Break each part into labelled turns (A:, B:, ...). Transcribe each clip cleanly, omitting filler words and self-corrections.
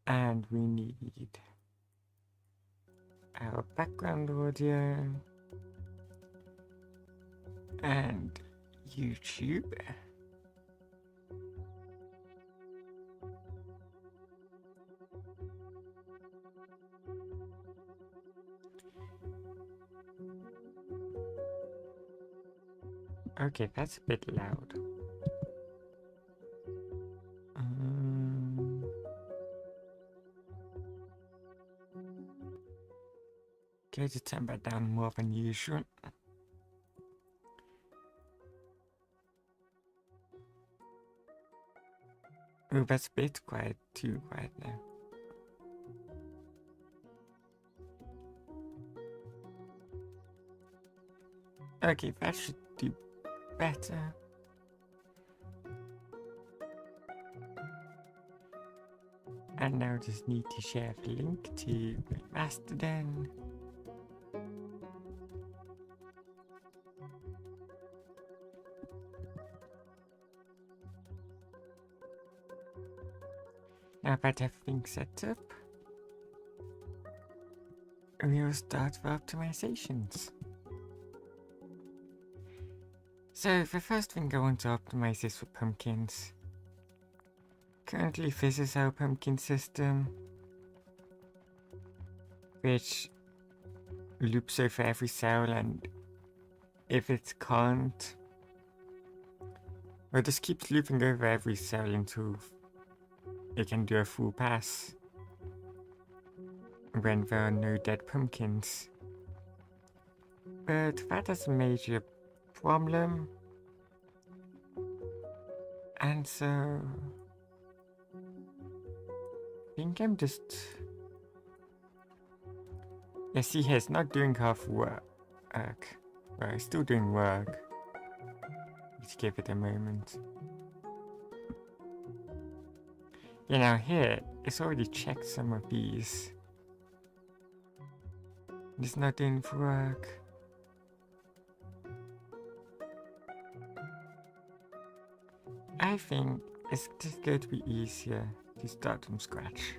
A: And we need our background audio and YouTube. Okay, that's a bit loud. Okay, to turn that down more than usual. Oh, that's a bit quiet, too quiet now. Okay, that should do better. And now just need to share the link to Mastodon. Now that everything's set up, we'll start the optimizations. So the first thing I want to optimize is for pumpkins. Currently this is our pumpkin system, which loops over every cell, and if it can't, well, it just keeps looping over every cell until it can do a full pass when there are no dead pumpkins. But that is a major problem, and so I think I'm just... Yeah, see here, it's not doing half work. Well, it's still doing work. Let's give it a moment. Yeah, now here, it's already checked some of these. It's not doing for work. I think it's just going to be easier to start from scratch.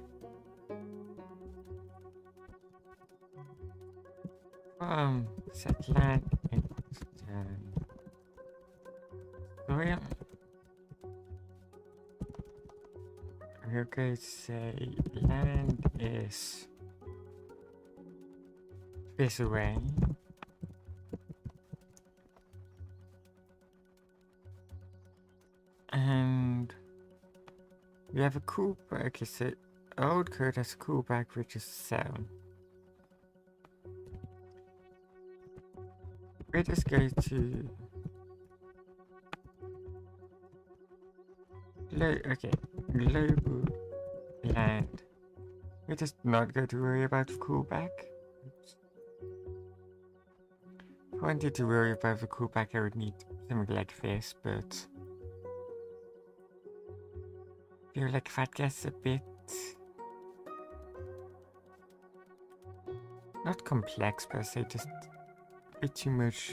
A: Set land and soil. We're going to say land is this away. And we have a callback. Okay, so old code has a callback which is 7. We're just going to global land. We're just not going to worry about the callback. If I wanted to worry about the callback, I would need something like this, but I feel like that gets a bit not complex per se, just a bit too much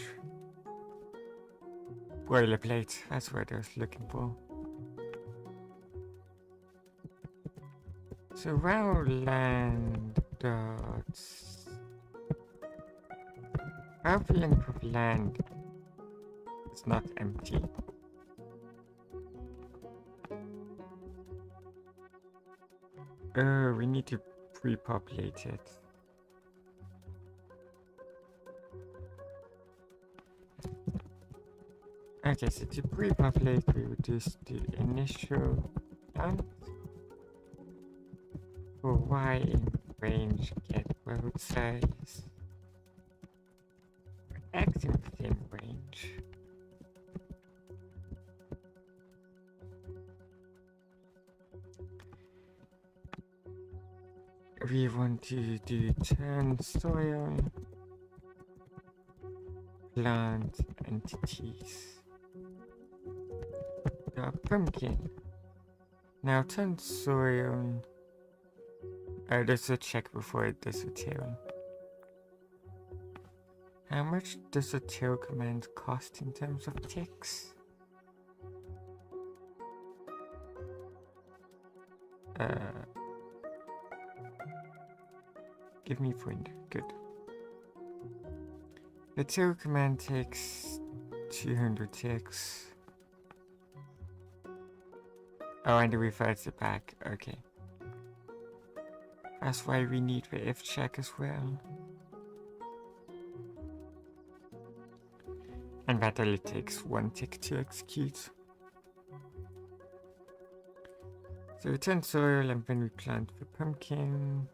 A: boilerplate. That's what I was looking for. So row land dots. Our length of land is not empty. Oh, we need to pre-populate it. Okay, so to pre-populate, we would just do initial plant for y in range get world size, x in within range. We want to do turn soil, plant entities. Pumpkin. Now turn soil. There's a check before it does a till. How much does a till command cost in terms of ticks? give me pointer. Good. The till command takes 200 ticks. Oh, and it reverts it back. Okay. That's why we need the if check as well. And that only takes 1 tick to execute. So return soil and then we plant the pumpkin.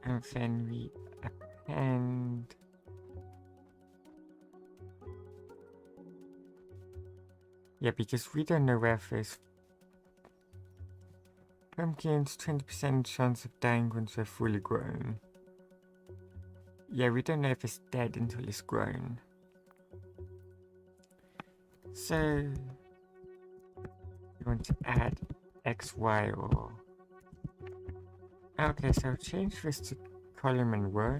A: And then we append. Yeah, because we don't know where this pumpkin's 20% chance of dying once they're fully grown. Yeah, we don't know if it's dead until it's grown. So we want to add X, Y, or... Okay, so I'll change this to column and row.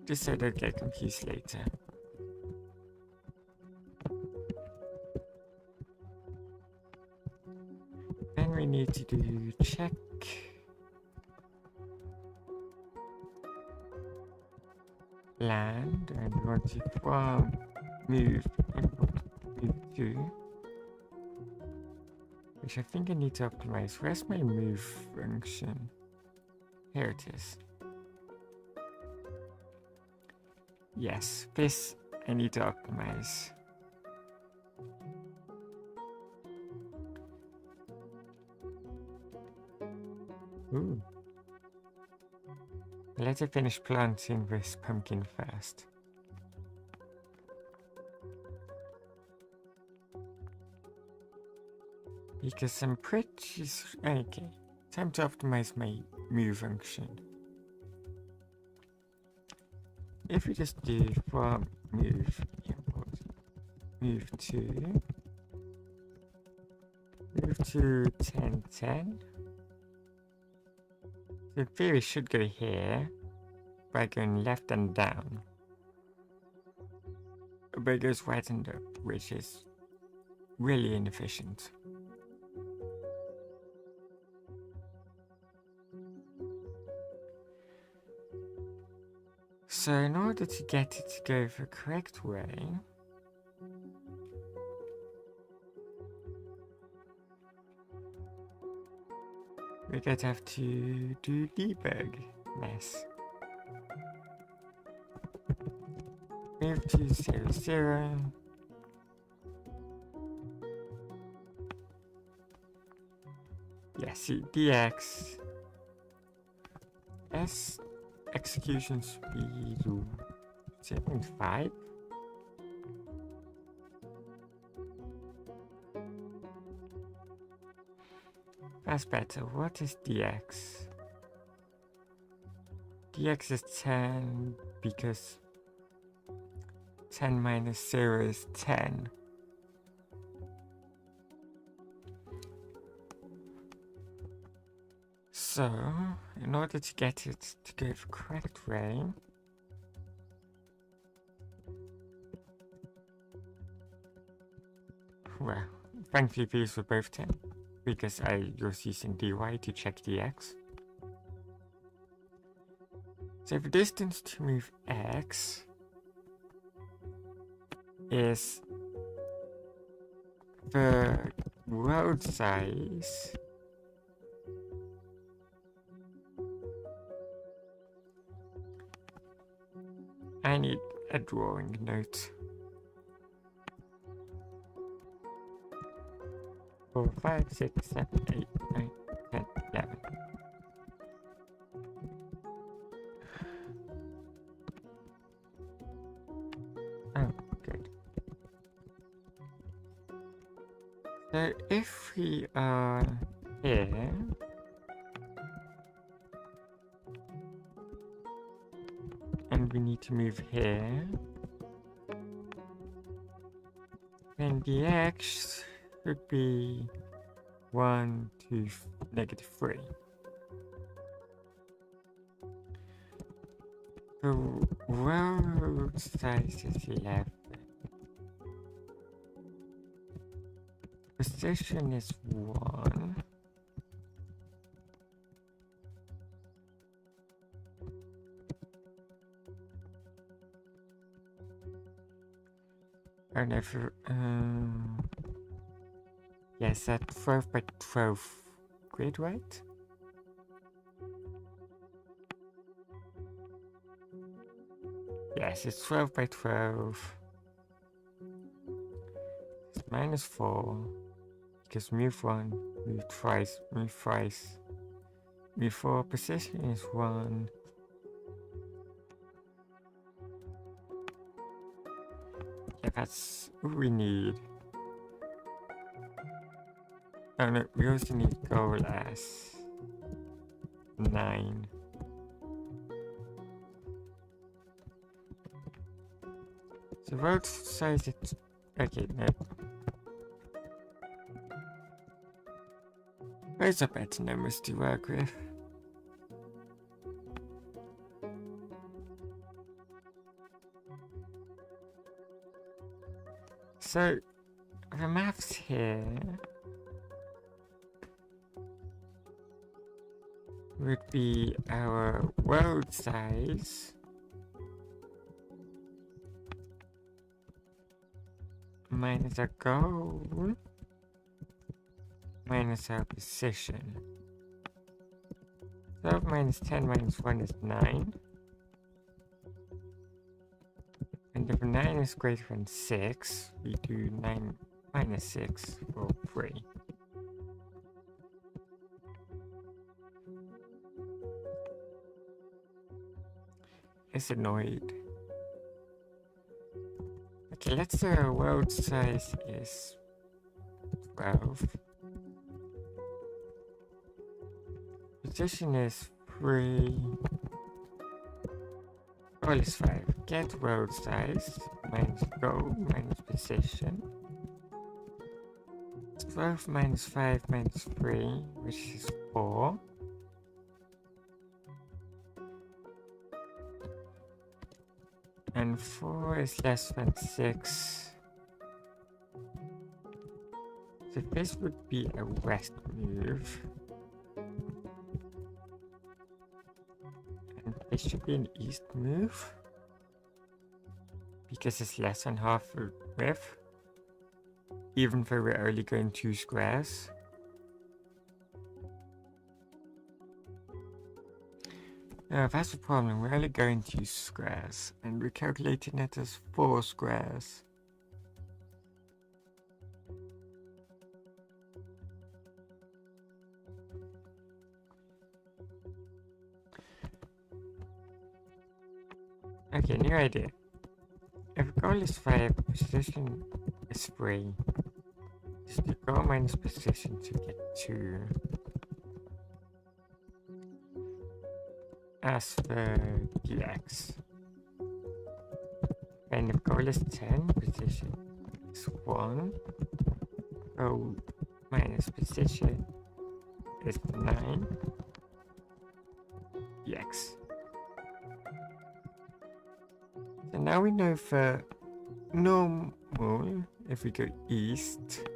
A: Just so I don't get confused later. Then we need to do check. Land, and we want to from move import move to, which I think I need to optimize. Where's my move function? Here it is. Yes, this I need to optimize. Ooh. Let's finish planting this pumpkin first. Because I'm pretty... Okay, time to optimize my move function. If we just do from move import move to 1010. So in theory it should go here by going left and down. But it goes right and up, which is really inefficient. So in order to get it to go the correct way, we're going to have to do debug mess. Move to 0, 0. Yeah, see, DX. S execution speed 0.5. That's better. What is DX? DX is 10 because 10 minus 0 is 10. So, in order to get it to go the correct way, well, thankfully these were both 10, because I was using dy to check dx. So the distance to move x is the world size I need a drawing note. 4, 5, 6, 7, 8, 9, 10, 11. Oh, good. So if we are here, and we need to move here, then the x should be 1 to -3. The world size is 11. Position is 1. I never, yes, that 12 by 12 grid, right? Yes, it's 12 by 12. It's -4. Because move 1, move twice, move thrice. Move 4, position is 1. Yeah, that's what we need. Oh no, we also need goal as 9. So world size it. Okay, no. Those are better numbers to work with. So the maths here would be our world size minus our goal minus our position. 12 minus 10 minus 1 is 9. And if 9 is greater than 6, we do 9 minus 6 or 3. It's annoyed. Okay, let's say our world size is 12. Position is 3. Goal is 5. Get world size minus goal minus position. 12 minus 5 minus 3, which is 4. And 4 is less than 6. So this would be a west move. And this should be an east move. Because it's less than half the width. Even though we're only going 2 squares. That's the problem, we're only going 2 squares. And we're calculating it as 4 squares. Okay, new idea. If goal is 5, position is 3. Just do goal minus position to get 2. As the dx. And if goal is 10, position is 1. Goal minus position is 9. Dx. So now we know for normal, if we go east,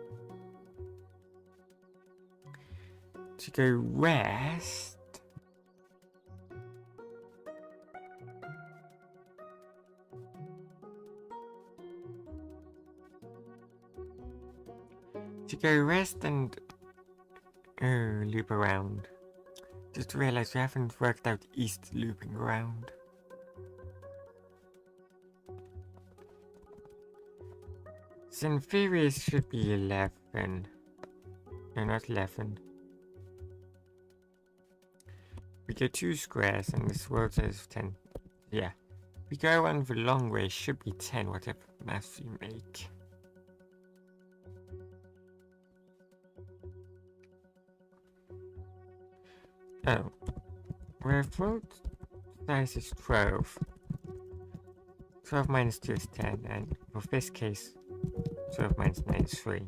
A: to go west, and loop around. Just realized we haven't worked out east looping around. So in theory it should be 11. No, not 11. We go 2 squares and this world says 10. Yeah. We go on the long way, should be 10, whatever math you make. Oh. Where world size is 12. 12 minus 2 is 10, and for this case, 12 minus 9 is 3.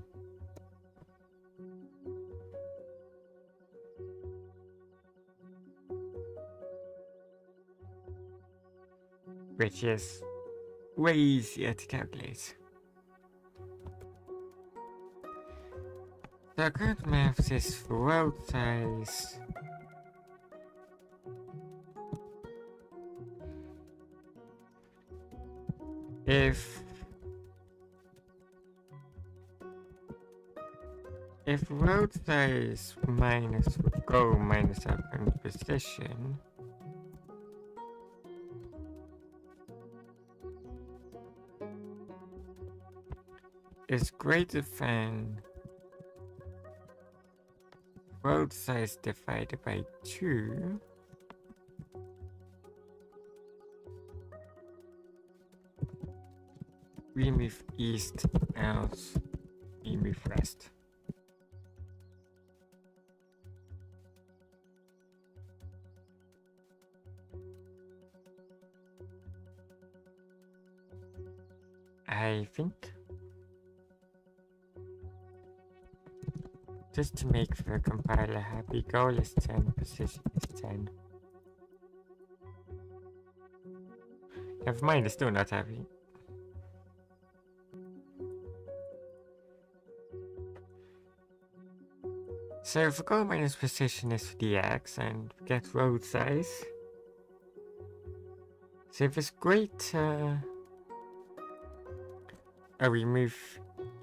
A: Which is way easier to calculate. So current math is for world size. If if road size minus go minus our current position, is greater than road size divided by 2, we move east, else we move west. I think, just to make the compiler happy, goal is 10, position is 10. Never mind, it's still not happy. So if the goal minus position is the x and get road size, so if it's greater, we move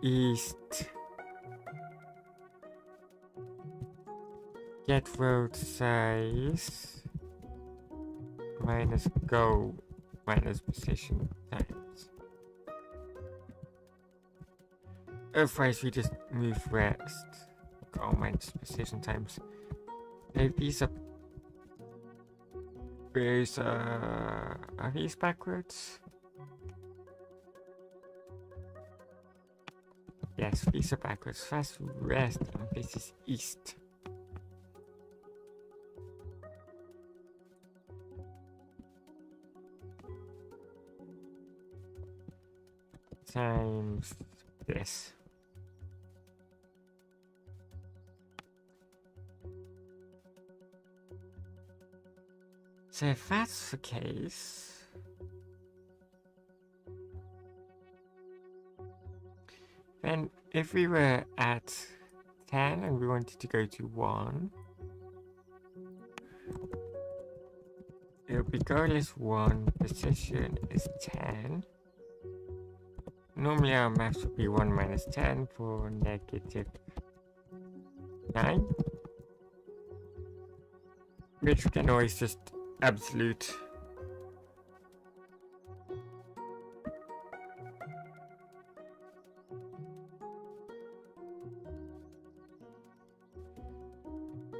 A: east, get road size minus go minus position times. Otherwise we just move west, go minus position times. Now these are these backwards? Yes, these are backwards. That's west and this is east. Times this. So if that's the case, then if we were at 10 and we wanted to go to 1, it would be goal is 1, position is 10. Normally our maths would be 1 minus 10 for negative 9. Which we can always just absolute.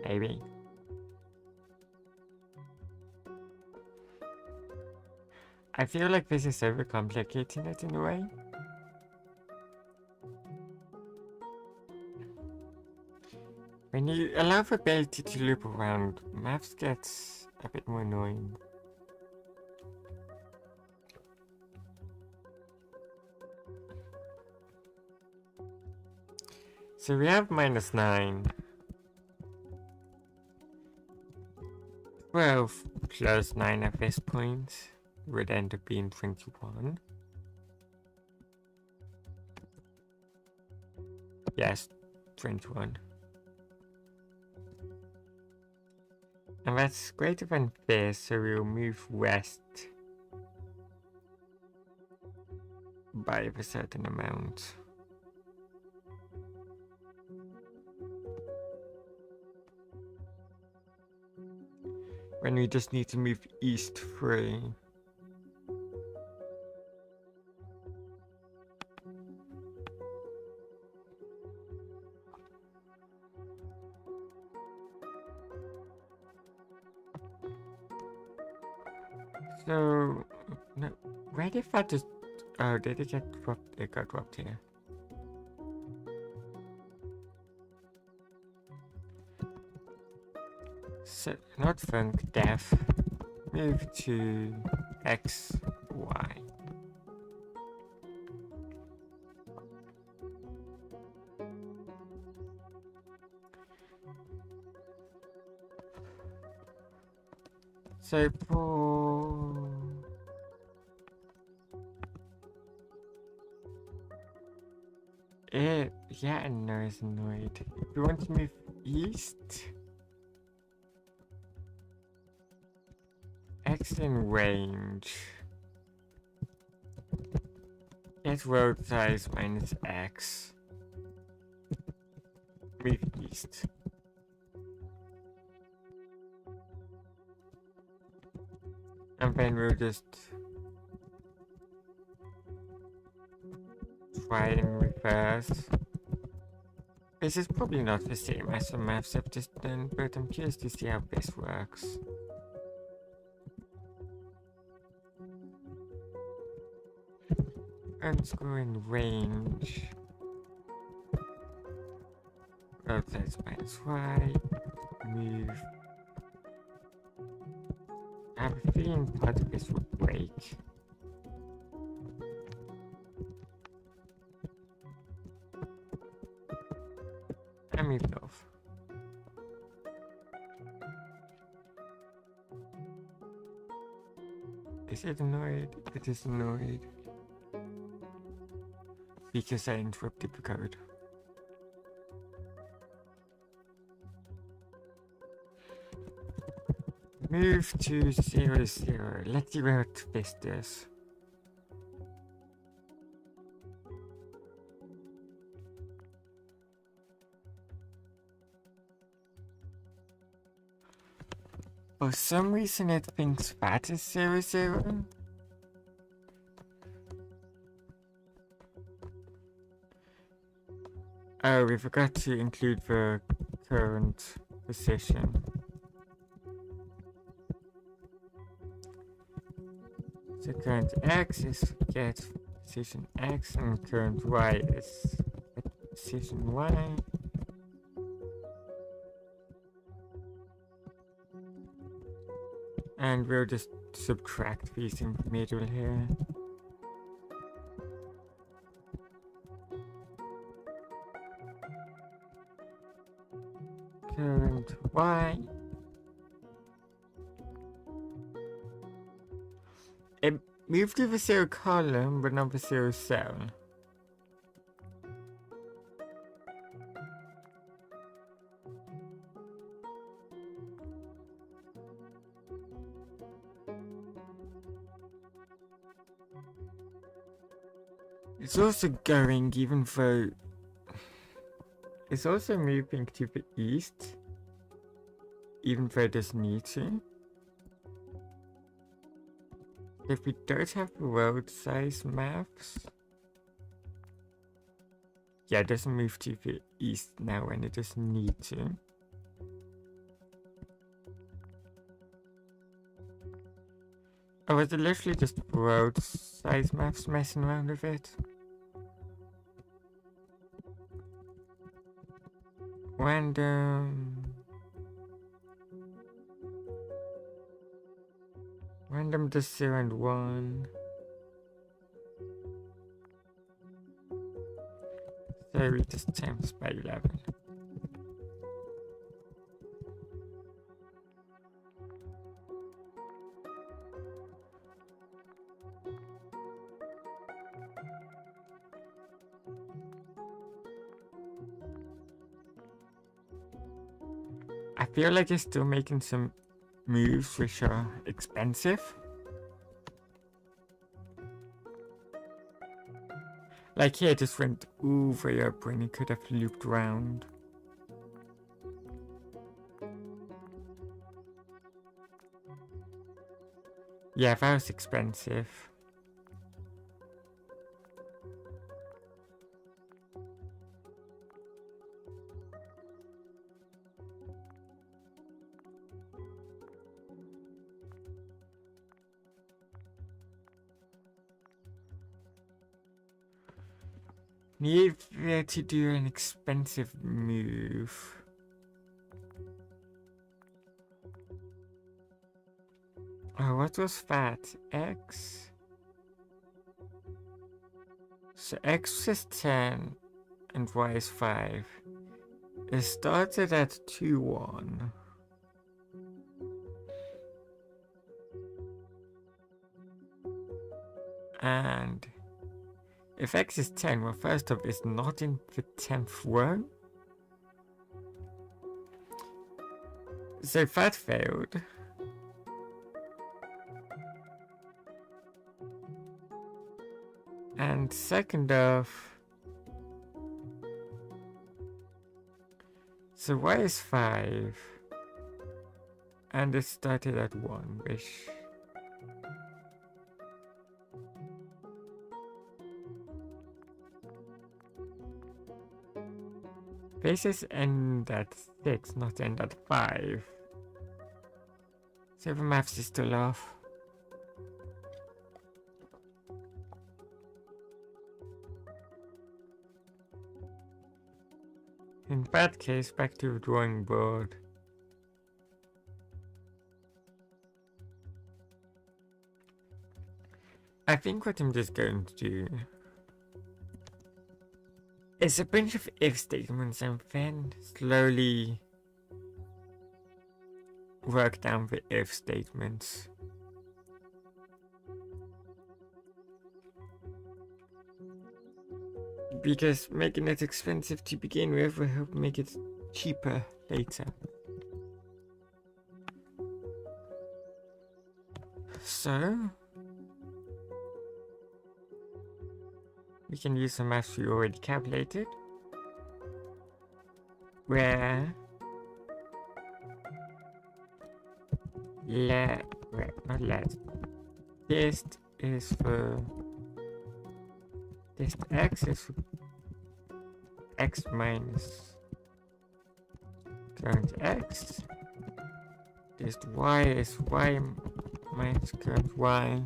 A: Maybe. I feel like this is overcomplicating it in a way. When you allow the ability to loop around, maths gets a bit more annoying. So we have minus 9. 12 plus 9 at this point would end up being 21. Yes, 21. And that's greater than this, so we'll move west by a certain amount. When we just need to move east 3. So, no, where did that just, oh, did it get dropped? It got dropped here. So, not funk, def, move to x, y. So for it, yeah, no, it's annoyed. We want to move east. X in range. Get road size minus x. move east. And then we'll just try and reverse. This is probably not the same as the maths I've just done, but I'm curious to see how this works. Let's go in range. Rotate minus Y. Move. I have a feeling part of this would break. I move it off. Is it annoyed? It is annoyed. Because I interrupted the code. Move to 0, 0. Let's see what this does. For some reason it thinks that is 0, 0. Oh, we forgot to include the current position. So current X is get position X and current Y is position Y. And we'll just subtract these in the middle here. Current Y. It moved to the 0 column, but not the 0 cell. It's also going, even though it's also moving to the east, even though it doesn't need to. If we don't have world size maps, yeah, it doesn't move to the east now when it doesn't need to. Or was it literally just world size maps messing around with it? Random to 0 and 1. So we just times by 11. I feel like it's still making some moves which are expensive. Like here, just went over up when it could have looped round. Yeah, that was expensive. Need to do an expensive move. Oh, what was that? X? So X is 10 and Y is 5. It started at 2, 1. And if X is 10, well, first off, it's not in the 10th row. So that failed. And second off, So y is 5. And it started at 1, which... Bases end at 6, not end at 5. So the maths is still off. In that case, back to the drawing board. I think what I'm just going to do is a bunch of if statements and then slowly work down the if statements. Because making it expensive to begin with will help make it cheaper later. So we can use the maths we already calculated, where dist is for dist x is for x minus current x, dist y is y minus current y,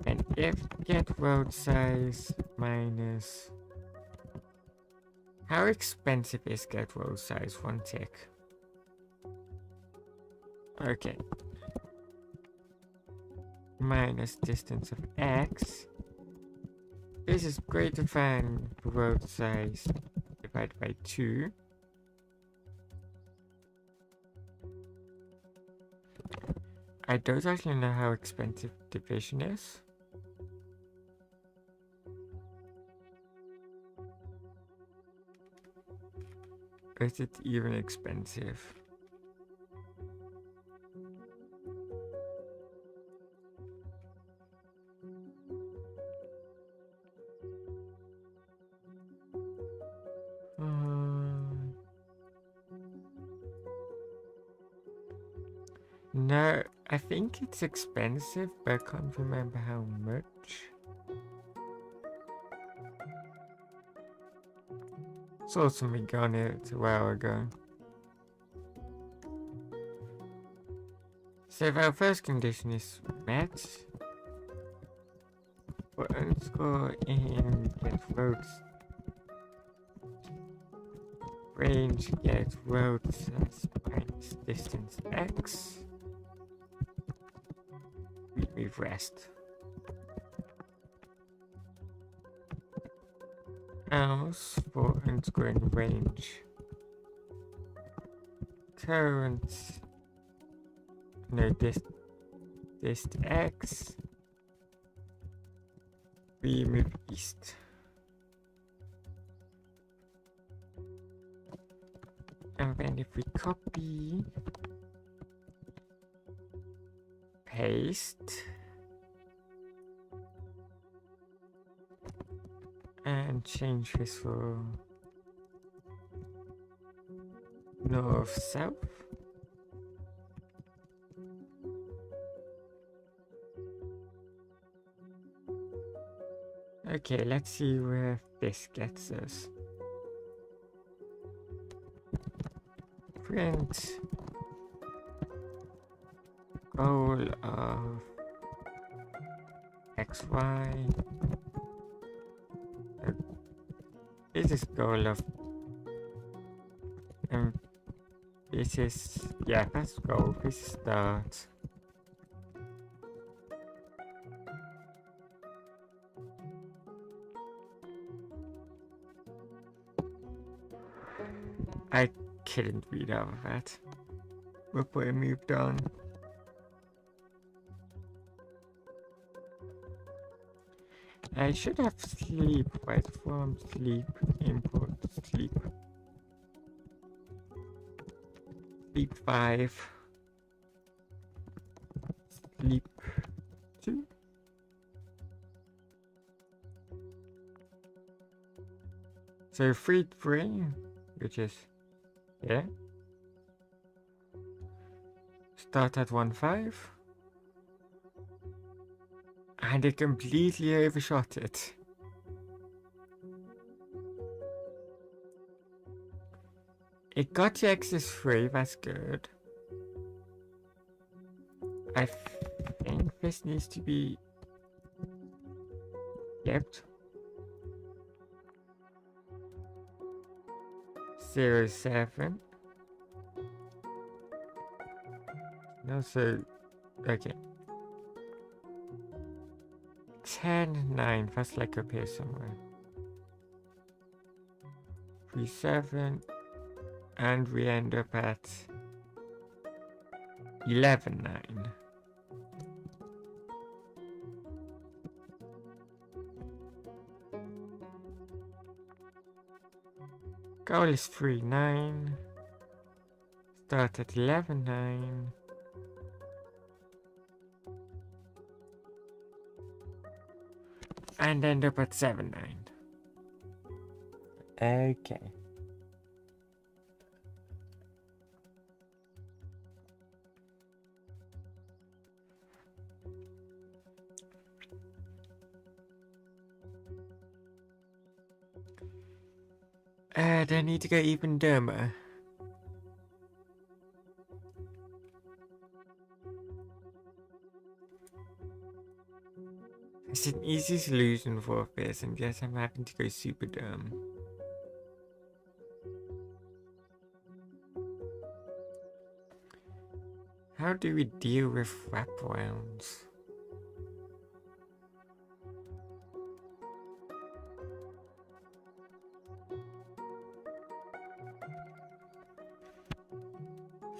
A: and if get world size minus how expensive is get world size, 1 tick. Okay. Minus distance of x. This is greater than the world size divided by 2. I don't actually know how expensive division is. Is it even expensive? No, I think it's expensive, but I can't remember how much. Saw something on it a while ago. So if our first condition is met, for underscore in get roads range get roads as minus distance x, we move rest. Else for underscore in range current no dist x, we move east. And then if we copy paste and change this for north south. Okay, let's see where this gets us. Print goal of xy. This is goal of this is that's goal. This is start. I couldn't read out of that before I moved on. I should have sleep right from sleep import sleep. Sleep 5. Sleep 2. So 3, 3, which is here. Start at 1, 5. And it completely overshot it. It got to excess 3, that's good. I think this needs to be flipped. 0, 7. No, so, okay. 10, 9, that's like up here somewhere. 3, 7. And we end up at 11, 9. Goal is 3, 9. Start at 11, 9. And end up at 7, 9. Okay. They need to go even dumber. It's an easy solution for this, and yes, I'm having to go super dumb. How do we deal with wraparounds?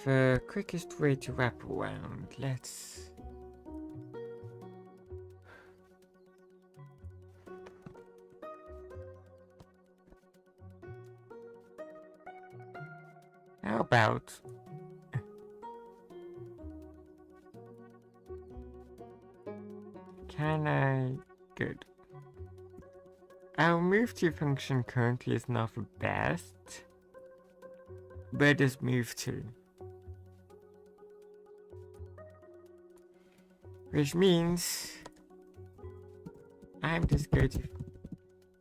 A: The quickest way to wrap around, let's... How about... Can I... Good. Our move to function currently is not the best. Where does move to? Which means I'm just going to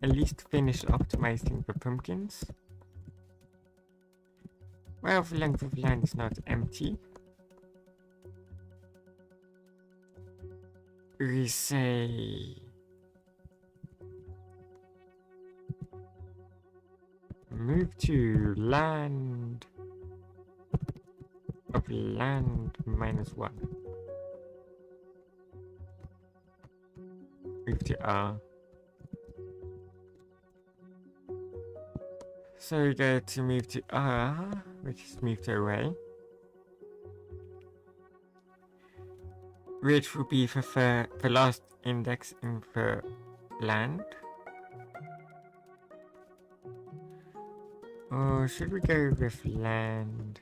A: at least finish optimizing the pumpkins. Well, the length of land is not empty. We say move to land of land -1. Move to R. So we go to move to R, which is move to array. Which will be for the last index in the land. Or should we go with land?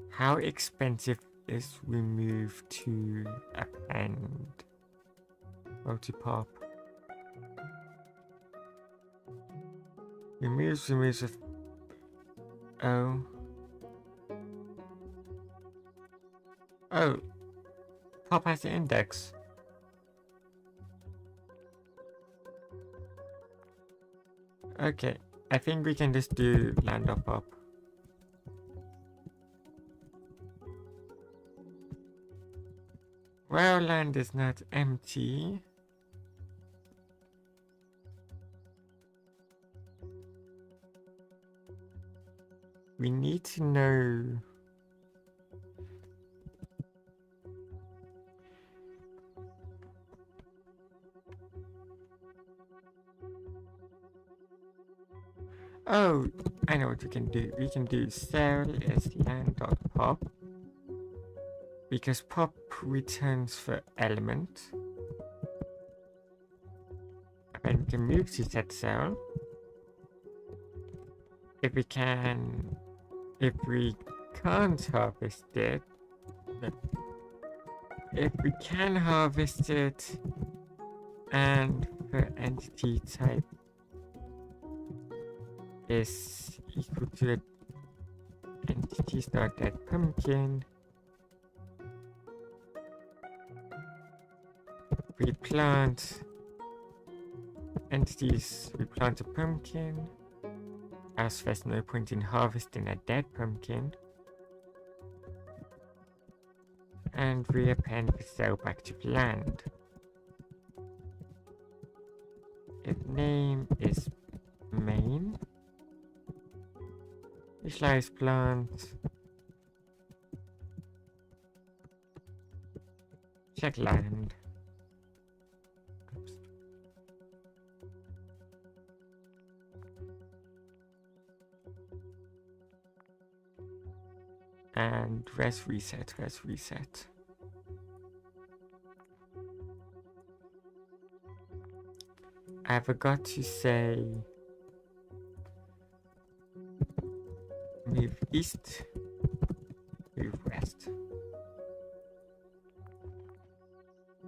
A: How expensive is we move to append? Or to pop? Removes with O. Oh, pop has an index. Okay, I think we can just do land or pop. Well, land is not empty. We need to know oh, I know what we can do. We can do cell is land.pop because pop returns the element. And we can move to set cell. If we can't harvest it, if we can harvest it and the entity type is equal to entities.getPumpkin. We plant entities, we plant a pumpkin, as there's no point in harvesting a dead pumpkin, and we append the cell back to the land. Its name is main. Initialize plant. Check land. Oops. And res reset. I forgot to say move east, move west.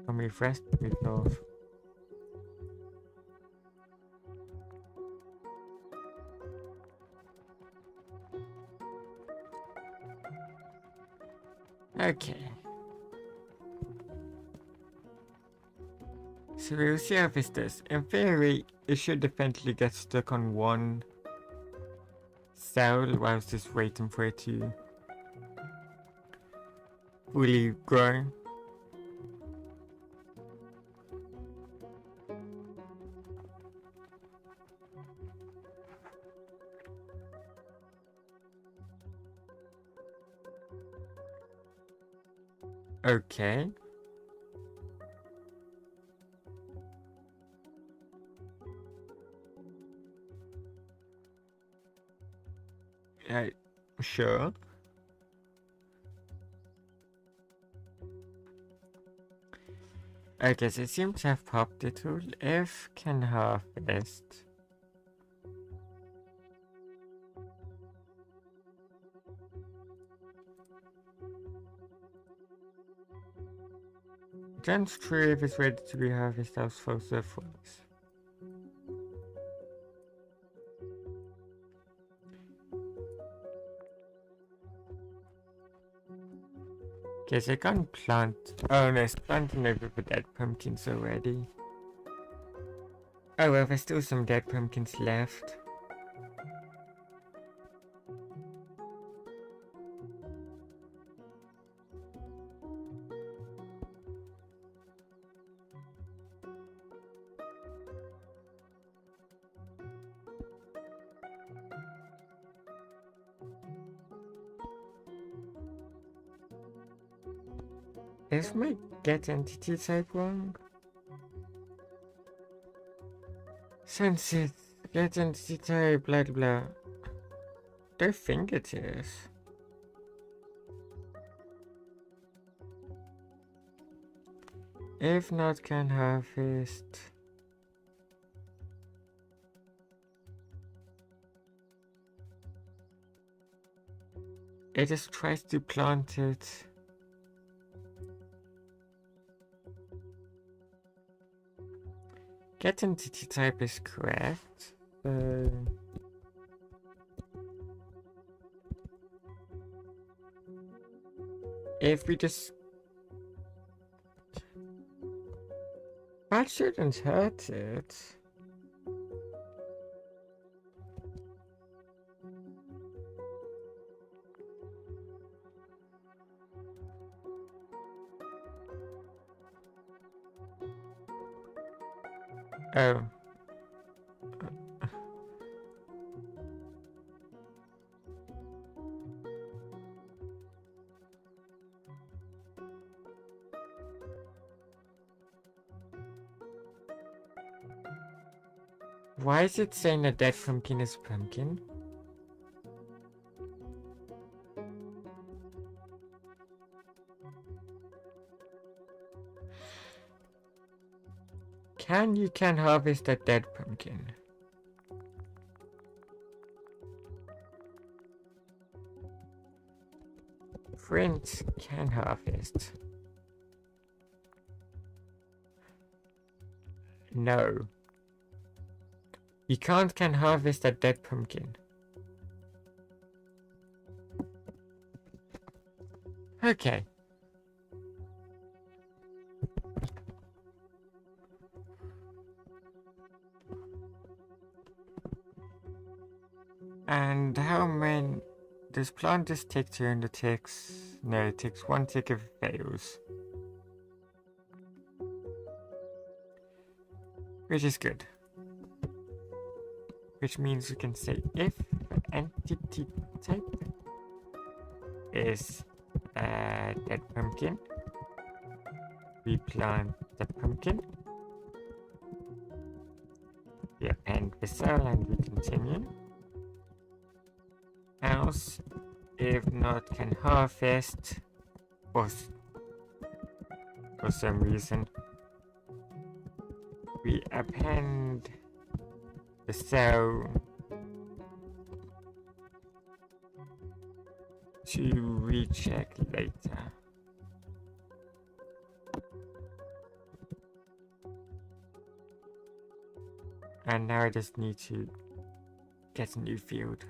A: Or move west, move north. Okay. So we'll see how this does. In theory, it should definitely get stuck on one cell whilst just waiting for it to fully grow. Okay. Sure. Okay, so it seems to have popped the tool. F can harvest. Jumps tree if it's ready to be harvested as false or false. Okay, so I can't plant. Oh no, it's planting over the dead pumpkins already. Oh well, there's still some dead pumpkins left. Is my get entity type wrong? Since it's get entity type blah blah. Don't think it is. If not, can harvest. It just tries to plant it. Get entity type is correct. If we just... That shouldn't hurt it. Oh. Why is it saying a dead pumpkin is pumpkin? You can harvest a dead pumpkin. Friends can harvest. No. You can harvest a dead pumpkin. Okay. And how many... Does plant just take 200 ticks? No, it takes 1 tick if it fails. Which is good. Which means we can say if entity type is a dead pumpkin, we plant the pumpkin, we append the cell and we continue. Else, if not can harvest for some reason, we append the cell to recheck later. And now I just need to get a new field.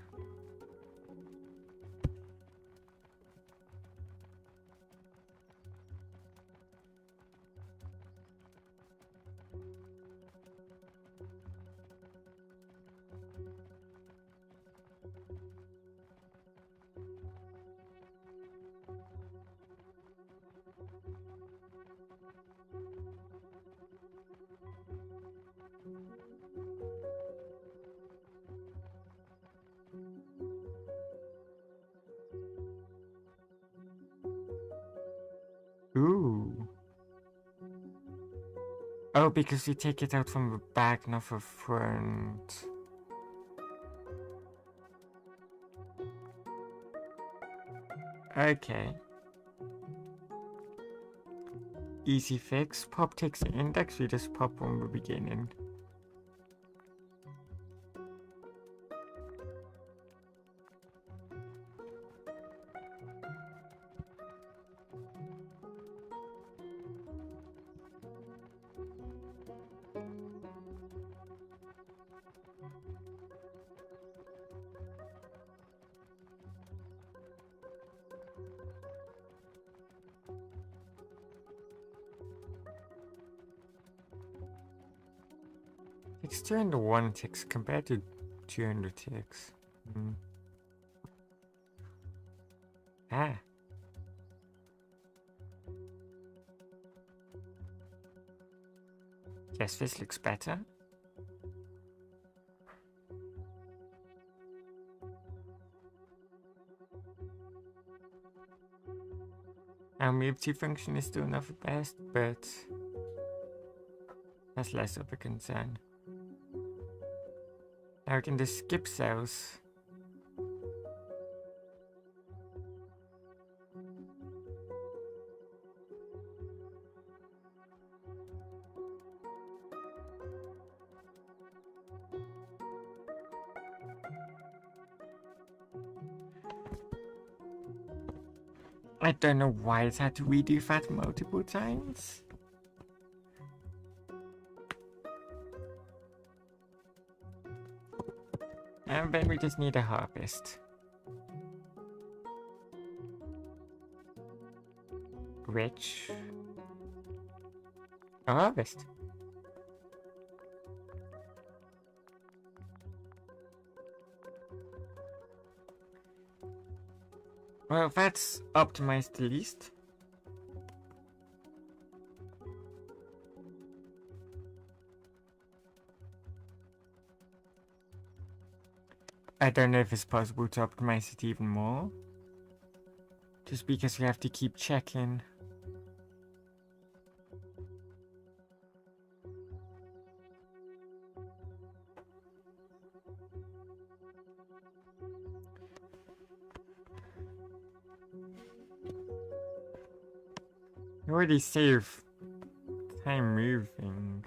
A: Ooh. Oh, because you take it out from the back, not from front. Okay. Easy fix. Pop takes the index, we just pop from the beginning. It's 201 ticks compared to 200 ticks. Ah. Yes, this looks better. Our move-to function is still not the best, but that's less of a concern. Now we can just skip cells. I don't know why it had to redo that multiple times. And then we just need a harvest. Which... a harvest. Well, that's optimized the least. I don't know if it's possible to optimize it even more. Just because we have to keep checking. You already save time moving.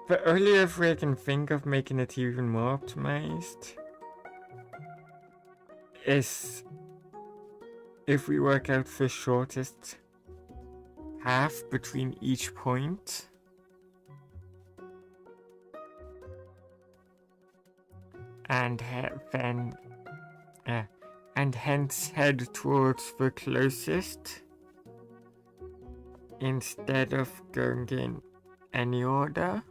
A: The earlier way I can think of making it even more optimized is if we work out the shortest half between each point, and then and hence head towards the closest instead of going in any order.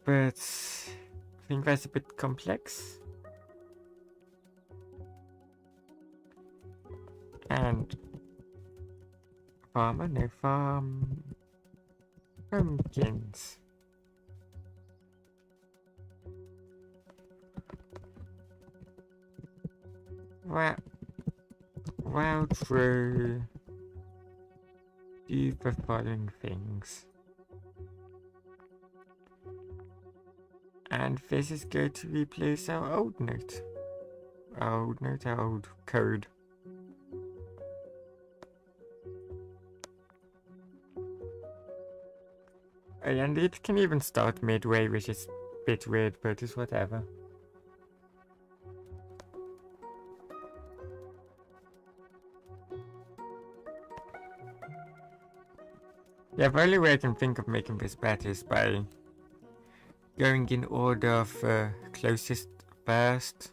A: But I think that's a bit complex. And farmer, no farm. Pumpkins. Well, true. Do the following things. And this is going to replace our old note. Our old code. And it can even start midway, which is a bit weird, but it's whatever. Yeah, the only way I can think of making this better is by going in order of closest first,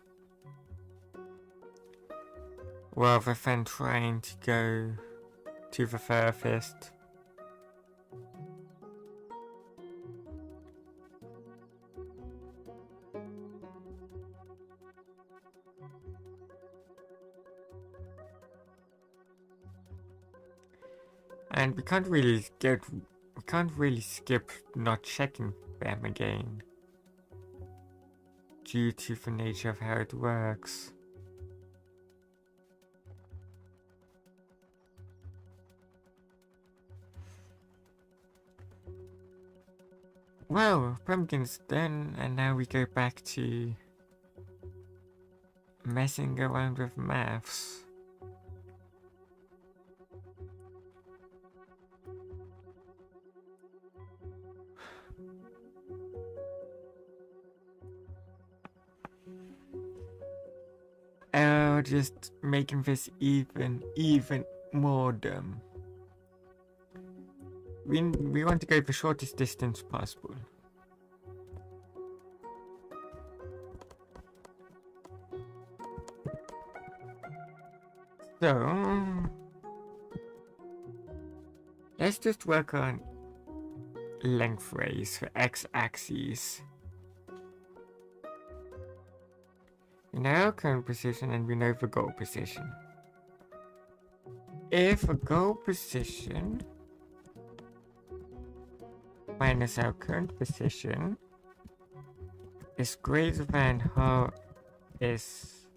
A: rather than trying to go to the furthest. And we can't really skip not checking them again, due to the nature of how it works. Well, pumpkins done, and now we go back to messing around with maths. Just making this even more dumb. We want to go the shortest distance possible. So let's just work on lengthways for x-axis. We know our current position and we know the goal position. If a goal position minus our current position is greater than half, is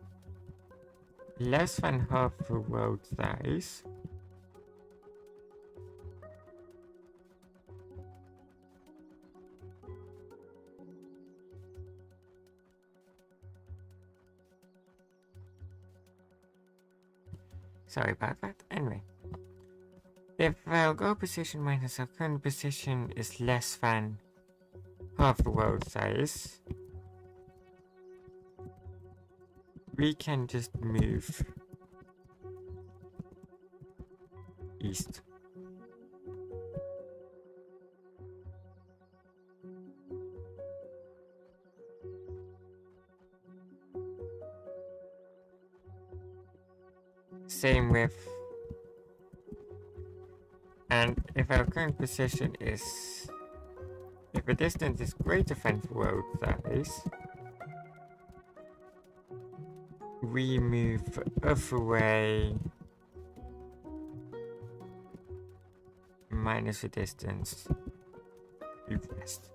A: less than half the world size, sorry about that. Anyway, if our goal position minus our current position is less than half the world size, we can just move east. Same with, and if our current position is, if the distance is greater than the world size, we move the other way minus the distance, move west.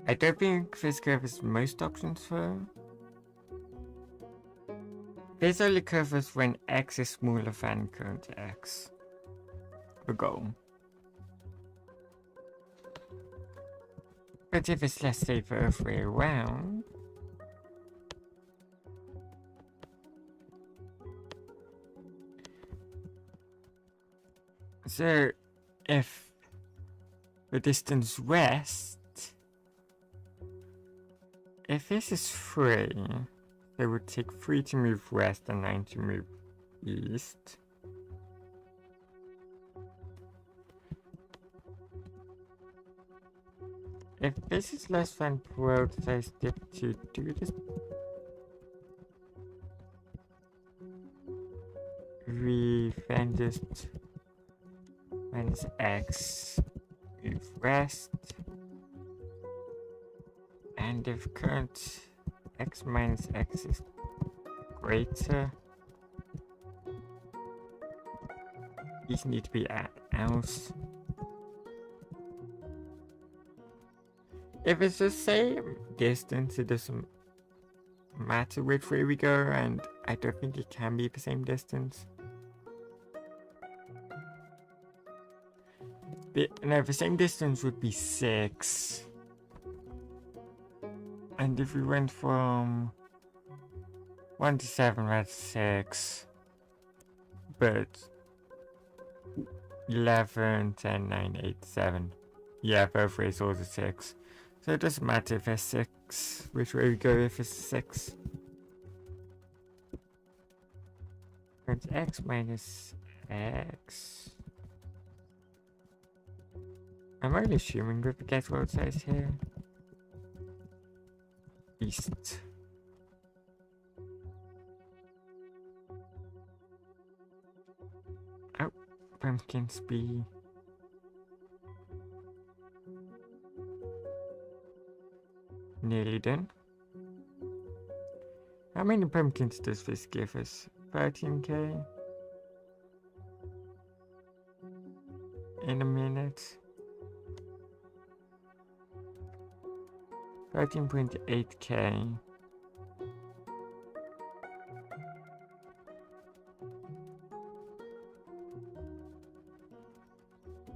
A: I don't think this covers most options though. This only covers when x is smaller than current x. The goal. But if it's, let's say, the other way around, so if the distance west, if this is 3, it would take 3 to move west and 9 to move east. If this is less than world-sized dip to do this, we then just minus x, move west, and if current x minus x is greater, these need to be else. If it's the same distance, it doesn't matter which way we go, and I don't think it can be the same distance. No, the same distance would be 6. And if we went from 1 to 7, that's 6. But 11, 10, 9, 8, 7. Yeah, both ways also 6. So it doesn't matter if it's 6, which way we go if it's 6. It's x minus x. I'm only assuming we get world size here. East. Oh, pumpkins be. Nearly done. How many pumpkins does this give us? 13k? In a minute. 13.8k.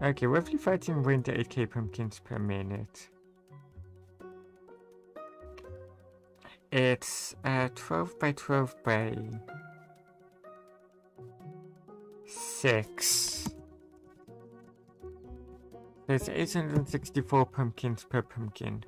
A: Okay, roughly 13.8k pumpkins per minute. It's 12 by 12 by 6. There's 864 pumpkins per pumpkin.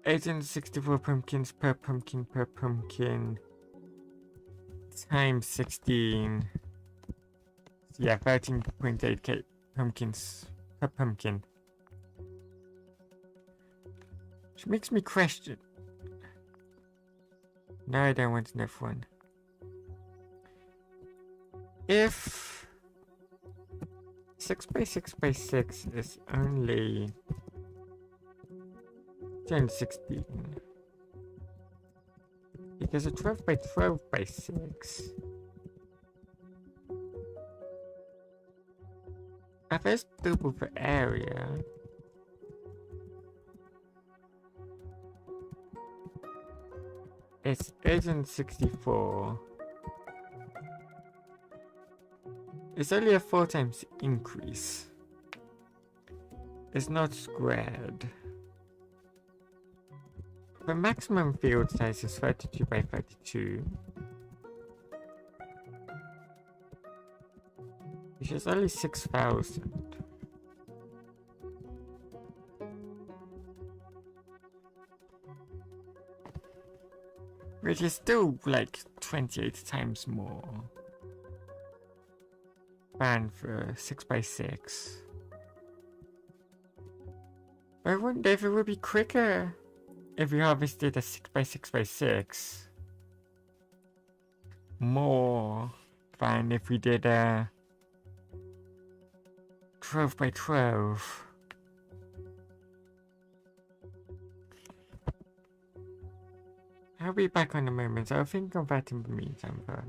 A: $864 per pumpkin times 16. Yeah, 13.8k pumpkins per pumpkin. Which makes me question. No, I don't want enough one. If 6 by 6 by 6 is only 1016, because a 12 by 12 by 6, if it's double the area, it's 864. It's only a 4 times increase. It's not squared. The maximum field size is 32 by 32. Which is only 6,000. Which is still like 28 times more than for 6 by 6. I wonder if it would be quicker if we harvested a 6 by 6 by 6 more than if we did a 12 by 12. I'll be back in a moment. I'll think of that in the meantime though.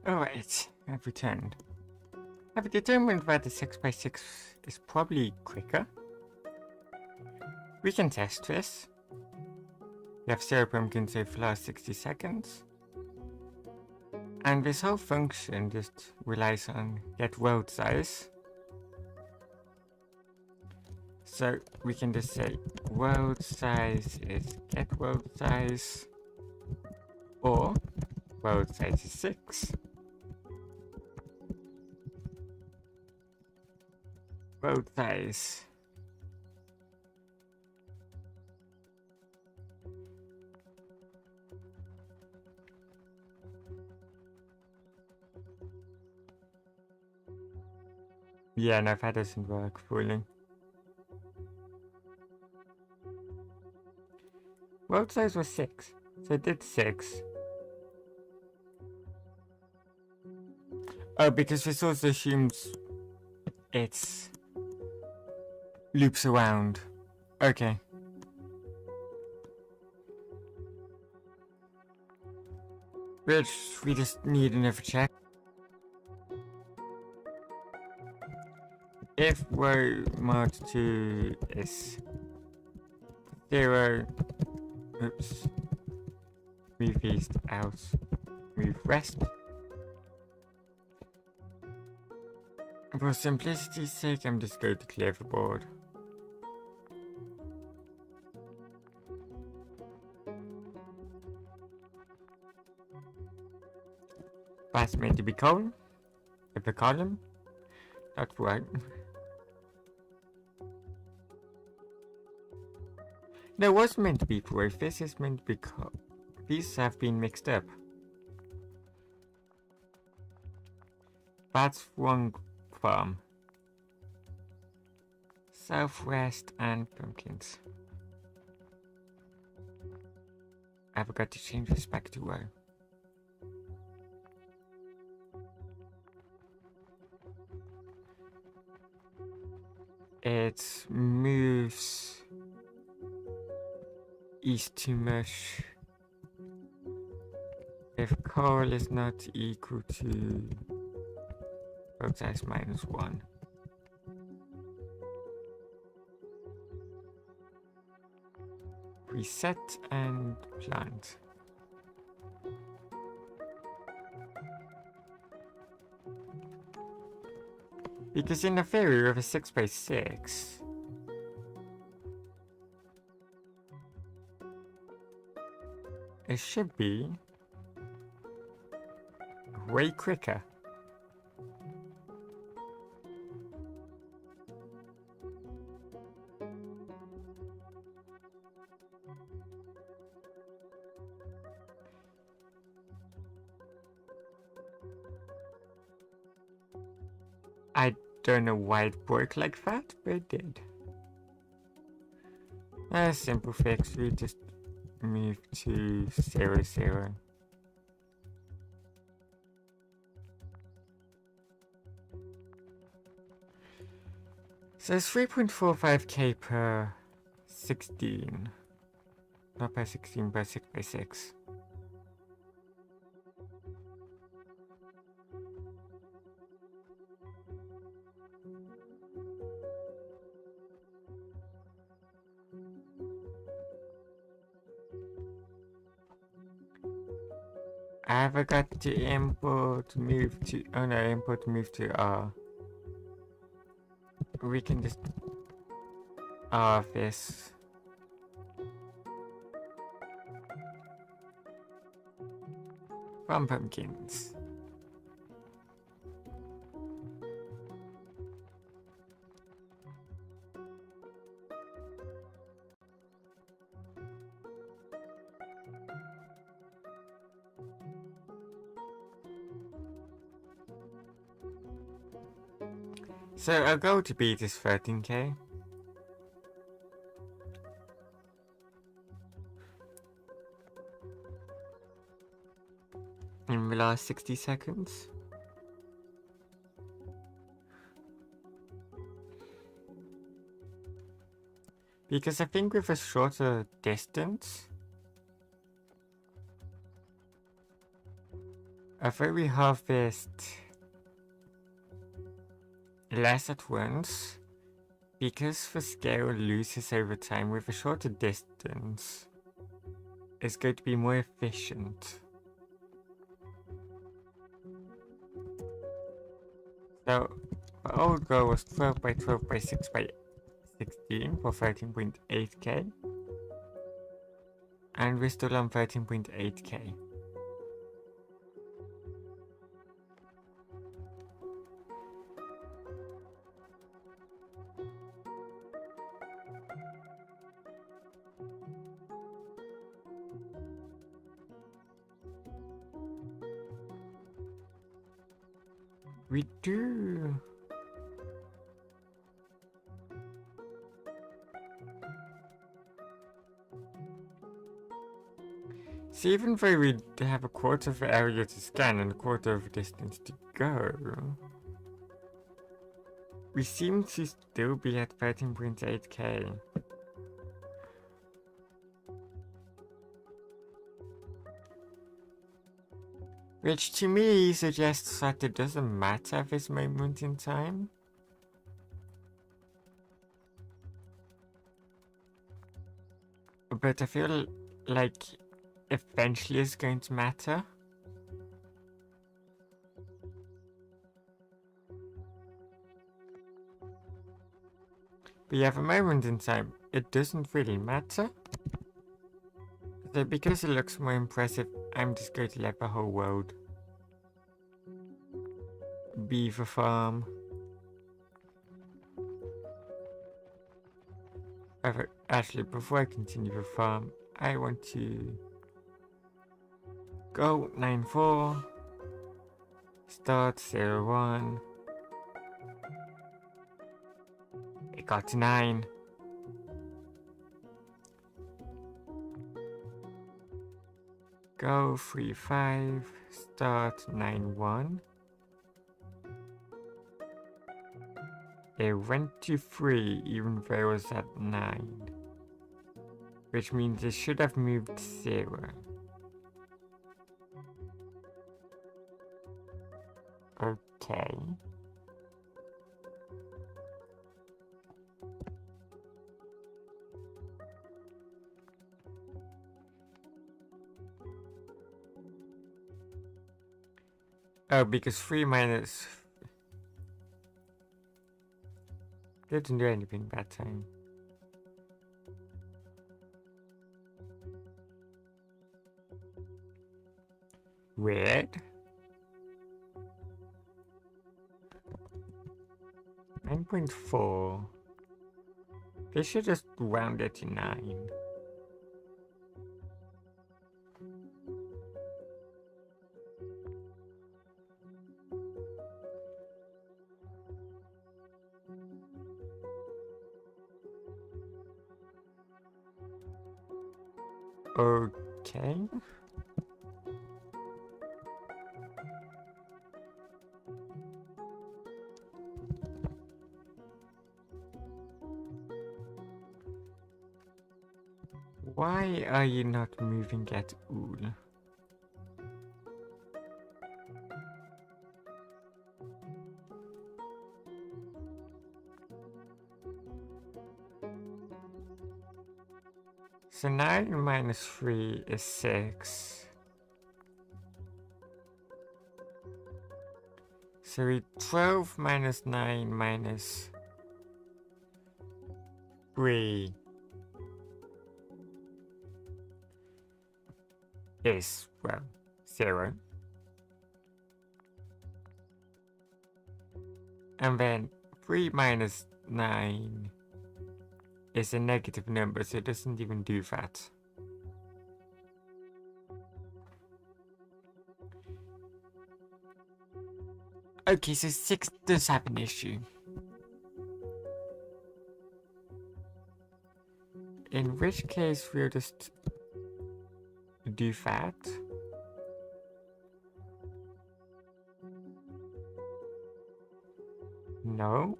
A: Alright, I've returned. I've determined that the 6x6 is probably quicker. We can test this. We have 0 pumpkins so for the last 60 seconds. And this whole function just relies on get world size. So we can just say world size is get world size, or world size is 6. World size. Yeah, no, that doesn't work fully. World size was 6, so it did 6. Oh, because this also assumes it's loops around. Okay. Which we just need another check. If row mod 2 is 0, oops, move east out, move west. For simplicity's sake, I'm just going to clear the board. That's meant to be column. If a column, that's right. There was meant to be proof. This is meant to be these have been mixed up. That's wrong farm. Southwest and pumpkins. I forgot to change this back to row. It moves east too much. If coal is not equal to world size -1. Reset and plant. Because in the theory of a 6x6, it should be way quicker. I don't know why it worked like that, but it did. A simple fix, we just move to 0, 0. So it's 3.45k per 16. Not per 16, but 6x6. I forgot to import move to, oh no, import move to R. We can just R this. From pumpkins. So our goal to beat is 13k. In the last 60 seconds. Because I think with a shorter distance, Although we harvest less at once, because the scale loses over time with a shorter distance, it's going to be more efficient. So the old goal was 12 by 12 by 6 by 16 for 13.8k, and we're still on 13.8k. We do. So even though we have a quarter of the area to scan and a quarter of the distance to go, we seem to still be at 13.8k. Which to me suggests that it doesn't matter at this moment in time. But I feel like eventually it's going to matter. But yeah, at the moment in time, it doesn't really matter. So because it looks more impressive, I'm just going to let the whole world be the farm. Actually, before I continue the farm, I want to go 9-4, start 0-1, it got to 9. Go 3-5, start 9-1. It went to 3 even though it was at 9. Which means it should have moved 0. Okay. Oh, because 3 minus... didn't do anything that time. Weird. 9.4. They should just round it to 9. Okay. Why are you not moving at all? So 9 minus 3 is 6. So 12 minus 9 minus 3 is, well, 0. And then 3 minus 9 is a negative number, so it doesn't even do that. Okay, so 6 does have an issue. In which case we'll just do that. No.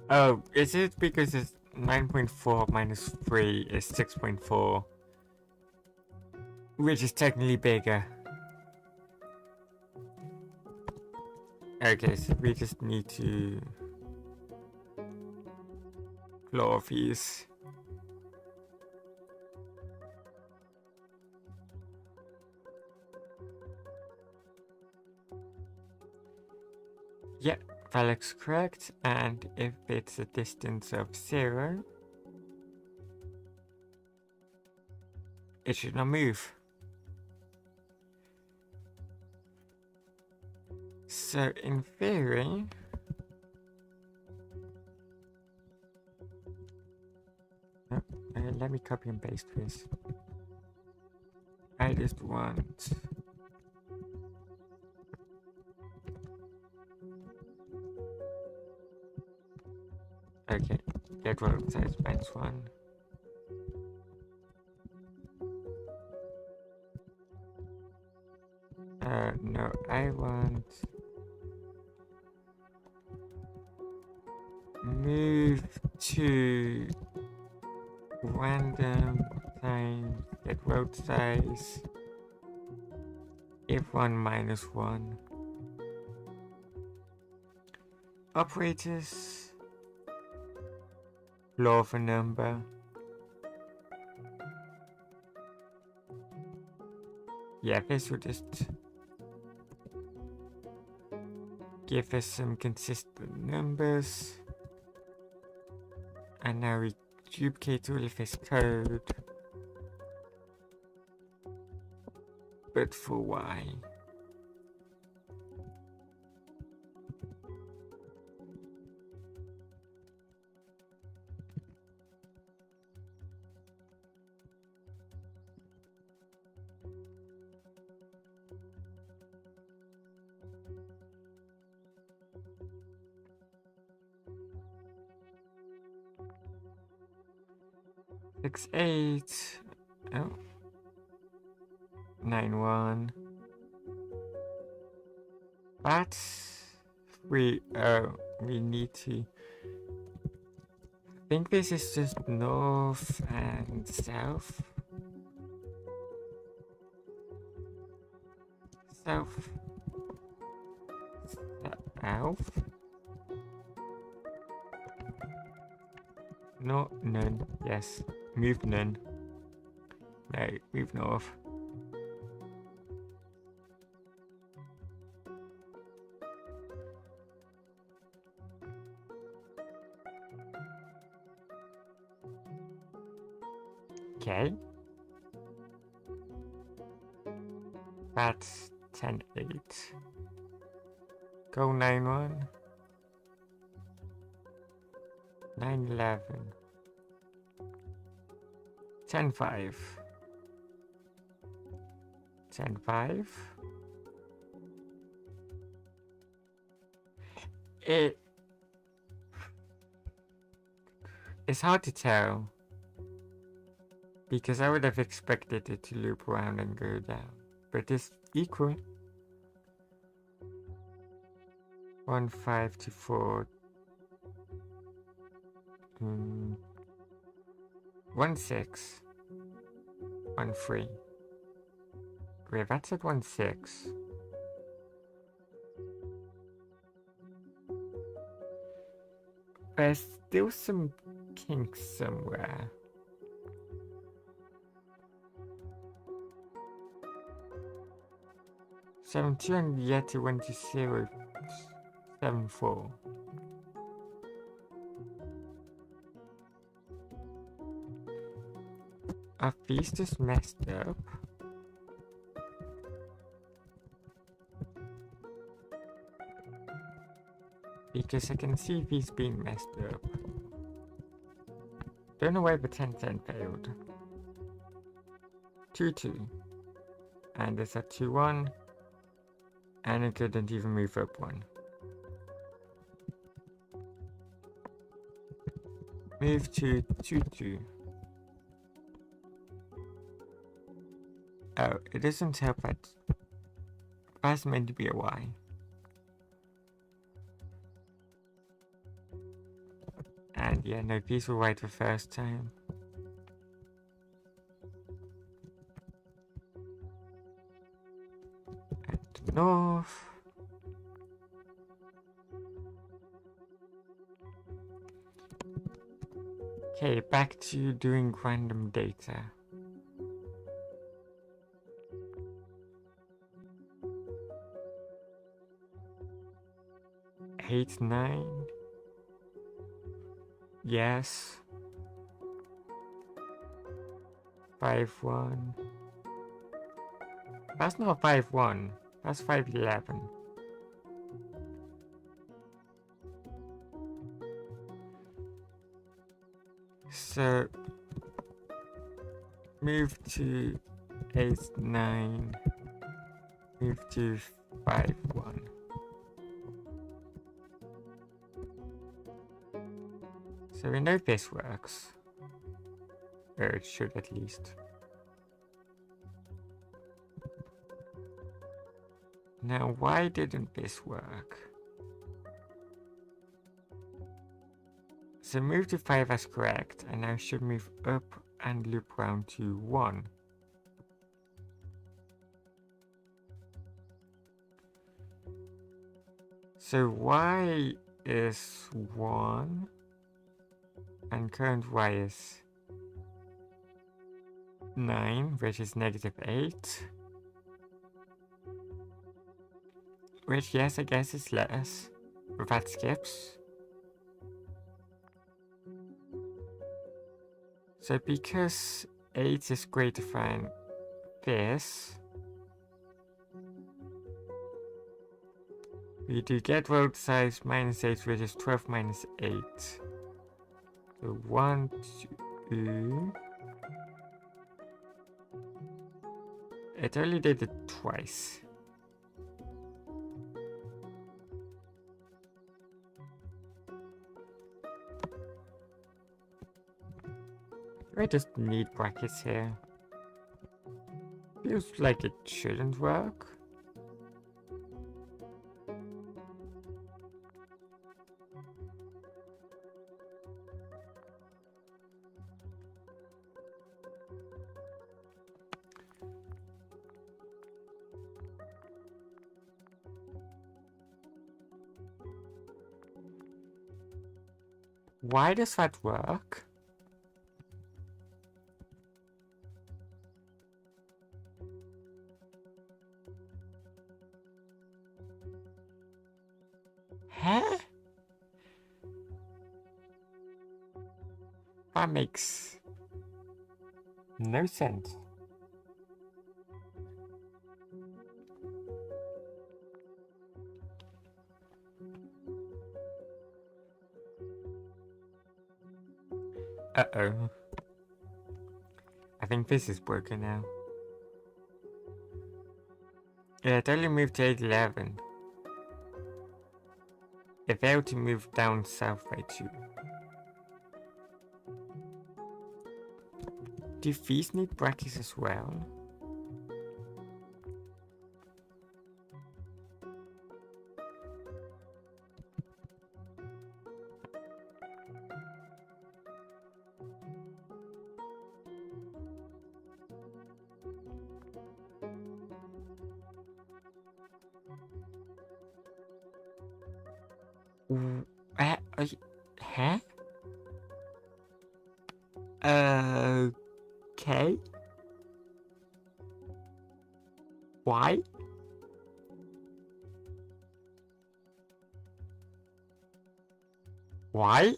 A: Oh, is it because it's 9.4 minus 3 is 6.4? Which is technically bigger. Okay, so we just need to floor these. Yeah, that looks correct. And if it's a distance of 0, it should not move. So in theory, let me copy and paste this. I just want okay, get world size -1. No, I want move to random times get world size if1 -1. Operators, law of a number. Yeah, this will just give us some consistent numbers. And now we duplicate all of this code, but for y. Six, 8, oh, 9, 1. But we need to. I think this is just north and south. South. South. No, none. Yes. Move none. No, move north. Okay. That's 10, 8. Go 9, 1. 9, 11. 10, 5. 10, 5. It's hard to tell, because I would have expected it to loop around and go down, but it's equal. 1, 5 to 4. 1, 6. 1, 3. Wait, that's at 1, 6. There's still some kinks somewhere. Seven 2 and yet it went to 0, 7, 4. Are these just messed up? Because I can see these being messed up. Don't know why the 10-10 failed. 2, 2. And it's at 2, 1. And it didn't even move up 1. Move to 2, 2. Oh, it doesn't help that that's meant to be a Y. Yeah, no, these were right the first time. And north. Okay, back to doing random data. Eight, 9. Yes. 5, 1. That's not 5, 1. That's 5, 11. So move to 8, 9. Move to 5, 1. So we know this works. Or it should at least. Now why didn't this work? So move to 5 as correct, and now should move up and loop round to 1. So y is 1, and current y is 9, which is negative 8. Which, yes, I guess is less. But that skips. So because 8 is greater than this, we do get world size minus 8, which is 12 minus 8. So 1, 2... It only did it twice. Do I just need brackets here? Feels like it shouldn't work. Why does that work? Huh? That makes no sense. Uh-oh. I think this is broken now. Yeah, it only moved to 811. It failed to move down south by 2. Do these need brackets as well? Huh? Okay. Why? Why?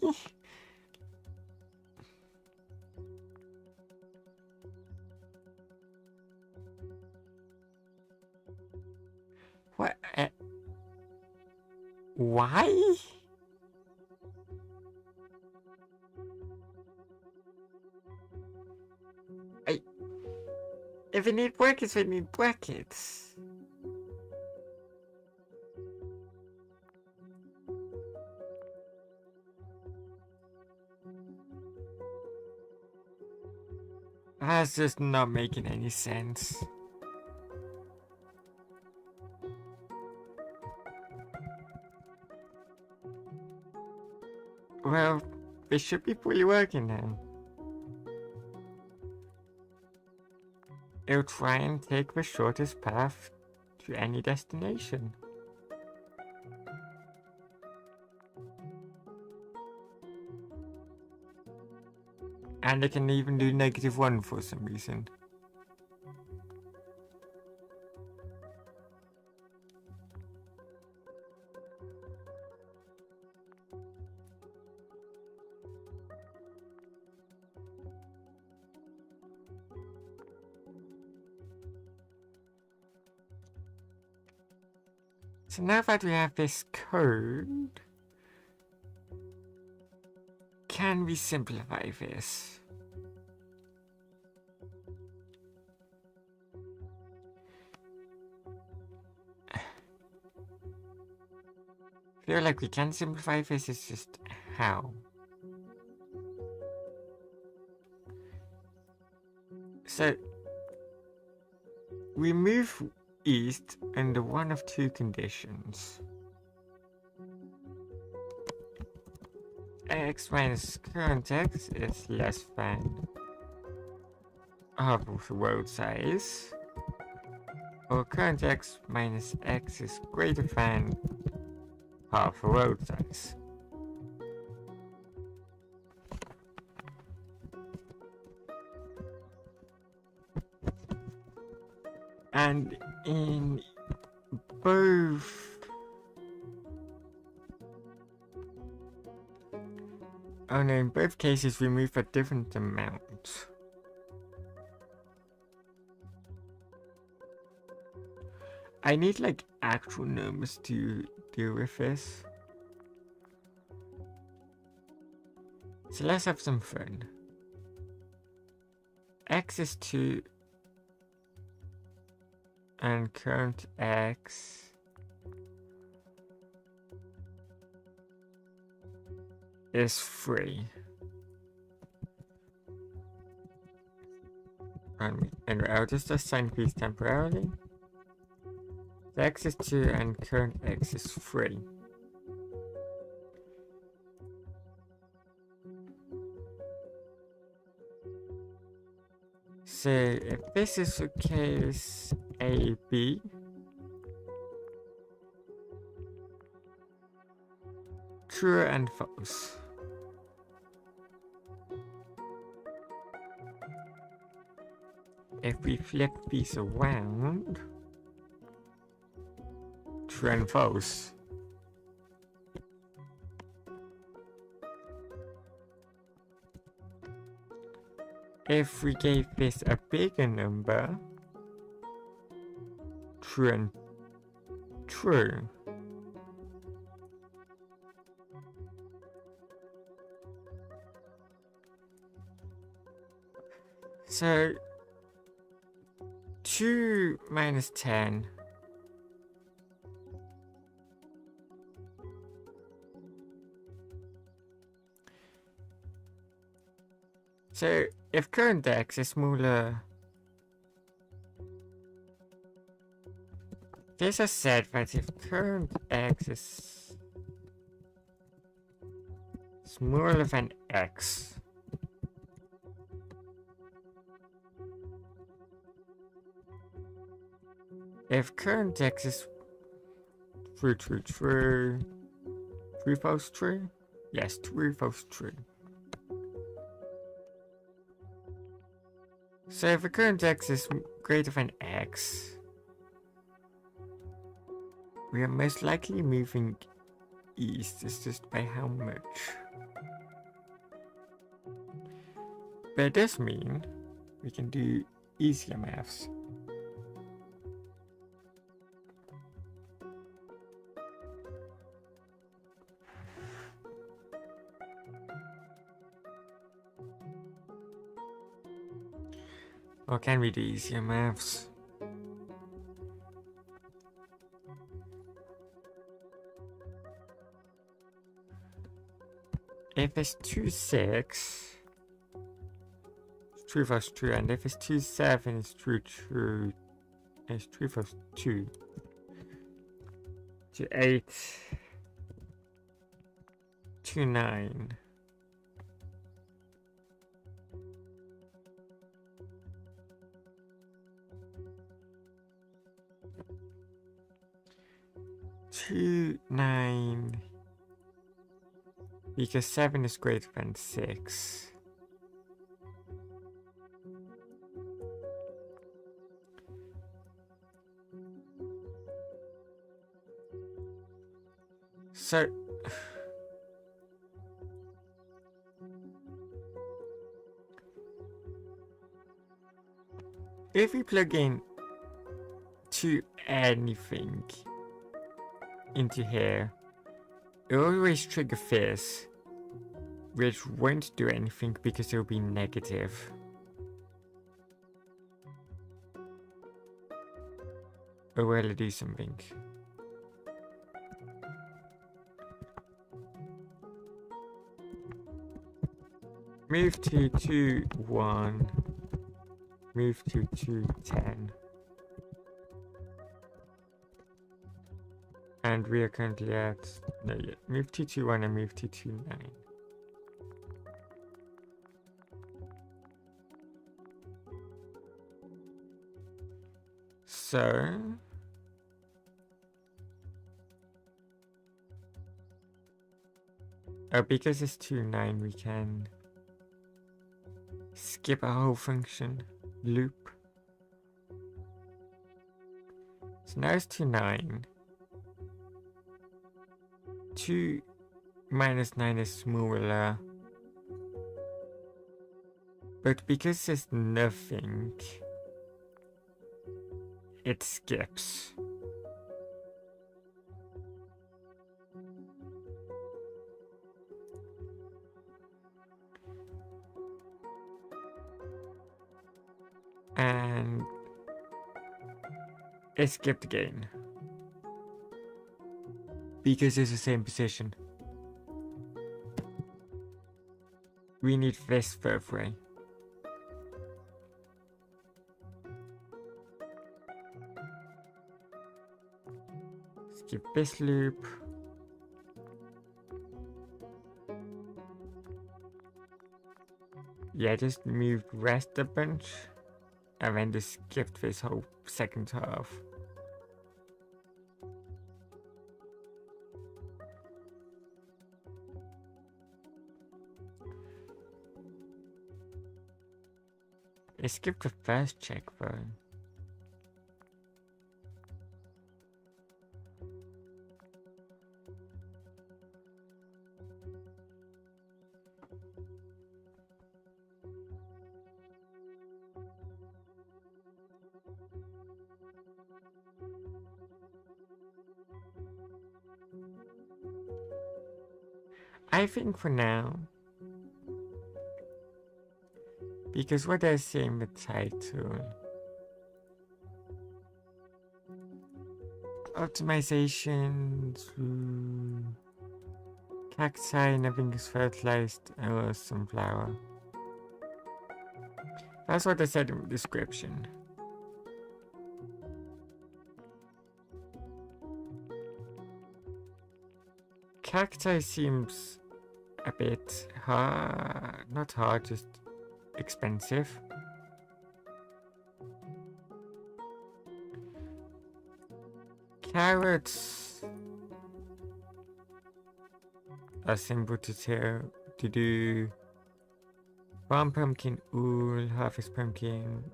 A: What? Why? If we need brackets, we need brackets. That's just not making any sense. Well, This should be fully working now. It'll try and take the shortest path to any destination. And it can even do -1 for some reason. So now that we have this code, can we simplify this? I feel like we can simplify this, it's just how. So we move east under one of two conditions. X minus current X is less than half of the world size, or current X minus X is greater than half the world size. And in both in both cases we move a different amount. I need like actual numbers to deal with this. So let's have some fun. X is 2 and current X is 3. And I'll just assign these temporarily. The X is 2 and current X is 3. So if this is the case A, B, true and false. If we flip these around, true and false. If we gave this a bigger number, true and true. So 2 minus 10 so if current X is smaller, this has said that if current X is smaller than X, if current X is true, true, false, true? Yes, true, false, true. So if the current X is greater than X, we are most likely moving east. It's just by how much. But it does mean we can do easier maths. Or can we do easier maths? If it's 2, 6, it's true false true, and if it's 2, 7, it's true true, it's true false 2. 2, 8, 2, 9. 2, 9. Because 7 is greater than 6. So if we plug in to anything into here, it will always trigger this, which won't do anything because it will be negative. Or will it do something? Move to 2, 1. Move to 2, 10. And we are currently at, no yet. Move to 2, 1 and move to 2, 9. So because it's 2, 9, we can skip a whole function loop. So now it's 2, 9. 2 minus 9 is smaller. But because there's nothing, it skips. And it skipped again. Because it's the same position. We need this further away. Skip this loop. Yeah, just move rest a bunch. And then just skipped this whole second half. I skipped the first check though. I think for now, because what I say in the title, optimizations, cacti, nothing is fertilized, or sunflower. That's what I said in the description. Cacti seems a bit hard, not hard, just expensive. Carrots are simple to do. One pumpkin, wool, harvest pumpkin.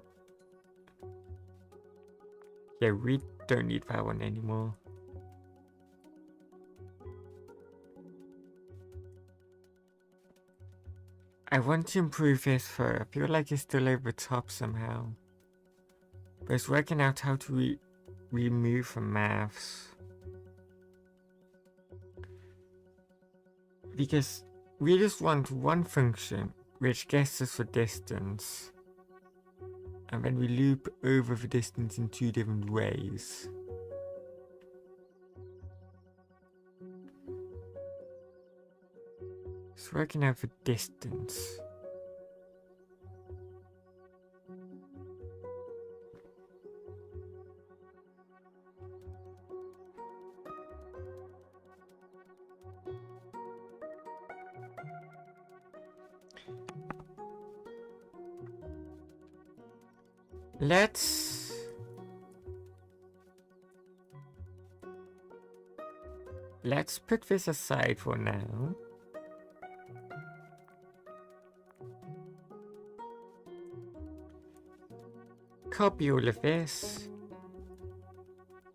A: Yeah, we don't need that one anymore. I want to improve this fur. I feel like it's still over the top somehow. But it's working out how to remove the maths. Because we just want one function which gets us the distance. And then we loop over the distance in 2 different ways. It's working out the distance. Let's let's put this aside for now. Copy all of this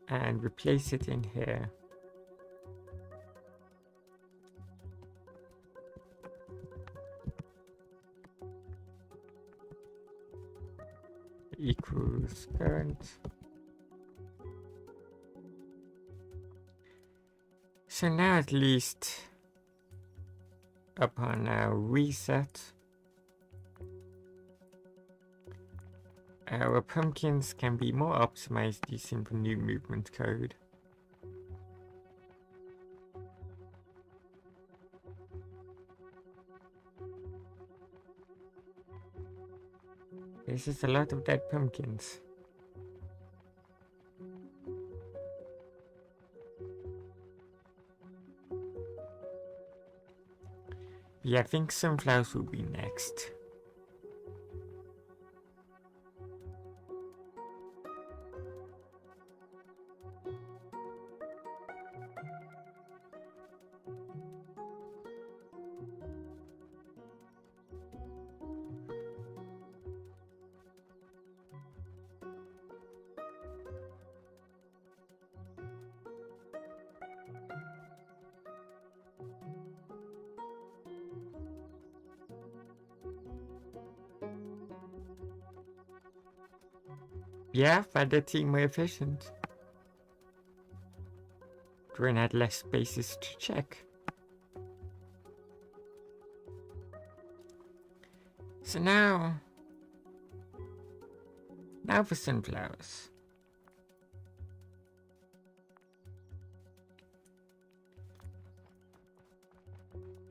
A: and replace it in here. Equals current. So now at least upon our reset, our pumpkins can be more optimized using the new movement code. This is a lot of dead pumpkins. Yeah, I think sunflowers will be next. Yeah, find team more efficient. Drone had less spaces to check. So now for sunflowers.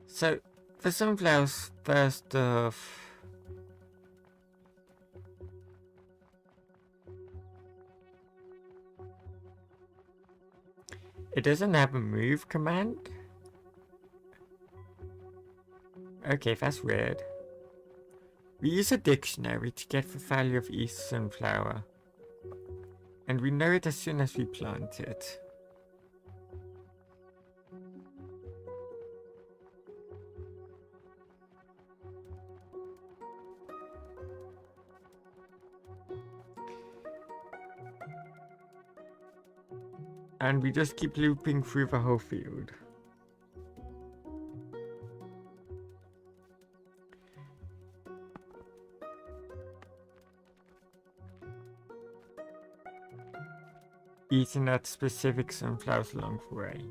A: So for sunflowers, first off, it doesn't have a move command. Okay, that's weird. We use a dictionary to get the value of each sunflower, and we know it as soon as we plant it. And we just keep looping through the whole field. Eating at specific sunflowers along the way.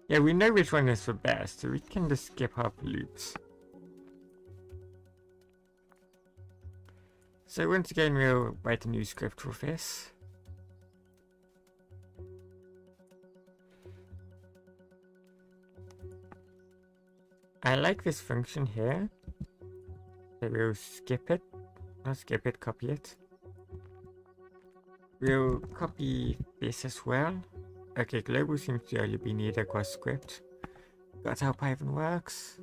A: Yeah, we know which one is the best, so we can just skip half the loops. So once again, we'll write a new script for this. I like this function here. So we'll skip it. Not skip it, copy it. We'll copy this as well. Okay, global seems to only be needed across script. That's how Python works.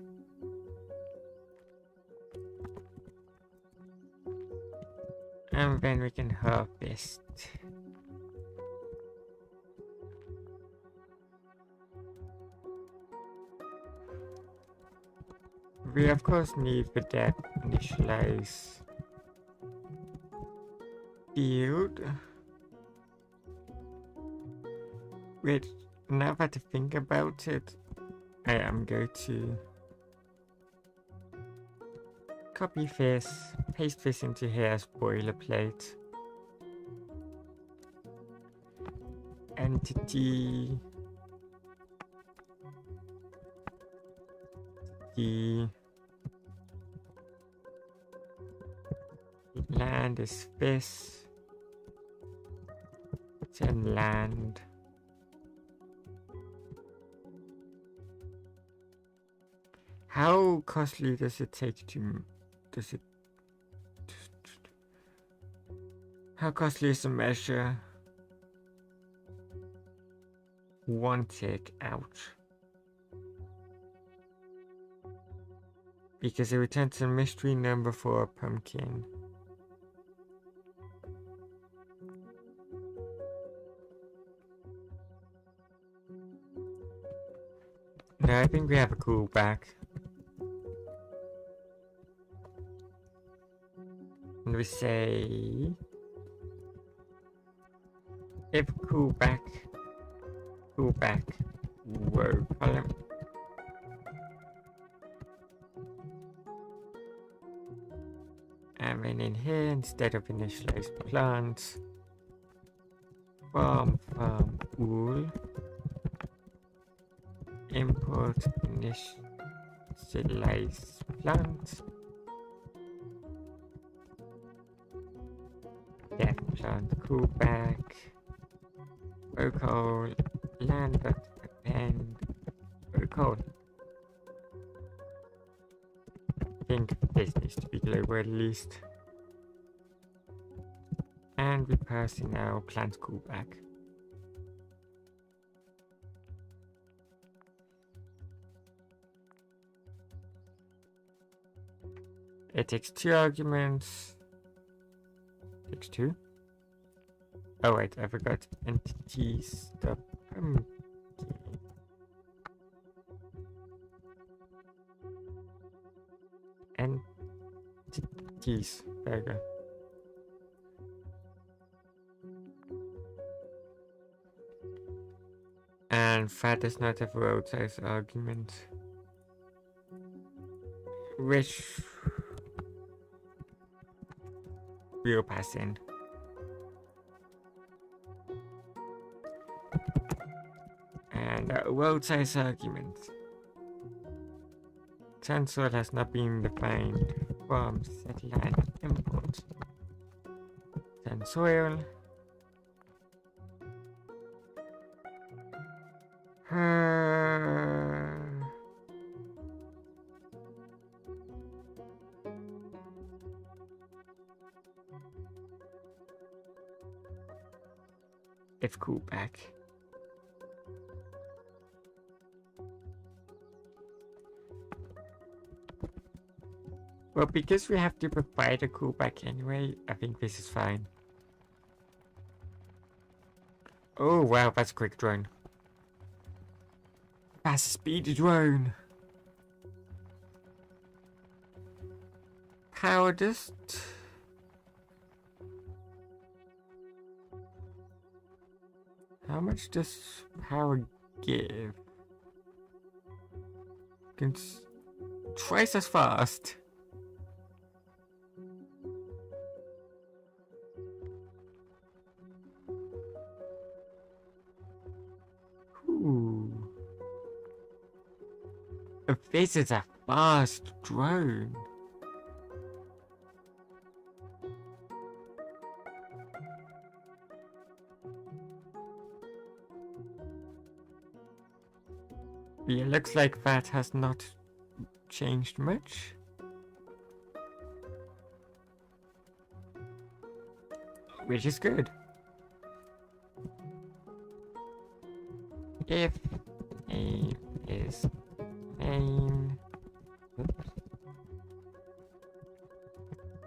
A: And then we can harvest. We of course need the depth initialize field. Wait, now that I think about it, I am going to copy this, paste this into here as boilerplate. Entity the land is this, then land. How costly does it take to, how costly is the measure? one tick, ouch. Because it returns a mystery number for a pumpkin. No, I think we have a callback. And we say... if callback, row column. And then in here, instead of initialize plants, farm wool, import initialize plant, def plant callback, vocal land.append vocal. I think this needs to be global at least. And we pass in our plant callback. It takes 2 arguments. Takes 2. Oh wait, I forgot entities. The pumpkin. Entities. There we go. And that does not have a road size argument. Which we'll pass in. And a road size argument. Tensor has not been defined from satellite import. Tensor. If callback. Well, because we have to provide a callback anyway, I think this is fine. Oh wow, that's a quick drone. That's a speedy drone. Power just... How much does power give? Can twice as fast. Ooh. This is a fast drone. Yeah, looks like that has not changed much. Which is good. If aim is main,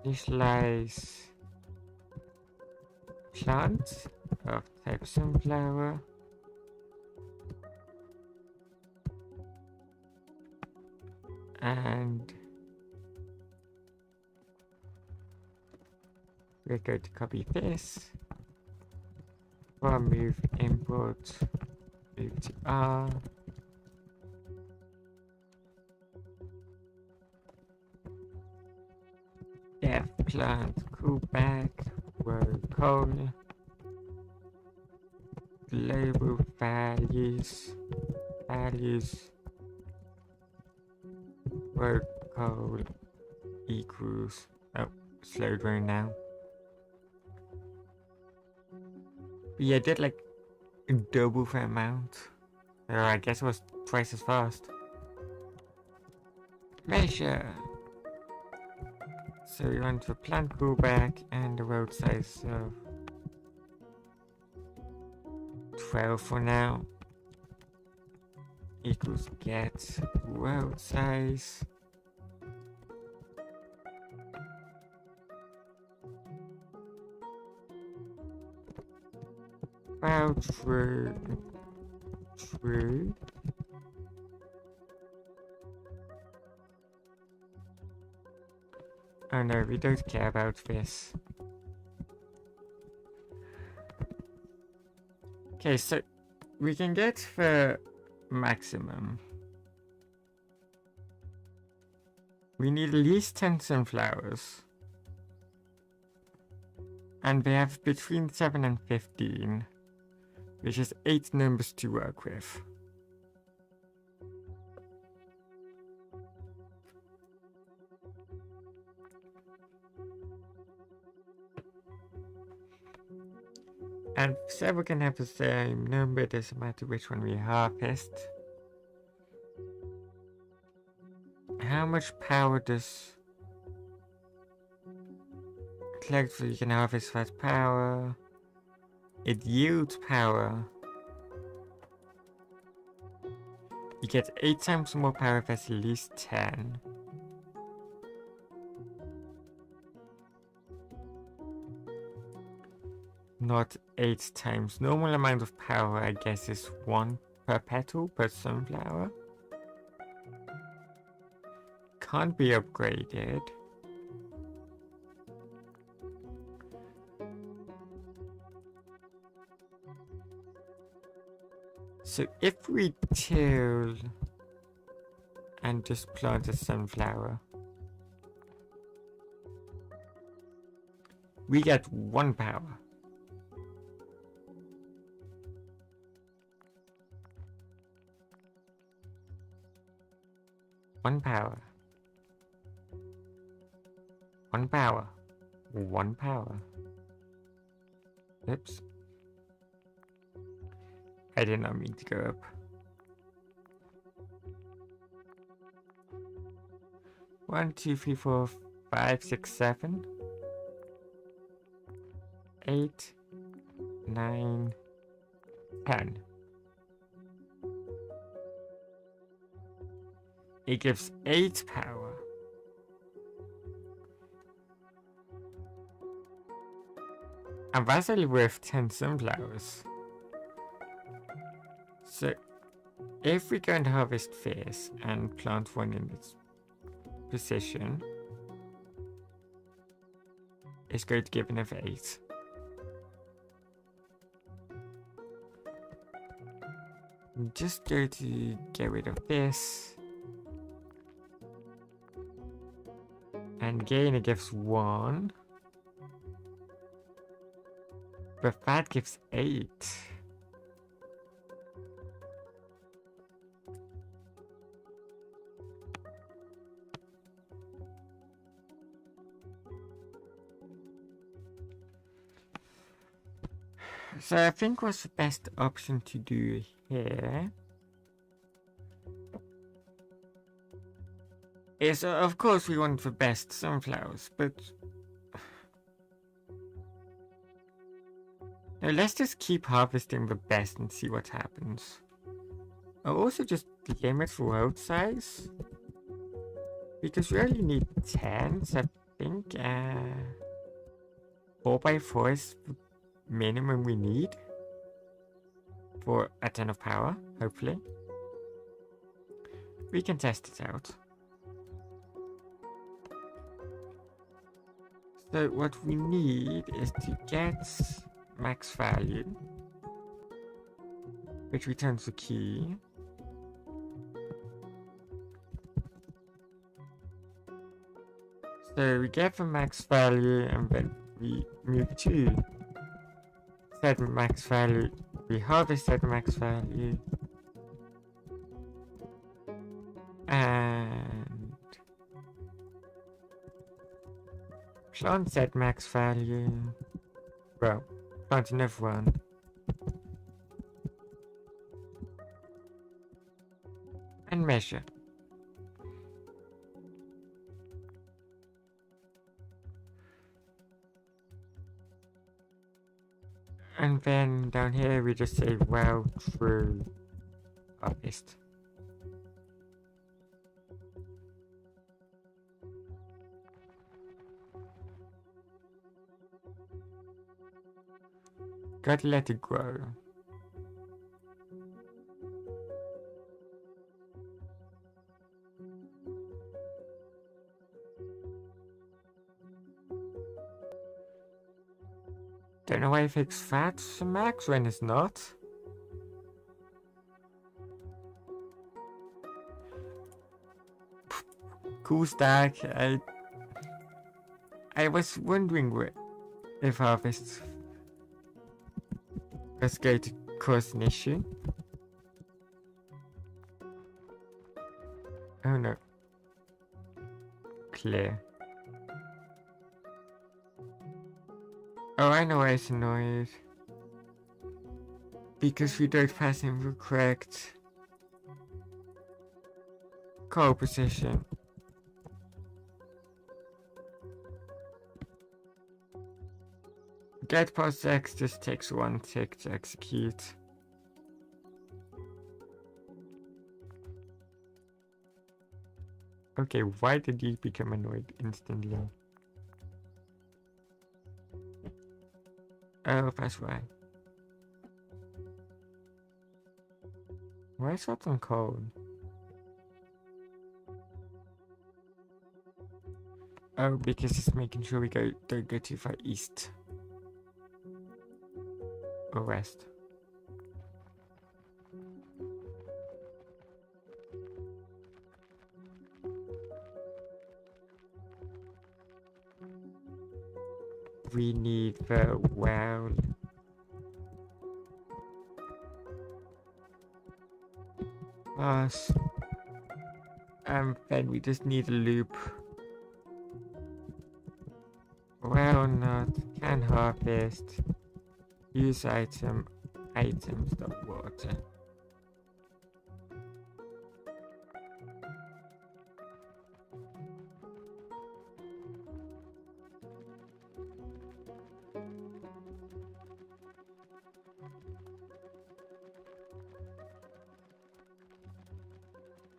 A: initialize plant of type sunflower. And we're going to copy this. From move import, move to R. Def plant callback, row call, global values, row call equals, oh, slow drone now. But yeah, I did like double the amount. Or I guess it was twice as fast. Measure. So we want the plant callback and the road size of 12 for now. equals get world size about true. Oh no, we don't care about this. Okay, so we can get the maximum. We need at least 10 sunflowers. And we have between 7 and 15, which is 8 numbers to work with. And so we can have the same number, doesn't matter which one we harvest. How much power does collect so you can harvest that power? It yields power. You get 8 times more power if there's at least 10. Not 8 times. Normal amount of power, I guess, is 1 per petal per sunflower. Can't be upgraded. So if we till and just plant a sunflower, we get 1 power. One power. 1 power. 1 power. Oops. I did not mean to go up. 1, 2, 3, 4, 5, 6, 7, 8, 9, 10. It gives 8 power. And that's only worth 10 sunflowers. So, if we go and harvest this and plant one in its position, it's going to give another 8. I'm just going to get rid of this. And again it gives 1. But that gives 8. So I think what's the best option to do here is, of course, we want the best sunflowers, but no, let's just keep harvesting the best and see what happens. I'll also just limit the road size, because we only need 10, so I think 4x4 is the minimum we need for a 10 of power, hopefully. We can test it out. So what we need is to get max value, which returns the key. So we get the max value and then we move to set max value, we harvest set max value, and plant set max value, well, plant another one, and measure. And then down here we just say well true harvest. Gotta let it grow. Don't know why it takes fat max when it's not. Cool stack. I was wondering if harvest was going to cause an issue. Oh no. Clear. Oh, I know why it's annoyed. Because we don't pass in the correct call position. Get past X just takes 1 tick to execute. Okay, why did he become annoyed instantly? Oh, that's why. Why is that on cold? Oh, because it's making sure we don't go too far east. Or west. We need the well. Us. Then we just need a loop. Well, not. Can harvest. Use items. Water.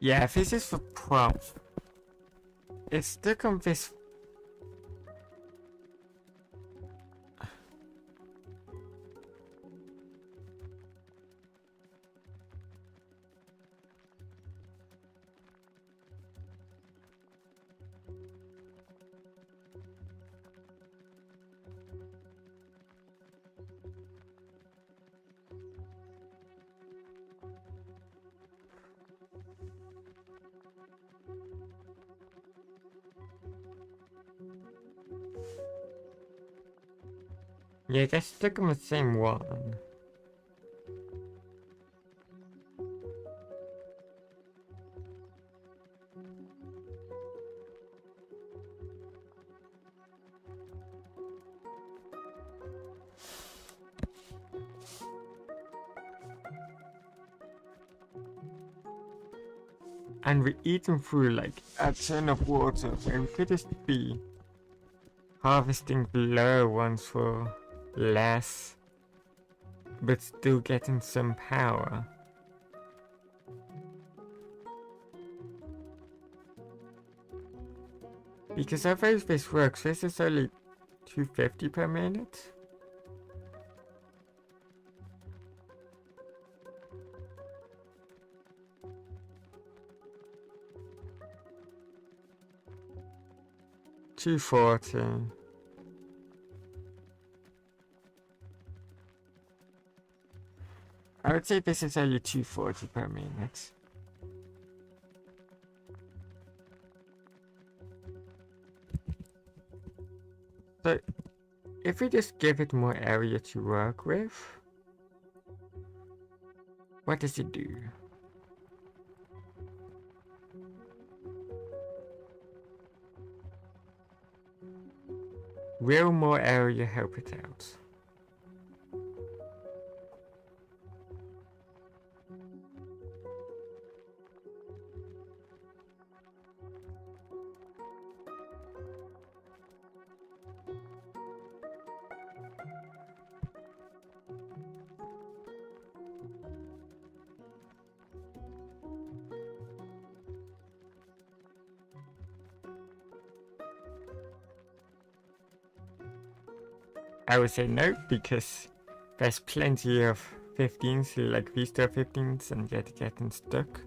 A: Yeah, this is the problem. It's stuck on this. Yeah, they're stuck on the same one. And we're eating through like a ton of water, so we could just be harvesting below ones for less, but still getting some power. Because I suppose this works. This is only 250 per minute. $240. I would say this is only $240 per minute. So, if we just give it more area to work with, what does it do? Will more area help it out? I would say no, because There's plenty of 15s, like restore 15s and yet getting stuck.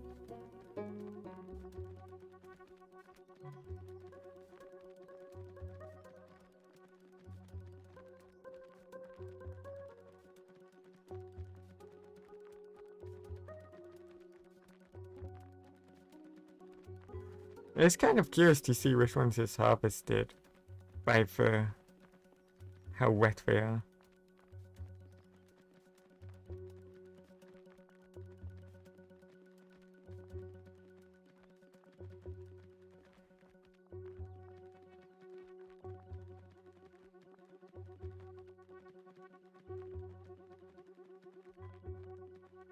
A: It's kind of curious to see which ones is harvested by how wet they are.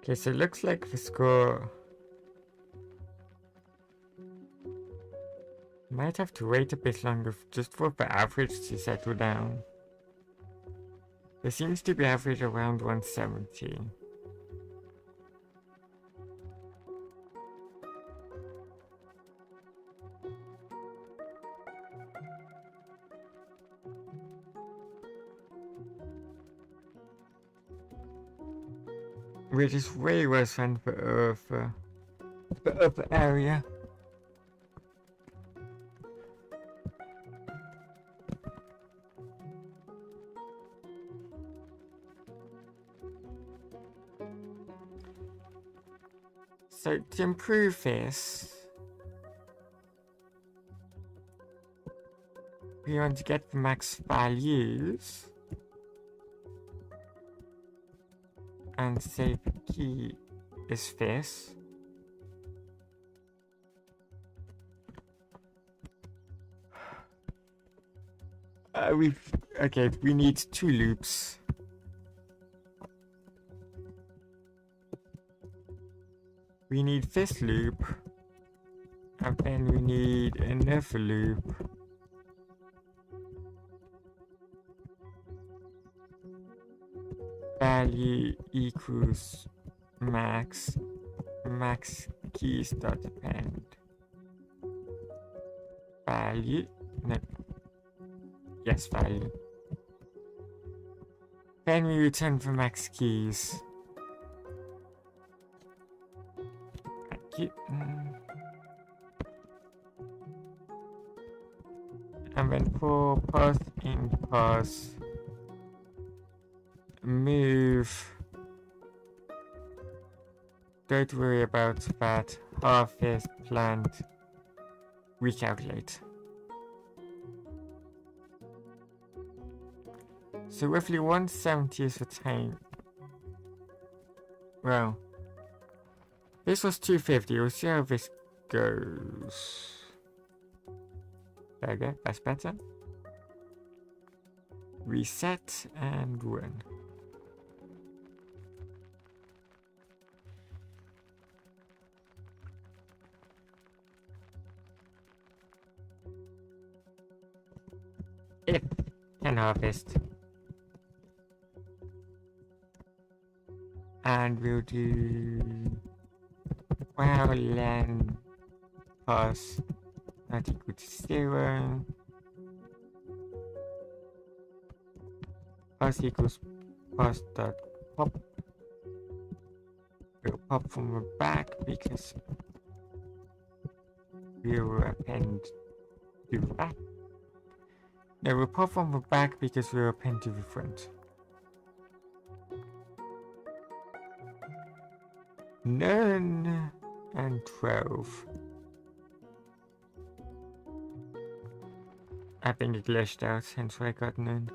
A: Okay, so it looks like the score might have to wait a bit longer just for the average to settle down. There seems to be average around 170. Which is way worse than the upper area. So to improve this, we want to get the max values and say the key is this. Okay, we need 2 loops. We need this loop, and then we need another loop. Value equals max keys dot append value. No. Yes, value. Then we return the max keys. And then for pass in pass, move. Don't worry about that. Harvest, plant, recalculate. So roughly 170 is the time. Well, this was 250. We'll see how this goes. There we go. That's better. Reset and run. If can harvest. And we'll do while len pass not equal to 0. Pass equals pass dot pop. We'll pop from the back because we will append to the back. No, we'll pop from the back because we will append to the front. None and 12. I think it glitched out, hence why I got none.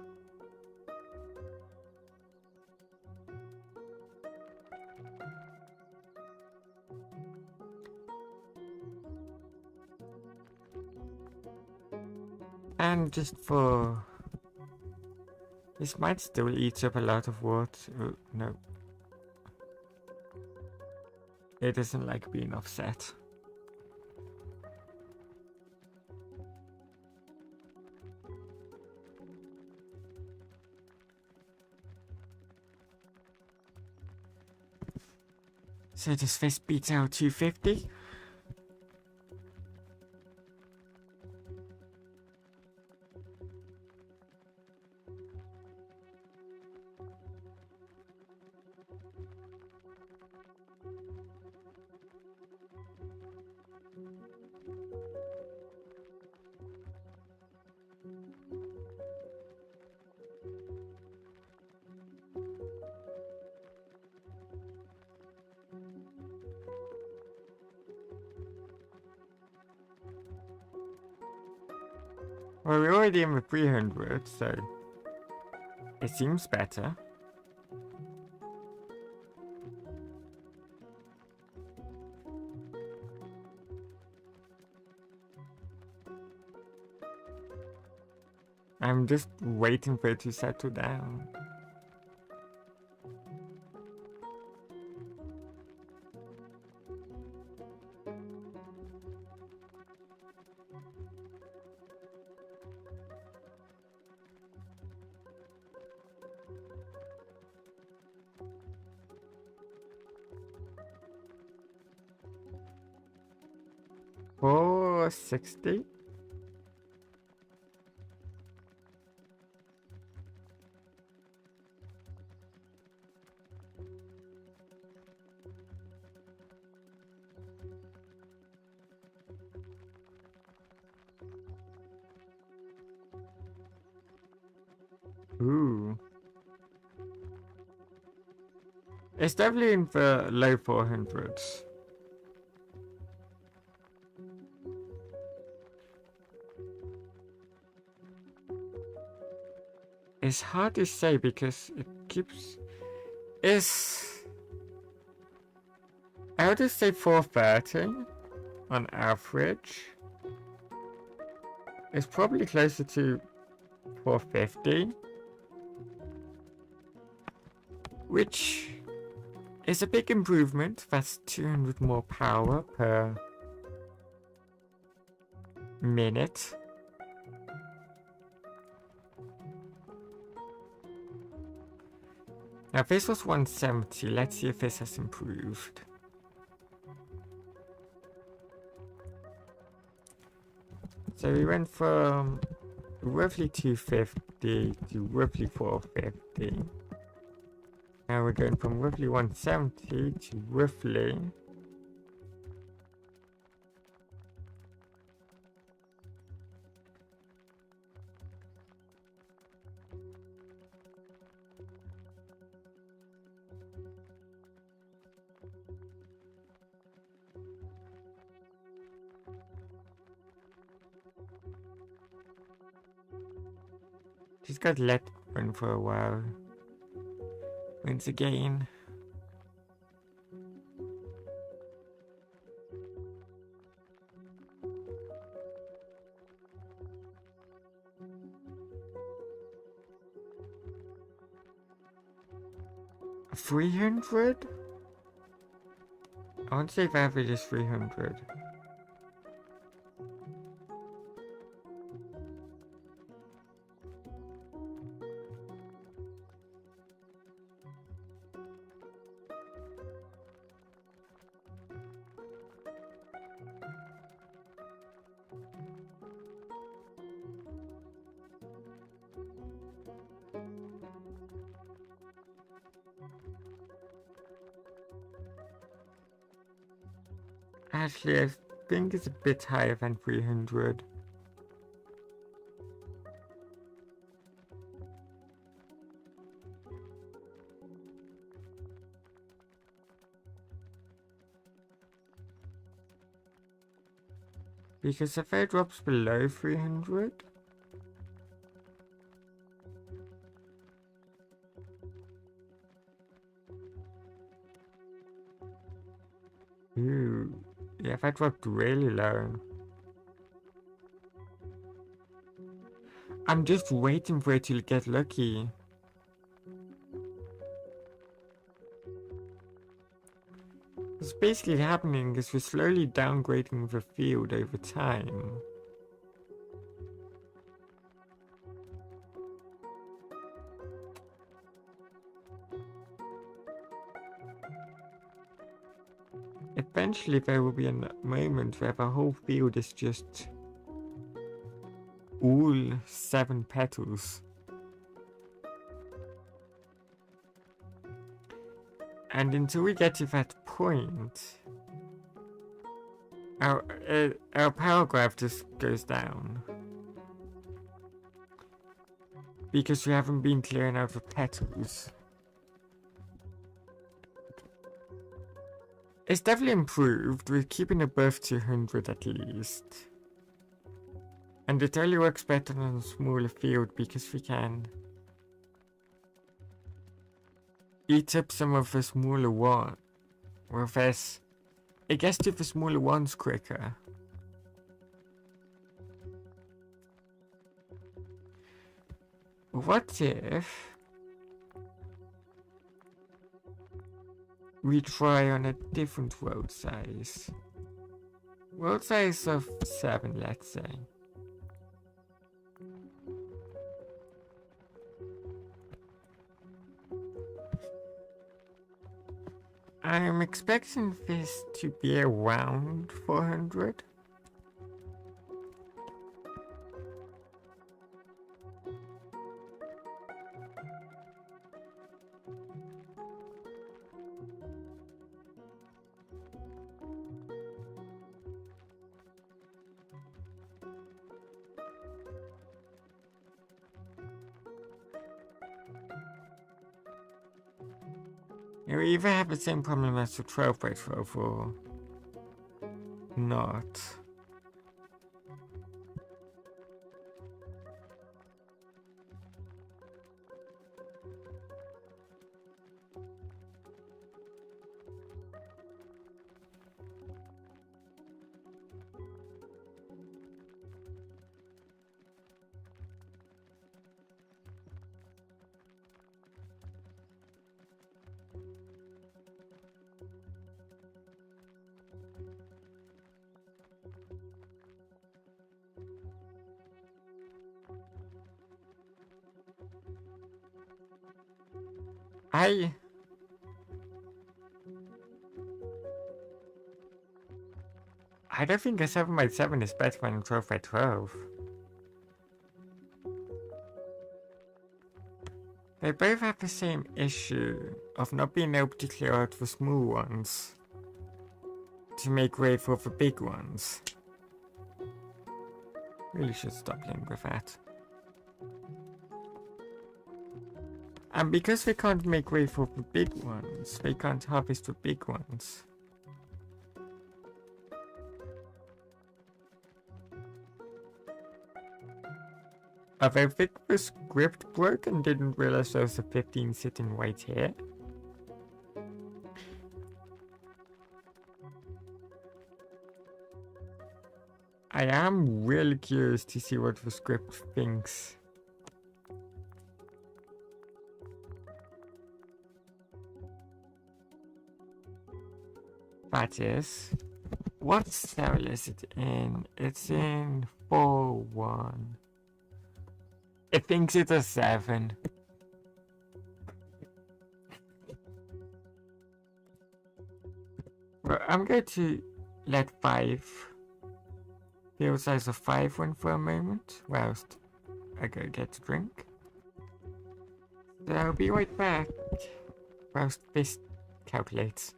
A: And just for... This might still eat up a lot of water. Oh, no. It doesn't like being offset. So does this beat out 250? Well, we're already in the 300, so it seems better. I'm just waiting for it to settle down. $4.60. Ooh. It's definitely in the low 400s. It's hard to say because it keeps... I would just say 430 on average. It's probably closer to 450. Which is a big improvement. That's 200 more power per minute. Now this was 170. Let's see if this has improved. So we went from roughly 250 to roughly 450. Now we're going from roughly 170 to roughly... She's got let run for a while. Once again. $300? I want to say the average is 300. Actually, I think it's a bit higher than 300. Because if it drops below 300... Ooh, yeah, that dropped really low. I'm just waiting for it to get lucky. What's basically happening is we're slowly downgrading the field over time. Eventually there will be a moment where the whole field is just all 7 petals. And until we get to that point, our power graph just goes down. Because we haven't been clearing out the petals. It's definitely improved. We're keeping above 200 at least. And it only works better on a smaller field because we can eat up some of the smaller one. Whereas it gets to the smaller ones quicker. What if we try on a different world size? World size of 7, let's say. I'm expecting this to be around 400. You either have the same problem as the 12 by 12 or not. I don't think a 7 by 7 is better than a 12 by 12. They both have the same issue of not being able to clear out the small ones to make way for the big ones. Really should stop playing with that. And because they can't make way for the big ones, they can't harvest the big ones. I think the script broke and didn't realize there was a 15 sitting right here. I am really curious to see what the script thinks. That is, what cell is it in? It's in 4-1. It thinks it's a 7. Well, I'm going to let 5 the size of 5 run for a moment whilst I go get a drink. So I'll be right back whilst this calculates.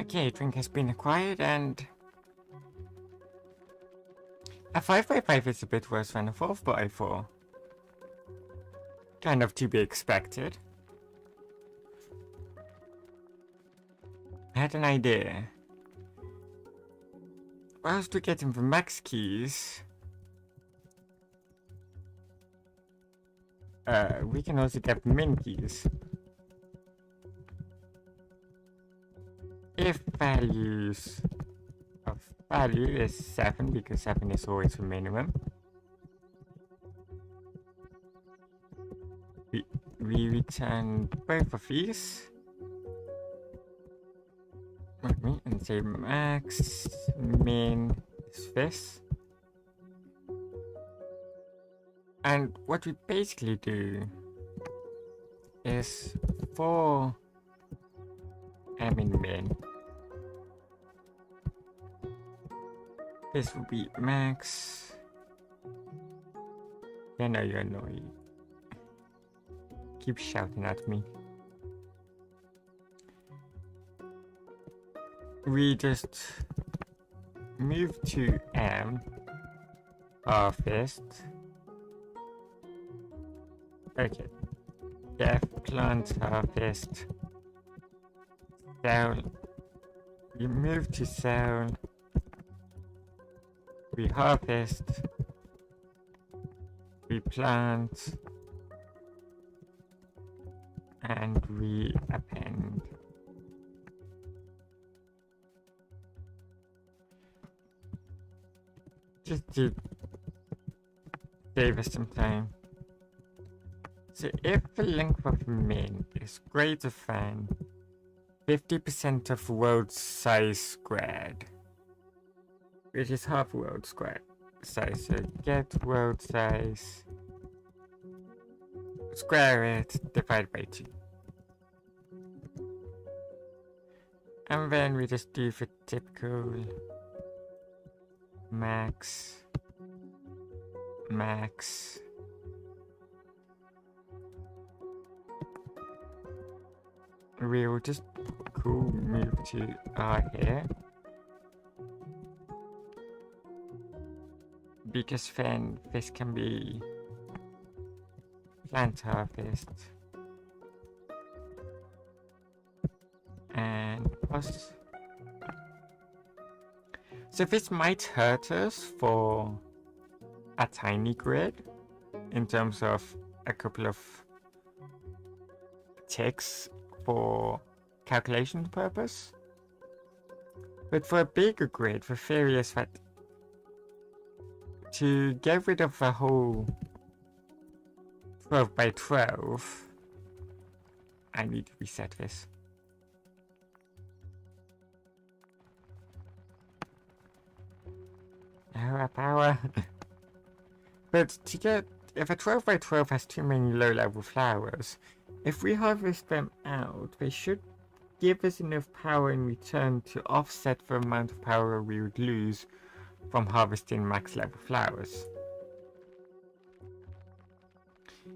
A: Okay, drink has been acquired, and a 5x5 is a bit worse than a 4x4. Kind of to be expected. I had an idea. Whilst we're getting the max keys, we can also get min keys. If values of value is 7, because 7 is always the minimum, we return both of these. And say max min is this. And what we basically do is for m in min, this will be max. Yeah, no, you're annoying. Keep shouting at me. We just move to M, harvest. Okay. Def plant harvest. Cell. We move to cell. We harvest. We plant. And we append. Just to save us some time. So if the length of min is greater than 50% of world size squared, which is half world size, so get world size, square it, divide by 2. And then we just do the typical max. We'll just move to R here, because then this can be plant harvest and plus. So this might hurt us for a tiny grid in terms of a couple of ticks for calculation purpose. But for a bigger grid, the theory is that to get rid of the whole 12 by 12, I need to reset this. Power. But to get, if a 12 by 12 has too many low level flowers, if we harvest them out, they should give us enough power in return to offset the amount of power we would lose from harvesting max level flowers.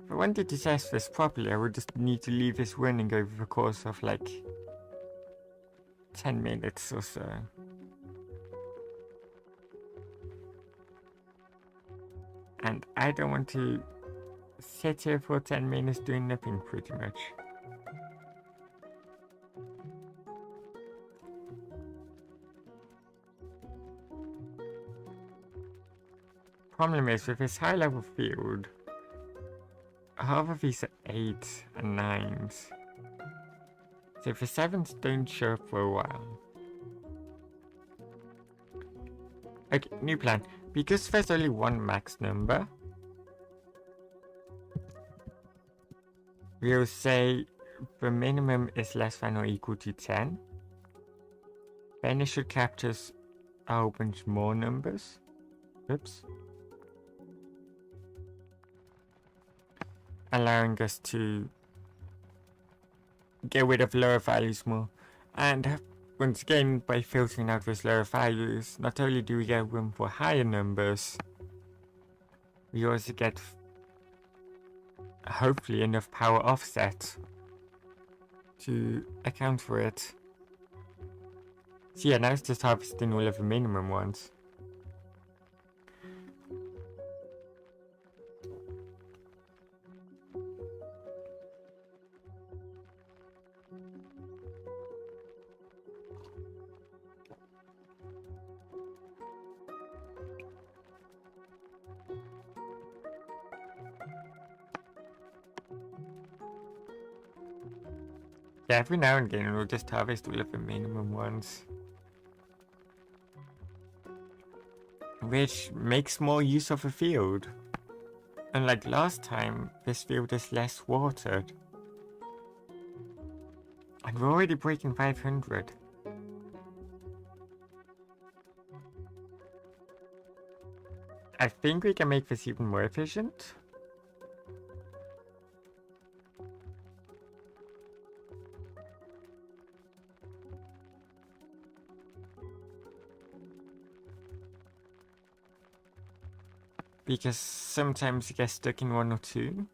A: If I wanted to test this properly, I would just need to leave this running over the course of like 10 minutes or so. And I don't want to sit here for 10 minutes doing nothing pretty much. Problem is, with this high level field, half of these are 8s and 9s. So if the 7s don't show up for a while. Okay, new plan. Because there's only one max number, we'll say the minimum is less than or equal to 10. Then it should capture a whole bunch more numbers. Oops. Allowing us to get rid of lower values more. And once again, by filtering out those lower values, not only do we get room for higher numbers, we also get hopefully enough power offset to account for it. So yeah, now it's just harvesting all of the minimum ones. Yeah, every now and again we'll just harvest all of the minimum ones. Which makes more use of the field. Unlike last time, this field is less watered. And we're already breaking 500. I think we can make this even more efficient. Because sometimes it gets stuck in 1 or 2.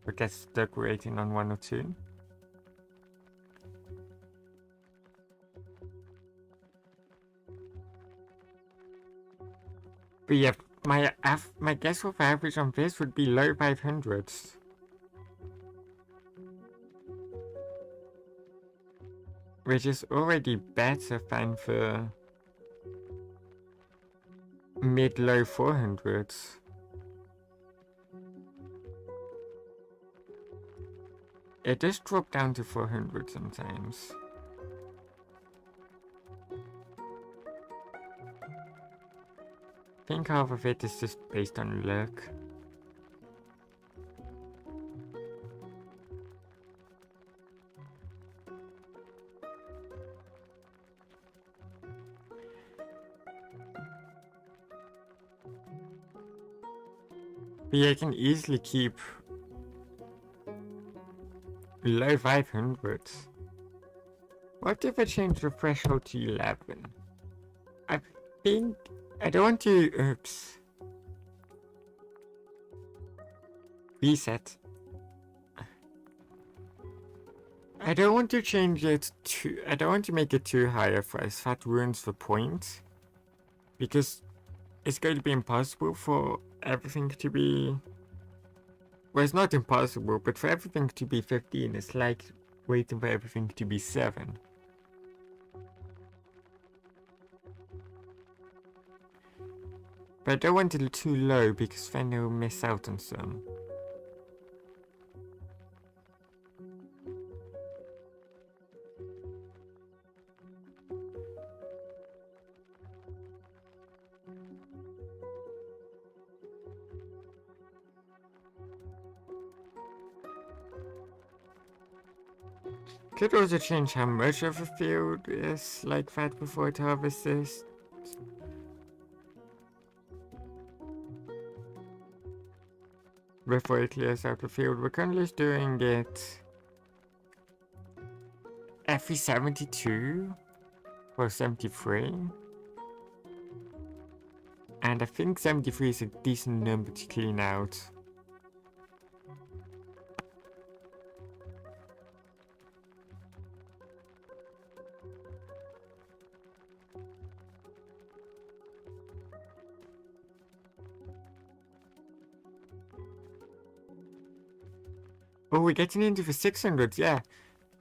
A: Or gets stuck waiting on 1 or 2. But yeah, my guess of average on this would be low 500s. Which is already better than the mid-low 400s. It does drop down to 400 sometimes. I think half of it is just based on luck. But yeah, I can easily keep low 500s. What if I change the threshold to 11? I think I don't want to. Oops. Reset. I don't want to change it to. I don't want to make it too high a price. That ruins the point. Because it's going to be impossible for everything to be. Well, it's not impossible, but for everything to be 15, it's like waiting for everything to be 7. But I don't want it too low because then they'll miss out on some. Could also change how much of a field is like that before it harvests. Before it clears out the field. We're currently doing it every 72 or 73. And I think 73 is a decent number to clean out. Oh, we're getting into the 600s, yeah.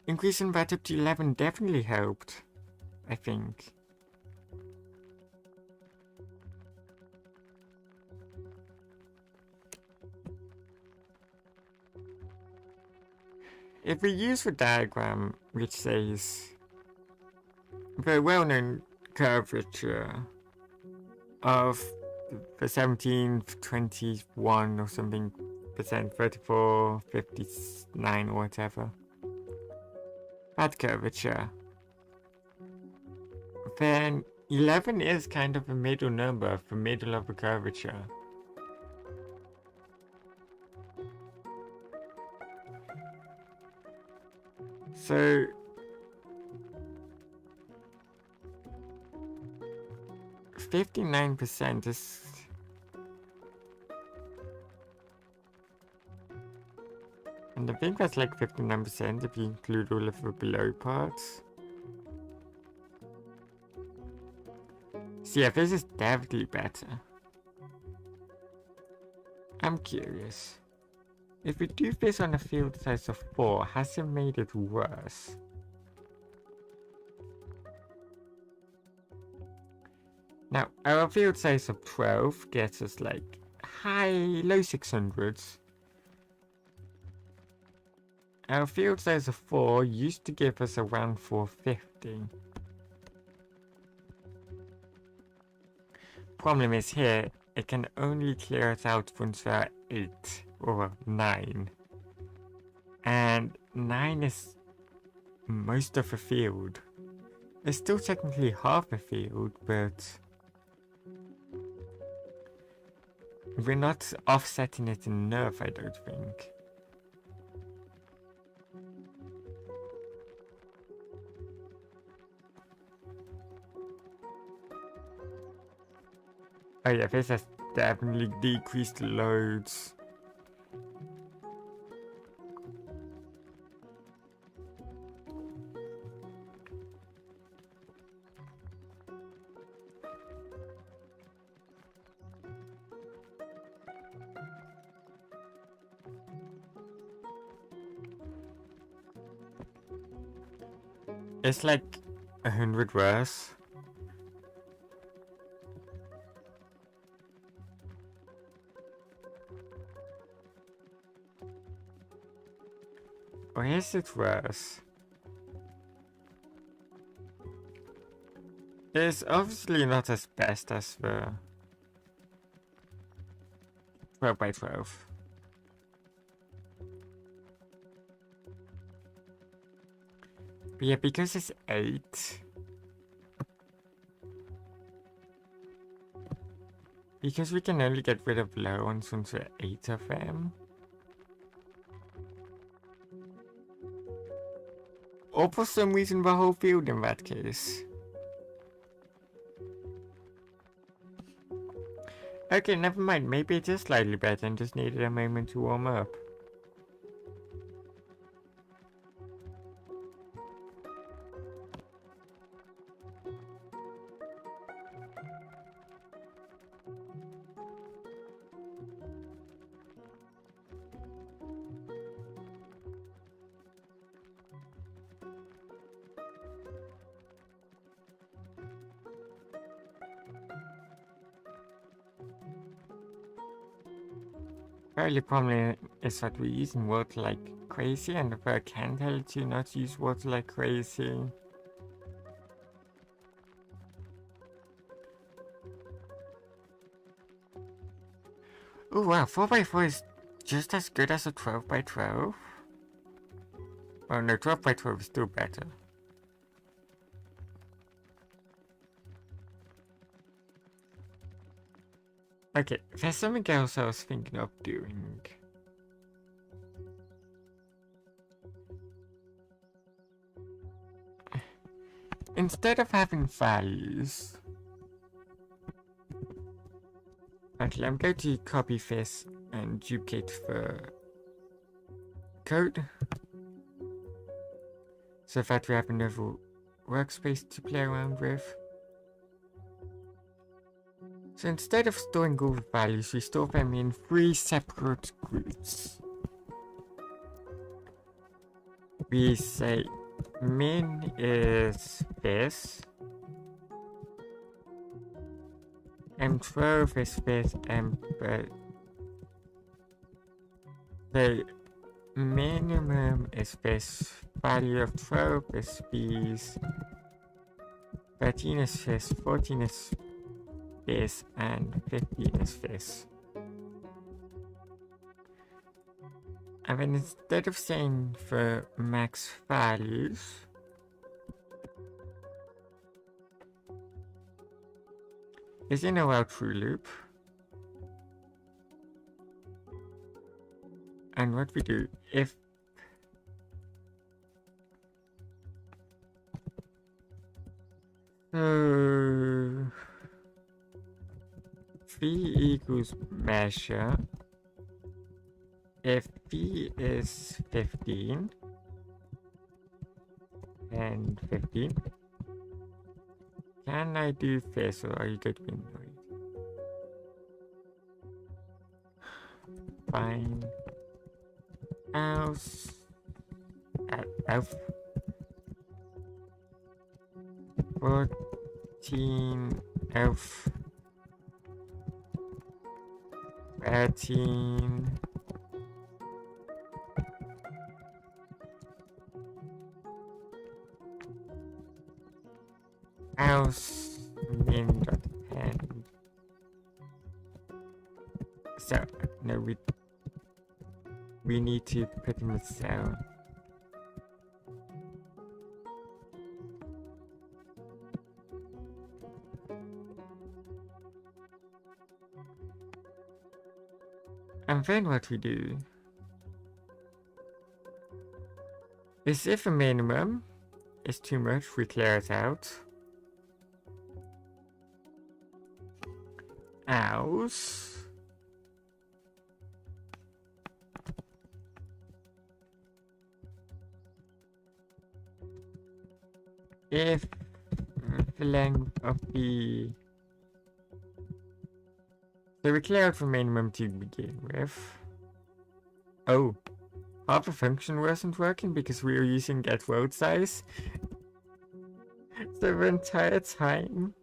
A: Increasing that up to 11 definitely helped, I think. If we use the diagram which says the well-known curvature of the 17th, 21 or something percent, 34, 59 or whatever, that curvature, then 11 is kind of a middle number, the middle of the curvature. So 59% is and I think that's like 59% if you include all of the below parts. So yeah, this is definitely better. I'm curious. If we do this on a field size of 4, has it made it worse? Now, our field size of 12 gets us like low 600s. Our field size of 4 used to give us around 450. Problem is here, it can only clear us out once we are 8 or 9. And 9 is most of a field. It's still technically half a field, but we're not offsetting it in nerf, I don't think. Oh yeah, this has definitely decreased loads. It's like 100 worse. Or is it worse? It's obviously not as best as the 12 by 12. But yeah, because it's 8. Because we can only get rid of low ones once we're 8 of them. Or for some reason the whole field in that case. Okay, never mind. Maybe it is slightly better and just needed a moment to warm up. The only problem is that we're using water like crazy, and the bird can tell it to not use water like crazy. Oh wow, 4x4 is just as good as a 12x12. Oh no, 12x12 is still better. Okay, there's something else I was thinking of doing. Instead of having values... Actually, I'm going to copy this and duplicate the code. So that we have another workspace to play around with. So instead of storing all the values, we store them in 3 separate groups. We say min is this, m12 is this, the minimum is this, value of 12 is these, 13 is this, 14 is this, and 15 is this. And then instead of saying the max values, is in a while true loop. And what we do, if so v equals measure, if v is 15 and 15, Can I do this, or are you going to be annoyed? Fine. Else. Elf. 14. Elf. 13. Else. Min.append. So, no, we need to put in the cell. And then what we do is, if a minimum is too much, we clear it out. Else. If the length of the... So we clear out the minimum to begin with. Oh, half the function wasn't working because we were using get road size. So the entire time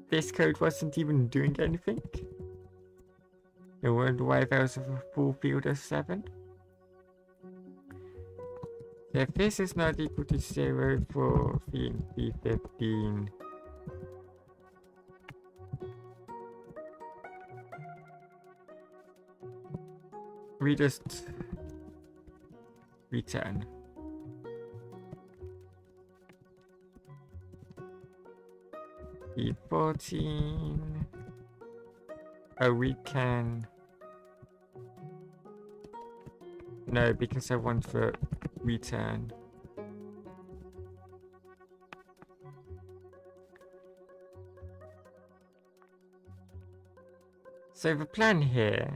A: this code wasn't even doing anything. I wonder why there was a full field of 7. So if this is not equal to 0 for V15, we just return. V14. Oh, we can... No, because I want the return. So the plan here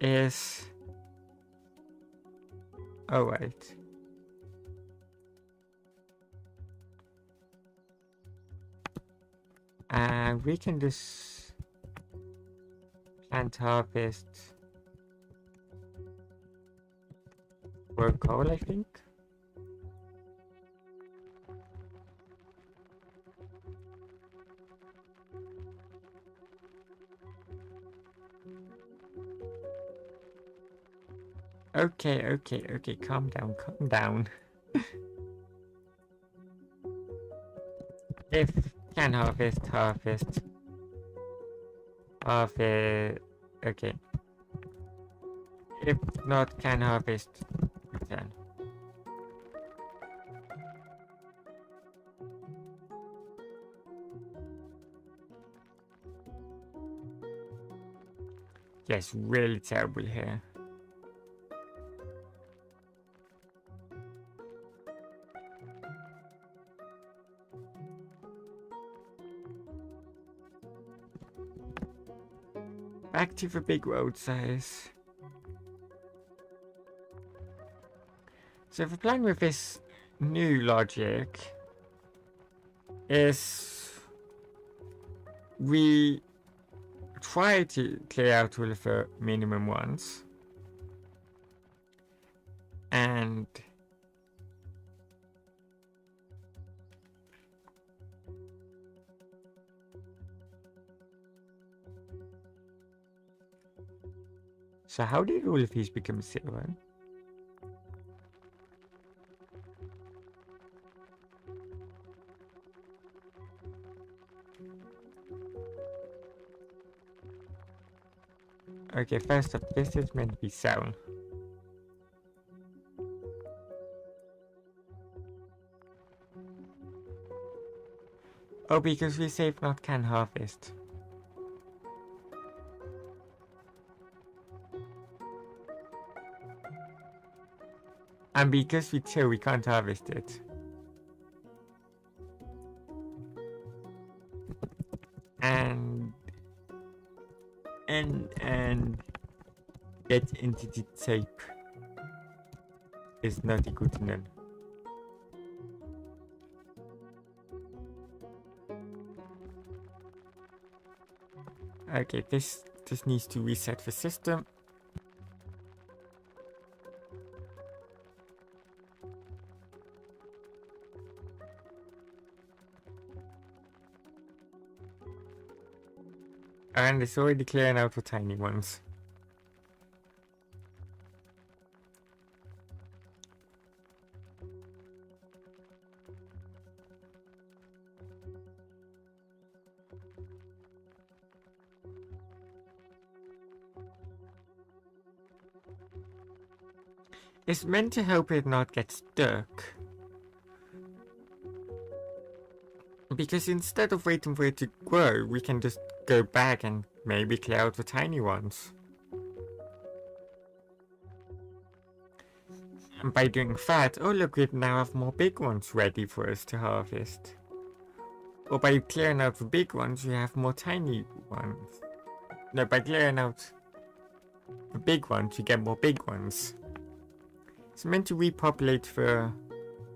A: is... Oh, wait. And we can just plant harvest for coal, I think. Okay, calm down. If can harvest. Okay. If not can harvest, return. Yes, really terrible here. Back to the big road size. So the plan with this new logic is we try to clear out all of the minimum ones, and so how did all of these become 0? Okay, first up, this is meant to be 7. Oh, because we save not can harvest. And because we chill, we can't harvest it. And get into the tape. is not equal to none. Okay, this needs to reset the system. And it's already clearing out the tiny ones. It's meant to help it not get stuck. Because instead of waiting for it to grow, we can just go back and maybe clear out the tiny ones. And by doing that, oh look, we now have more big ones ready for us to harvest. Or by clearing out the big ones, we have more tiny ones. No, by clearing out the big ones, you get more big ones. It's meant to repopulate the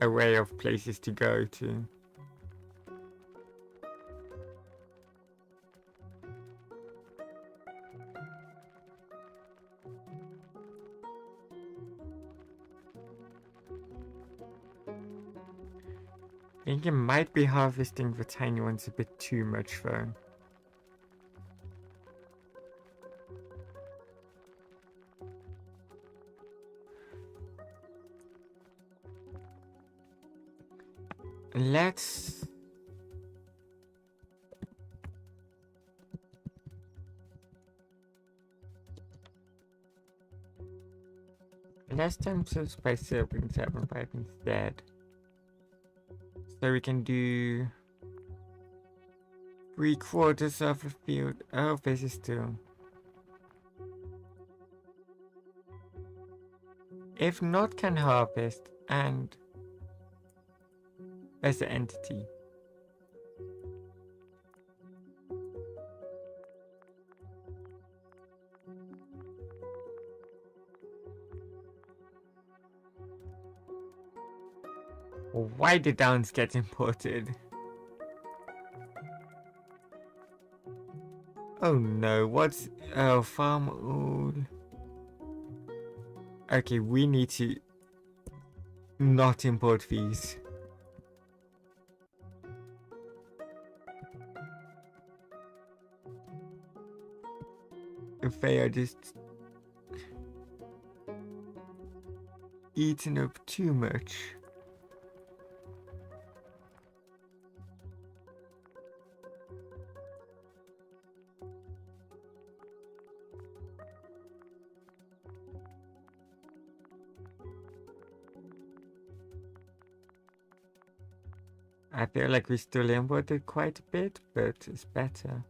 A: array of places to go to. I think it might be harvesting the tiny ones a bit too much though. Let's times this by 0.75 instead. So we can do 3/4 of the field. Oh, this is still. If not, can harvest and as an entity. Why did downs get imported? Oh no, what's... Oh, farm old. Okay, we need to not import these. If they are just eating up too much. I feel like we still imported quite a bit, but it's better.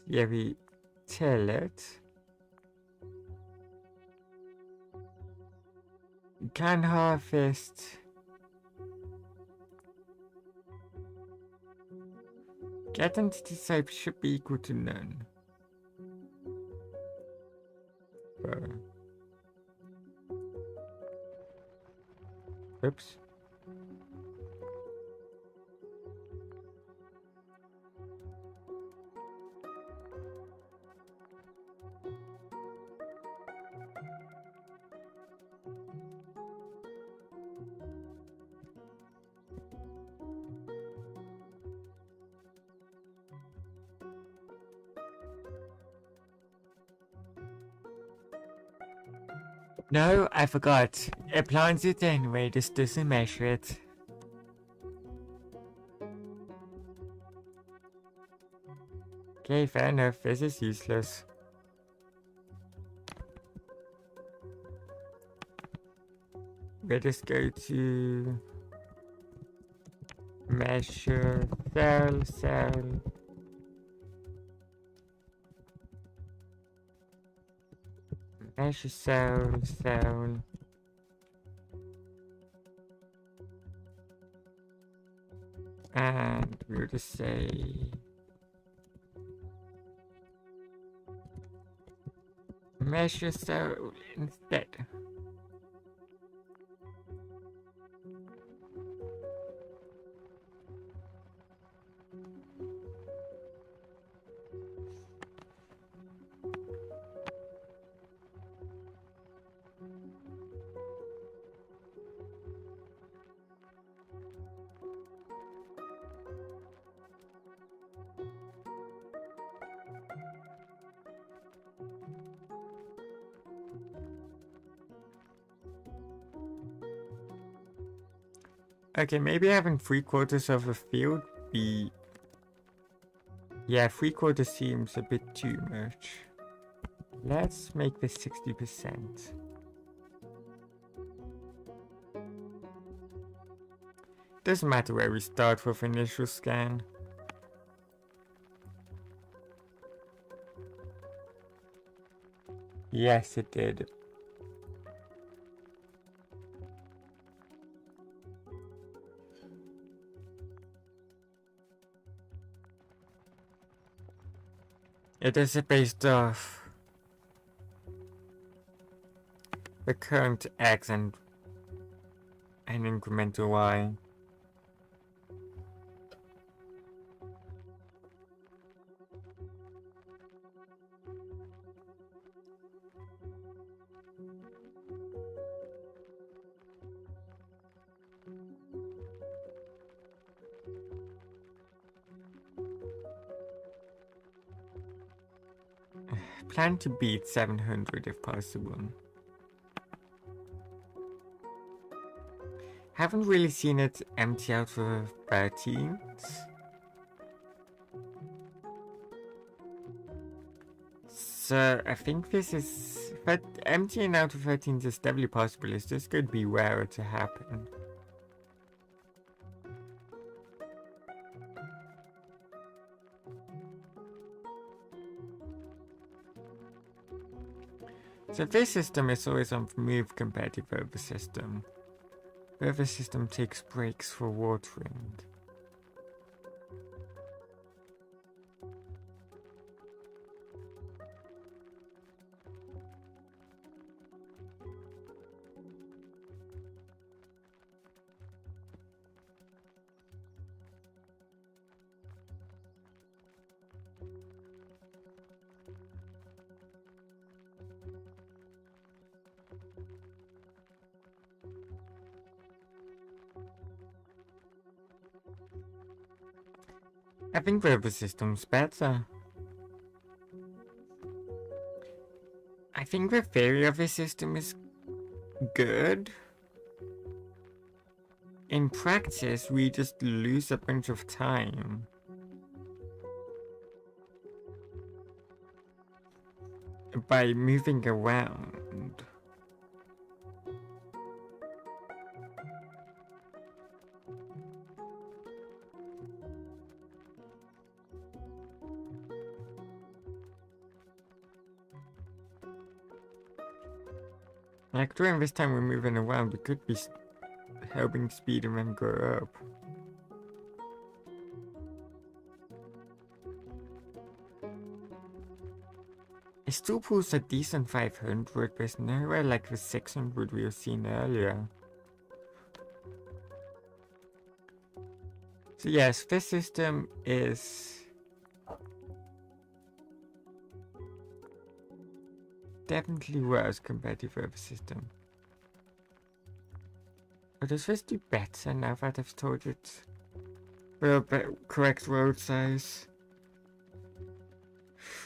A: Yeah, we tell it. Can harvest. Get entity type should be equal to none. Oops. No, I forgot. It plants it anyway, just doesn't measure it. Okay, fair enough. This is useless. We'll just go to measure cell. Measure cell. And we'll just say measure cell instead. Okay, maybe having 3/4 of a field be... Yeah, 3/4 seems a bit too much. Let's make this 60%. Doesn't matter where we start with initial scan. Yes, it did. It is based off the current x and an incremental y. Plan to beat 700 if possible. Haven't really seen it empty out for 13s. So I think this is... But emptying out of 13s is definitely possible. It's just going to be rarer to happen. So this system is always on the move compared to the other system. The other system takes breaks for watering. I think the other system's better. I think the theory of the system is good. In practice, we just lose a bunch of time. By moving around. Like during this time we're moving around, we could be helping speed and then go up. It still pulls a decent 500, but it's nowhere like the 600 we were seeing earlier. So yes, this system is definitely worse compared to the other system. But does this do better now that I've told it the correct road size?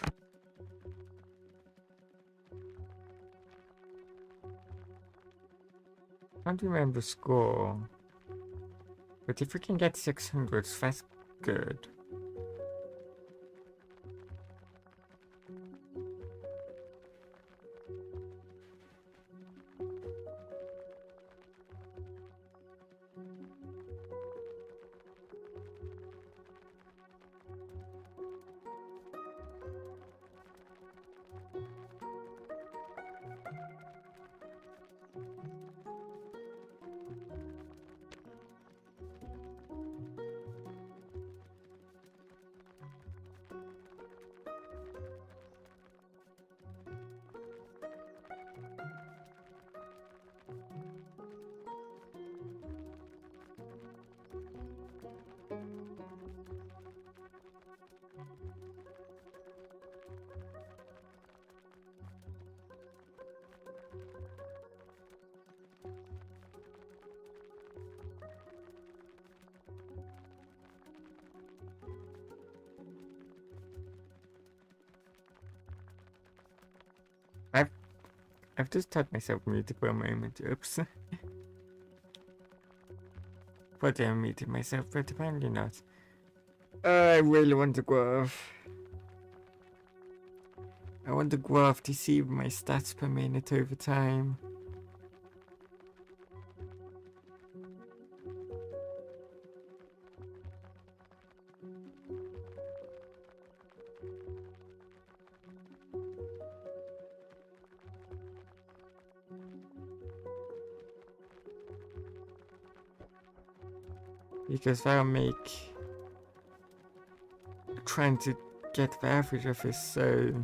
A: I can't remember the score. But if we can get 600, that's good. I've just taught myself muted for a moment. Oops. Thought I unmuted myself, but apparently not. I really want to graph. I want the graph to see my stats per minute over time. Because that'll make trying to get the average of this so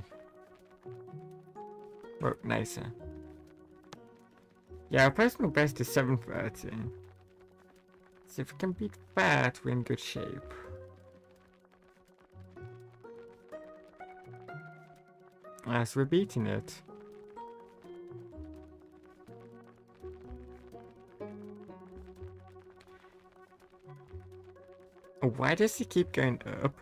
A: nicer. Yeah, our personal best is 730. So if we can beat that, we're in good shape. So we're beating it. Why does he keep going up?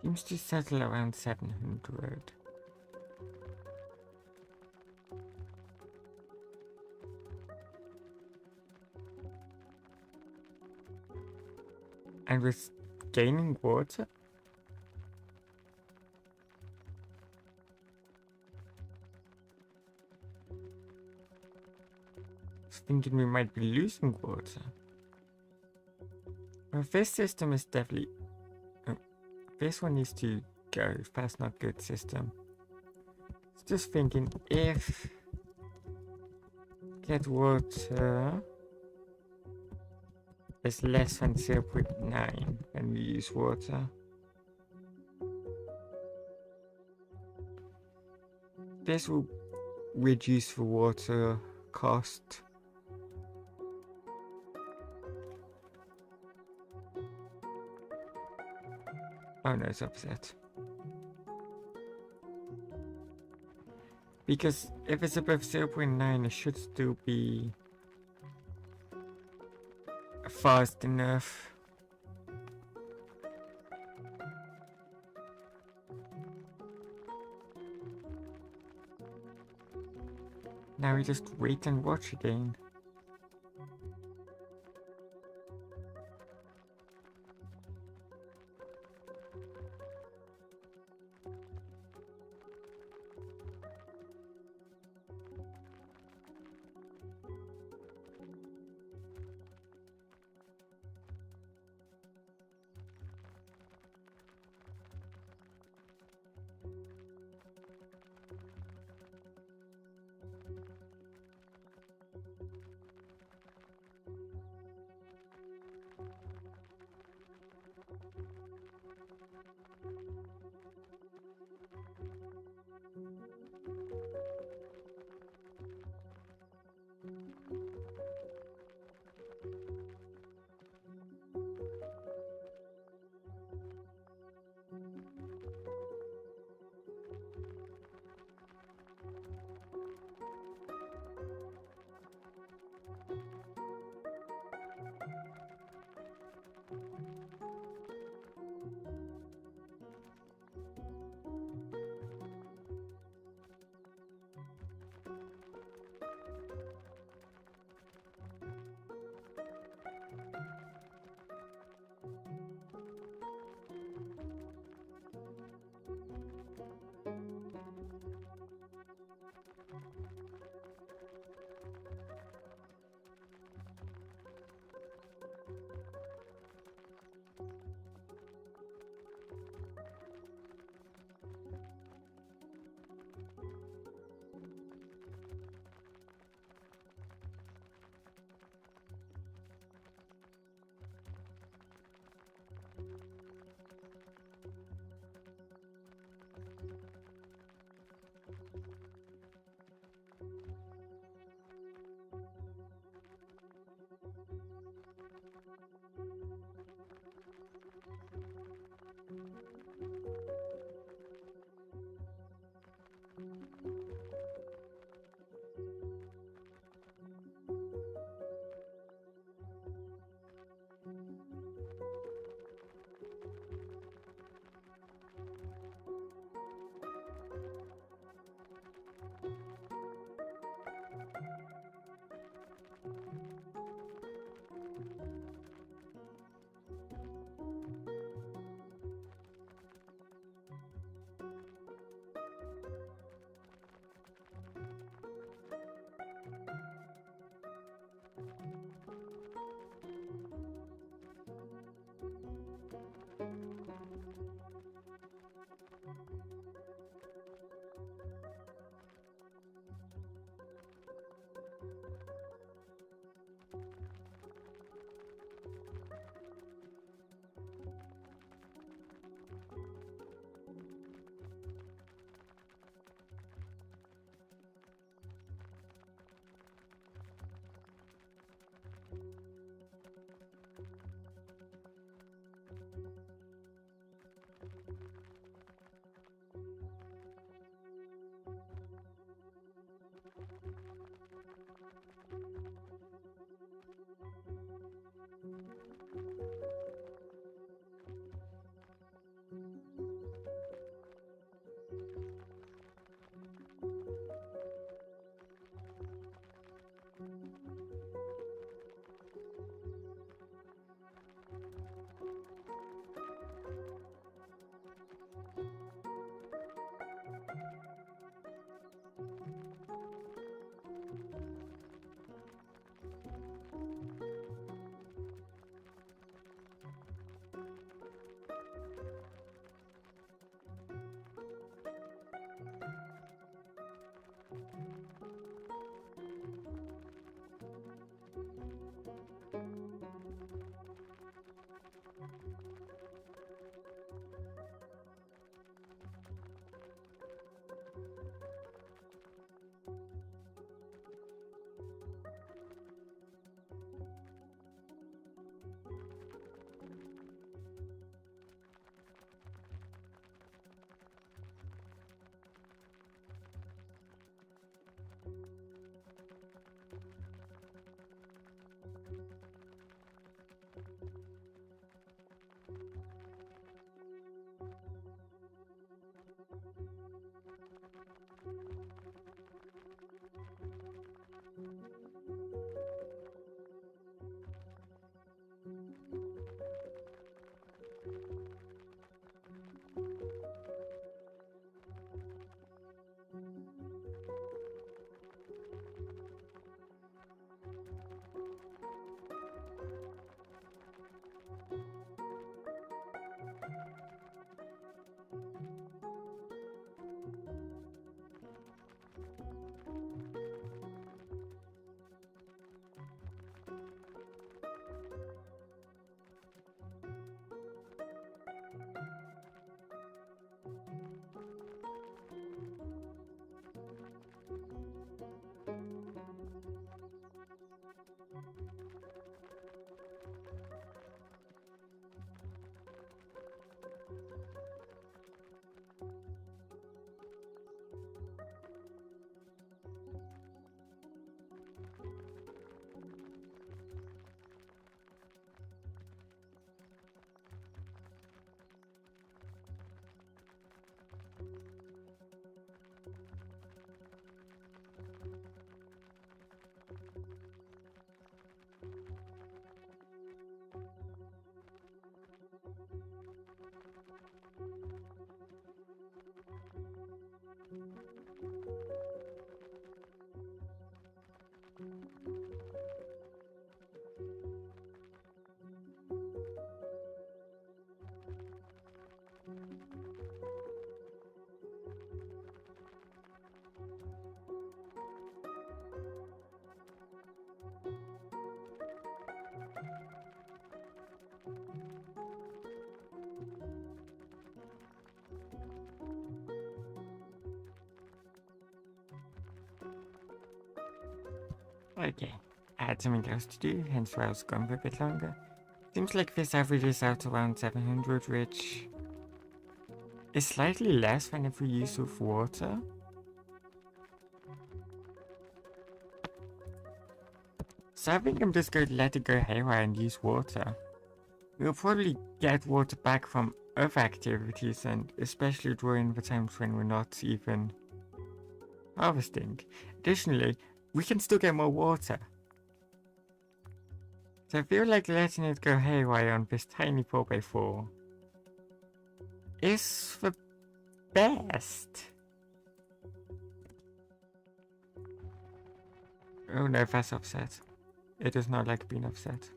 A: Seems to settle around 700. And with gaining water? I was thinking we might be losing water. Well, this system is definitely... this one needs to go. That's not good system. Just thinking if... get water... is less than 0.9 when we use water. This will reduce the water cost. Oh no, it's upset. Because if it's above 0.9, it should still be fast enough. Now we just wait and watch again. Okay, I had something else to do, hence why I was gone for a bit longer. Seems like this averages out around 700, which is slightly less than if we use with water. So I think I'm just going to let it go haywire and use water. We'll probably get water back from other activities, and especially during the times when we're not even harvesting. Additionally, we can still get more water. So I feel like letting it go haywire on this tiny 4x4 is the best. Oh no, that's offset. It does not like being offset.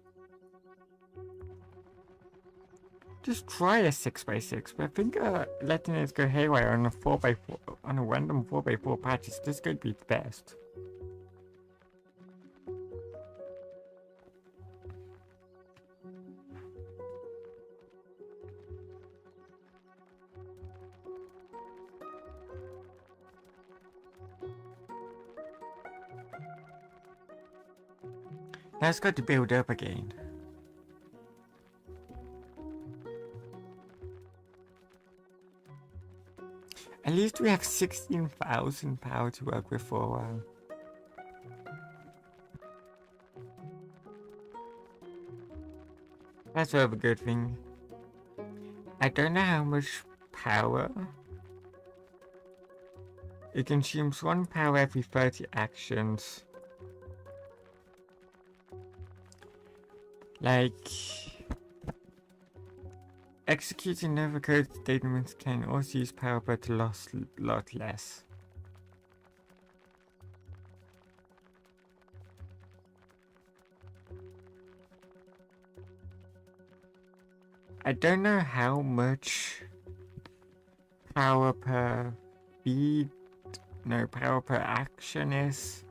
A: Just try a 6x6, but I think letting it go haywire on a 4x4, on a random 4x4 patch is just going to be the best. Now it's got to build up again. At least we have 16,000 power to work with for a while. That's sort of a good thing. I don't know how much power. It consumes 1 power every 30 actions. Like, executing another code statements can also use power, but a lot less. I don't know how much power per power per action is.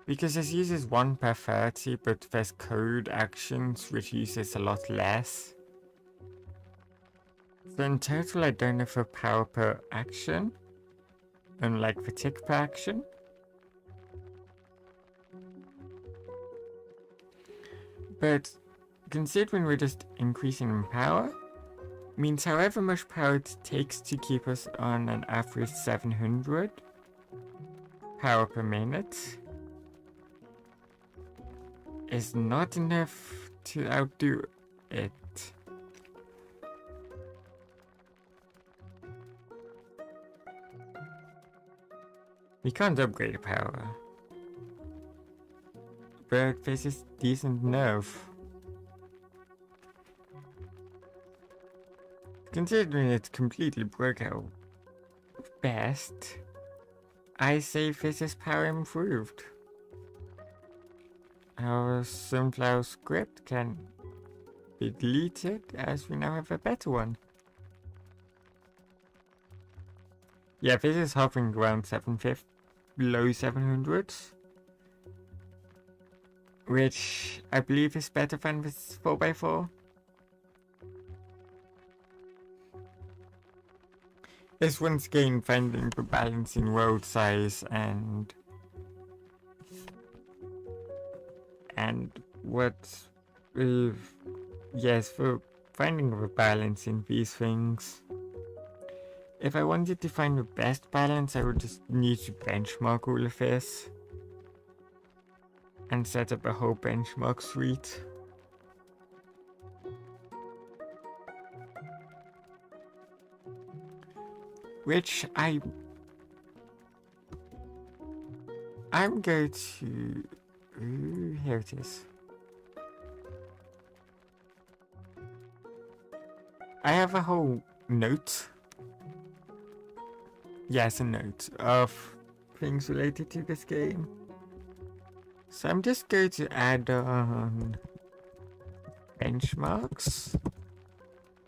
A: Because this uses 1 per 30, but there's code actions which uses a lot less. So in total I don't know for power per action, unlike the tick per action. But considering we're just increasing in power, means however much power it takes to keep us on an average 700 power per minute is not enough to outdo it. We can't upgrade the power, but this is decent enough. Considering it's completely broke out best, I say this is power improved. Our sunflower script can be deleted as we now have a better one. Yeah, this is hovering around 750, below 700s, which I believe is better than this 4x4. This once again finding the balance in world size and what with, yes, for finding the balance in these things. If I wanted to find the best balance, I would just need to benchmark all of this and set up a whole benchmark suite. Which I'm going to, here it is. I have a whole note. Yes, a note of things related to this game. So I'm just going to add on benchmarks,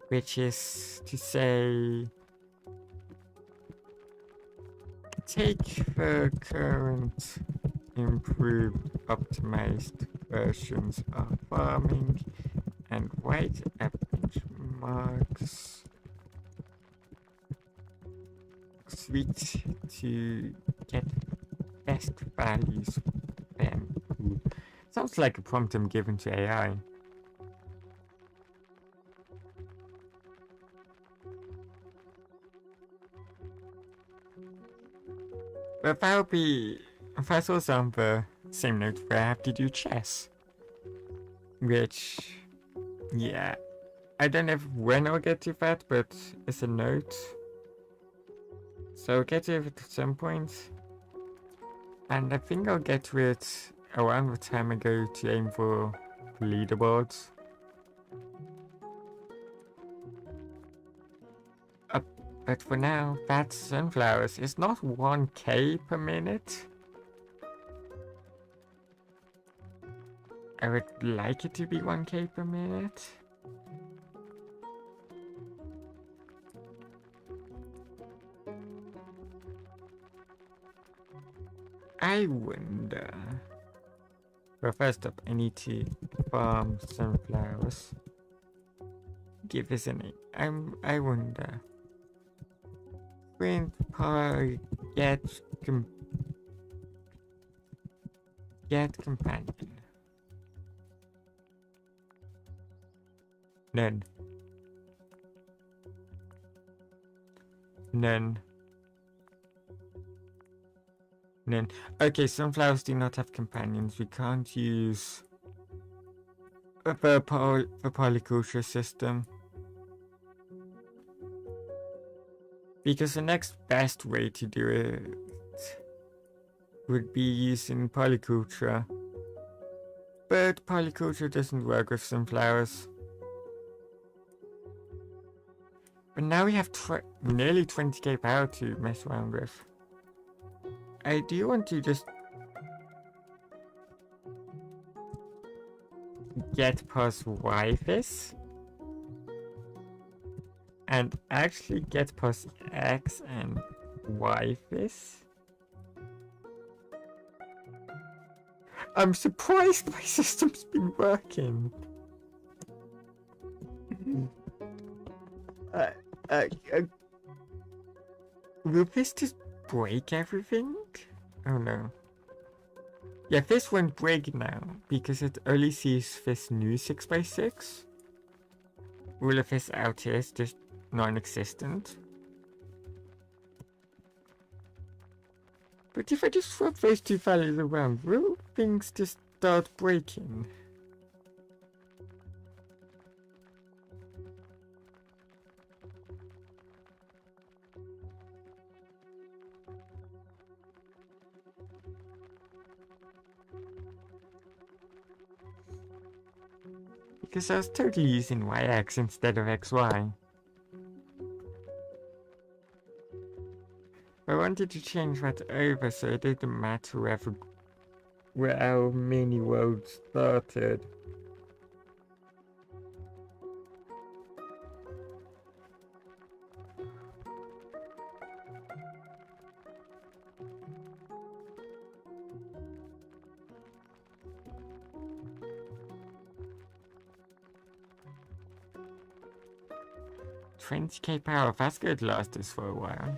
A: which is to say, take the current improved optimized versions of farming and write a benchmarks suite to get best values for them. Sounds like a prompt I'm given to AI. But that'll be, that's also on the same note where I have to do chess. Which, yeah, I don't know when I'll get to that, but it's a note. So I'll get to it at some point. And I think I'll get to it around the time I go to aim for leaderboards. But for now, that sunflowers is not 1k per minute. I would like it to be 1k per minute. I wonder. Well, first up, I need to farm sunflowers. Give this a name. I wonder. When get companion. None. Then, okay, sunflowers do not have companions. We can't use the polyculture system. Because the next best way to do it would be using polyculture. But polyculture doesn't work with sunflowers. But now we have nearly 20k power to mess around with. I do want to just get past Y-Fizz and actually get past X and Y-Fizz. I'm surprised my system's been working. Will this just break everything? Oh no. Yeah, this won't break now, because it only sees this new 6x6. All of this out here is just non-existent. But if I just swap those two values around, will things just start breaking? Because I was totally using YX instead of XY. I wanted to change that over so it didn't matter where our mini world started. $20k power, that's going to last us for a while.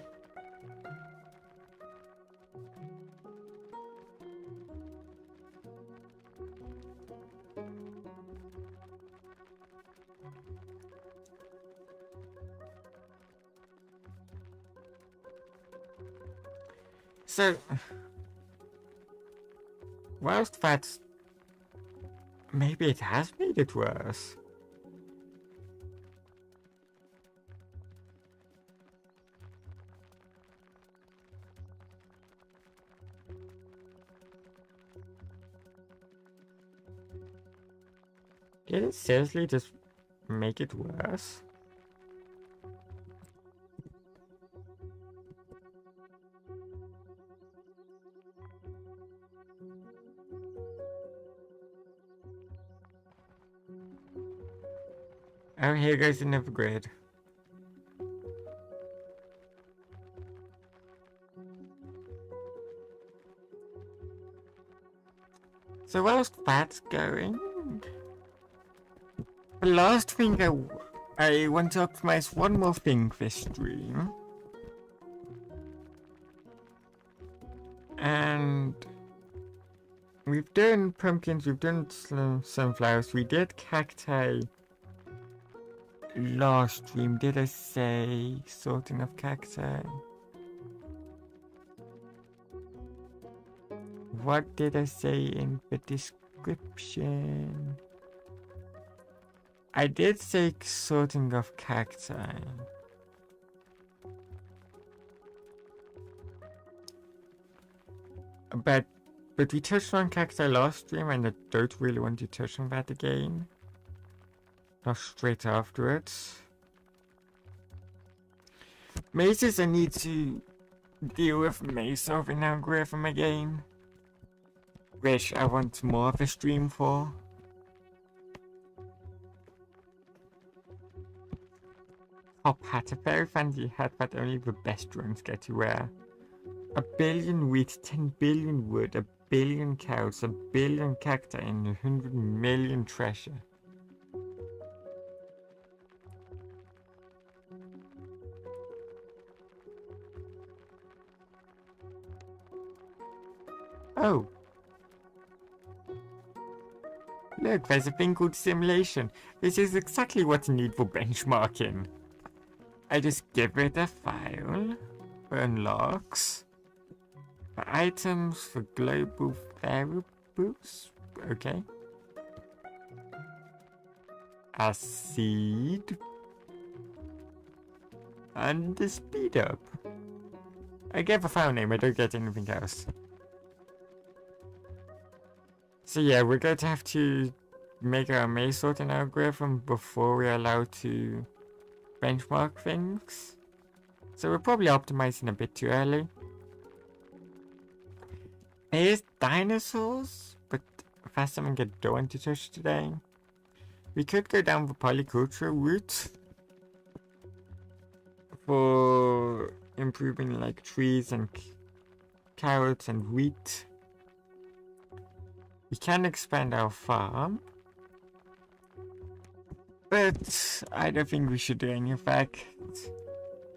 A: So, whilst that's... maybe it has made it worse. Did it seriously just make it worse? Oh, here goes another grid. So whilst that's going... the last thing I want to optimize one more thing this stream. And... we've done pumpkins, we've done sunflowers, we did cacti last stream. Did I say sorting of cacti? What did I say in the description? I did say sorting of cacti. But we touched on cacti last stream and I don't really want to touch on that again. Not straight afterwards. Mazes, I need to deal with maze solving algorithm again. Which I want more of a stream for. Top hat, a very fancy hat that only the best drones get to wear. 1 billion wheat, 10 billion wood, 1 billion cows, 1 billion cacti, and 100 million treasure. Oh. Look, there's a thing called simulation. This is exactly what I need for benchmarking. I just give it a file, unlocks, For items, for global variables. Okay. A seed. And the speed up. I gave a file name, I don't get anything else. So yeah, we're going to have to make our maze sorting algorithm before we're allowed to benchmark things. So we're probably optimizing a bit too early. There's dinosaurs, but that's something I don't want to touch today. We could go down the polyculture route for improving like trees and carrots and wheat. We can expand our farm, but I don't think we should do any of that.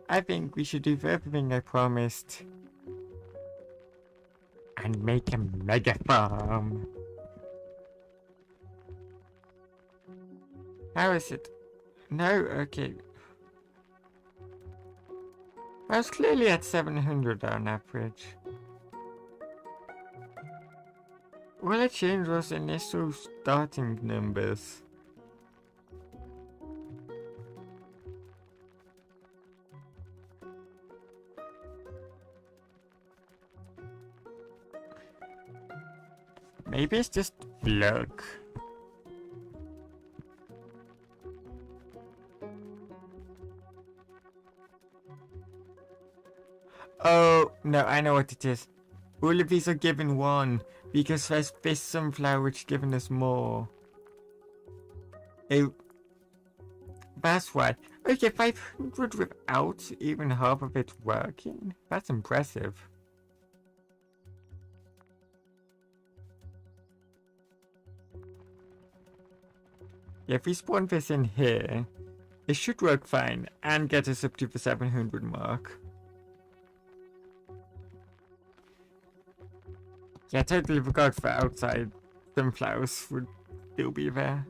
A: I think we should do everything I promised and make a mega farm. How is it? No, okay. I was clearly at 700 on average. All I changed was initial starting numbers. Maybe it's just luck. Oh, no, I know what it is. All of these are given one, because there's this sunflower which given us more. Oh, that's why. Okay, 500 without even half of it working? That's impressive. Yeah, if we spawn this in here, it should work fine and get us up to the 700 mark. Yeah, I totally forgot the outside sunflowers would still be there.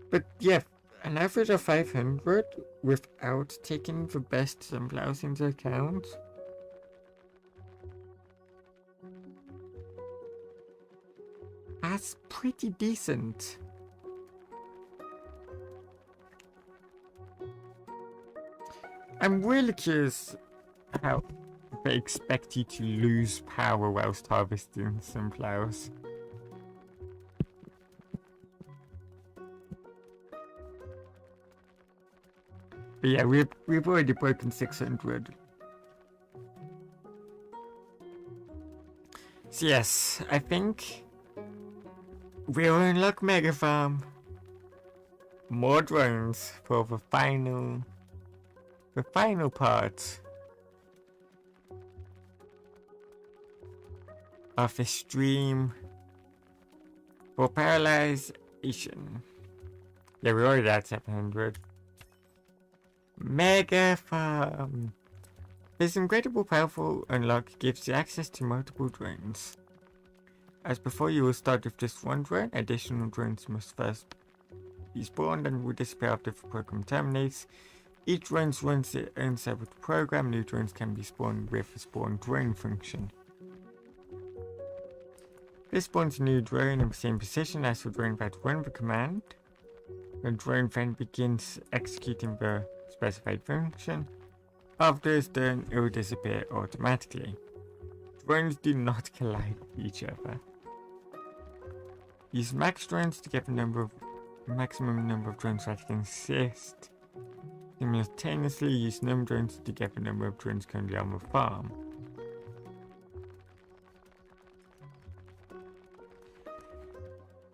A: But yeah, an average of 500 without taking the best sunflowers into account. That's pretty decent. I'm really curious how they expect you to lose power whilst harvesting sunflowers. But yeah, we've already broken 600. So yes, I think we'll unlock Mega Farm. More drones for the final part of the stream for parraleism. Yeah, we're already at 700. Mega Farm. This incredible powerful unlock gives you access to multiple drones. As before, you will start with just one drone. Additional drones must first be spawned and will disappear after the program terminates. Each drone runs its own separate program. New drones can be spawned with the spawn drone function. This spawns a new drone in the same position as the drone that ran the command. The drone then begins executing the specified function. After it's done, it will disappear automatically. Drones do not collide with each other. Use max drones to get the maximum number of drones that can exist. Simultaneously use num drones to get the number of drones currently on the farm.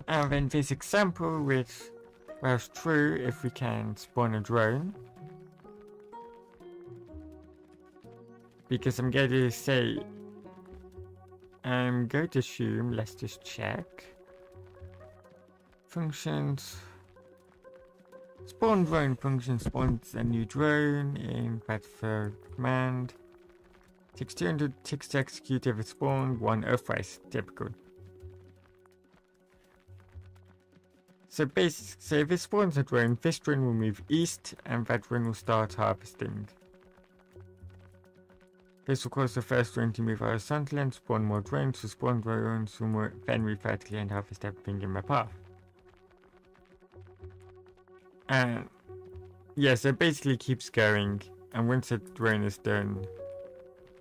A: And then this example with, well, it's true if we can spawn a drone. Because I'm going to say, I'm going to assume, let's just check. Functions. Spawn drone function spawns a new drone in that third command. Takes 200 ticks to execute if it's spawned, 1 Earthrise, typical. So if it spawns a drone, this drone will move east and that drone will start harvesting. This will cause the first drone to move horizontally and spawn more drones, to spawn drones who will then move vertically and harvest everything in my path. And yeah, so it basically keeps going, and once a drone is done,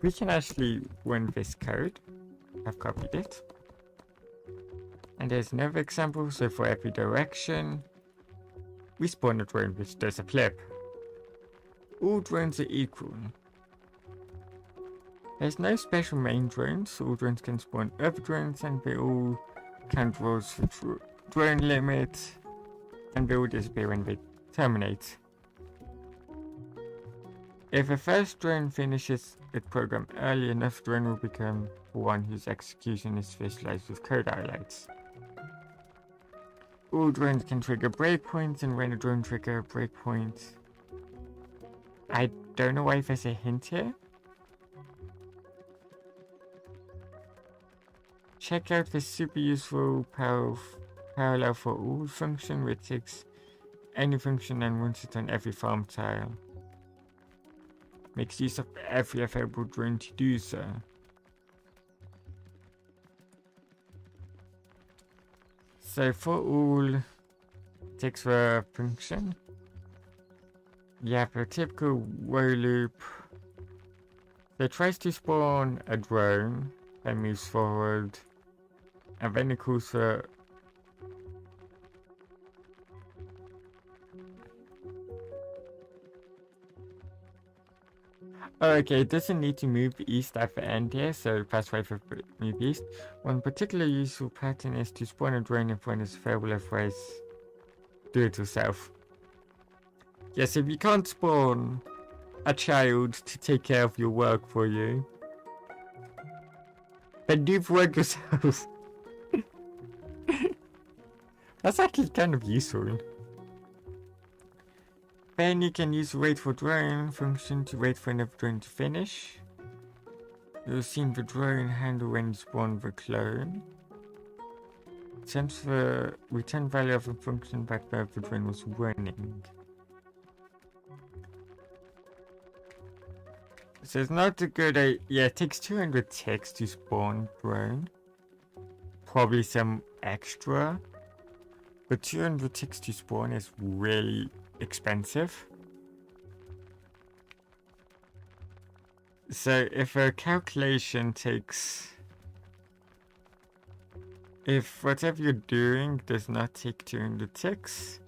A: we can actually run this code. I've copied it. And there's another example, so for every direction, we spawn a drone which does a flip. All drones are equal. There's no special main drones, all drones can spawn other drones and they all count rolls for drone limit, and they will disappear when they terminate. If a first drone finishes its program early enough, drone will become one whose execution is visualized with code highlights. All drones can trigger breakpoints, and when a drone triggers a breakpoint, I don't know why there's a hint here. Check out the super useful parallel for all function, which takes any function and runs it on every farm tile. Makes use of every available drone to do so. So for all, takes the function. You have a typical while loop that tries to spawn a drone, then moves forward, and then it calls for okay, it doesn't need to move east at the end here, so fast way for move east. One particular useful pattern is to spawn a drone if one is available, otherwise do it yourself. Yes, if you can't spawn a child to take care of your work for you, then do the work yourself. That's actually kind of useful. Then you can use wait for drone function to wait for another drone to finish. You'll see the drone handle when you spawn the clone. Sends the return value of a function back where the drone was running. So it's not a good idea. Yeah, it takes 200 ticks to spawn drone. Probably some extra. But 200 ticks to spawn is really expensive. So if a calculation takes... If whatever you're doing does not take 200 ticks,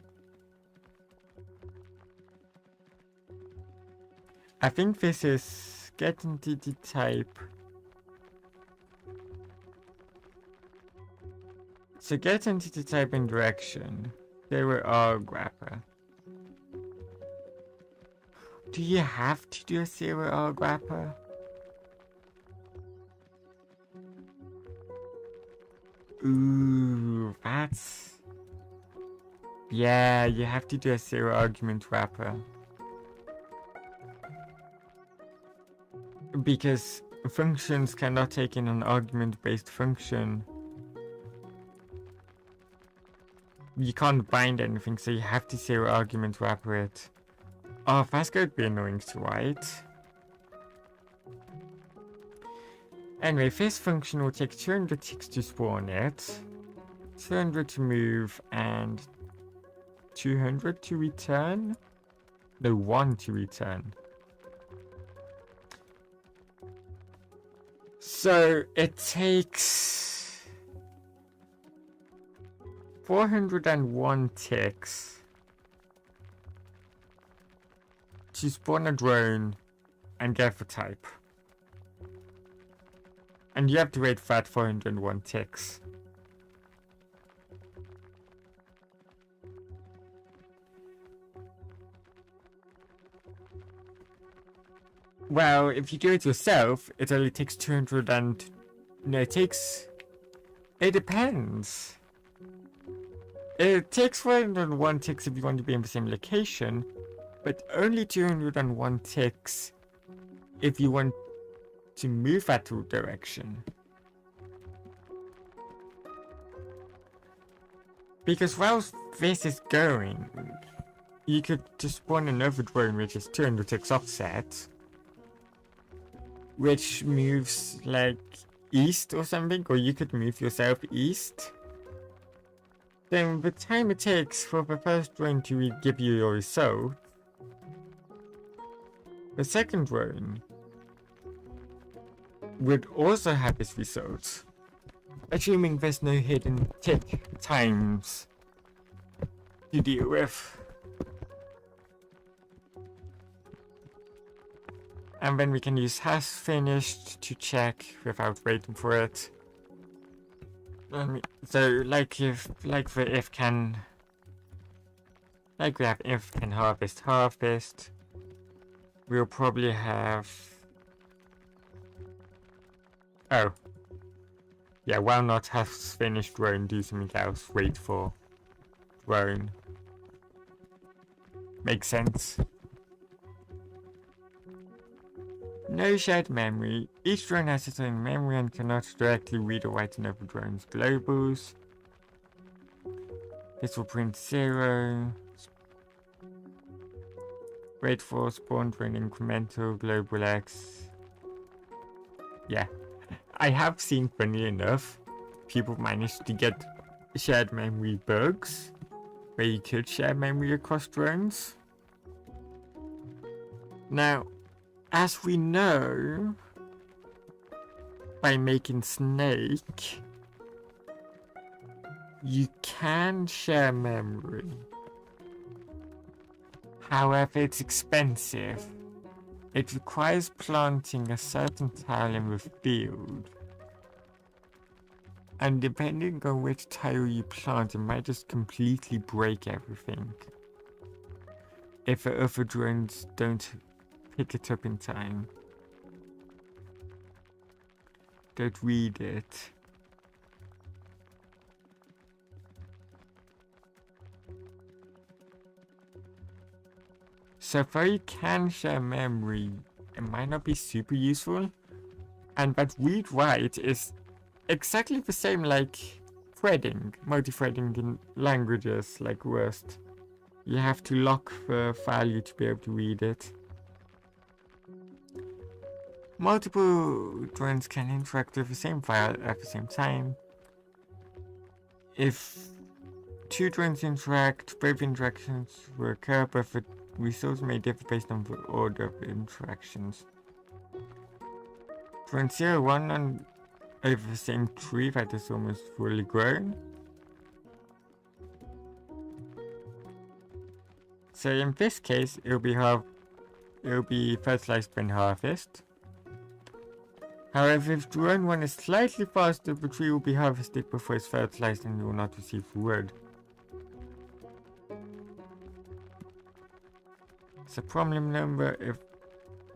A: I think this is get entity type. So get entity type and direction. They were all grapper. Do you have to do a 0 grapper? Ooh, that's... Yeah, you have to do a 0 argument wrapper. Because functions cannot take in an argument-based function. You can't bind anything, so you have to 0 argument wrapper it. Oh, that's going to be annoying to write. Anyway, this function will take 200 ticks to spawn it, 200 to move, and 200 to return? No, 1 to return. So it takes 401 ticks to spawn a drone and get the type. And you have to wait for that 401 ticks. Well, if you do it yourself, it only takes 200 and... No, it takes... It depends. It takes 401 ticks if you want to be in the same location, but only 201 ticks if you want to move that direction. Because whilst this is going, you could just spawn another drone which is 200 ticks offset. which moves like east or something, or you could move yourself east, then the time it takes for the first drone to give you your result, the second drone would also have its results, assuming there's no hidden tick times to deal with. And then we can use has finished to check without waiting for it. So like the if can, like we have if can harvest, we'll probably have, oh yeah, while not has finished drone, do something else, wait for drone. Makes sense. No shared memory. Each drone has its own memory and cannot directly read or write another drone's globals. This will print 0. Wait for spawn drone incremental global X. Yeah. I have seen, funny enough, people manage to get shared memory bugs where you could share memory across drones. Now, as we know, by making Snake, you can share memory. However, it's expensive. It requires planting a certain tile in the field. And depending on which tile you plant, it might just completely break everything if the other drones don't pick it up in time. Don't read it. So though you can share memory, it might not be super useful. And but read-write is exactly the same like threading, multi-threading in languages like Rust. You have to lock the value to be able to read it. Multiple drones can interact with the same file at the same time. If two drones interact, both interactions will occur, but the results may differ based on the order of the interactions. Drone 0, 1 on over the same tree that is almost fully grown. So in this case, it'll be fertilized when harvest. However, if drone 1 is slightly faster, the tree will be harvested before it's fertilized and you will not receive wood. It's a problem number if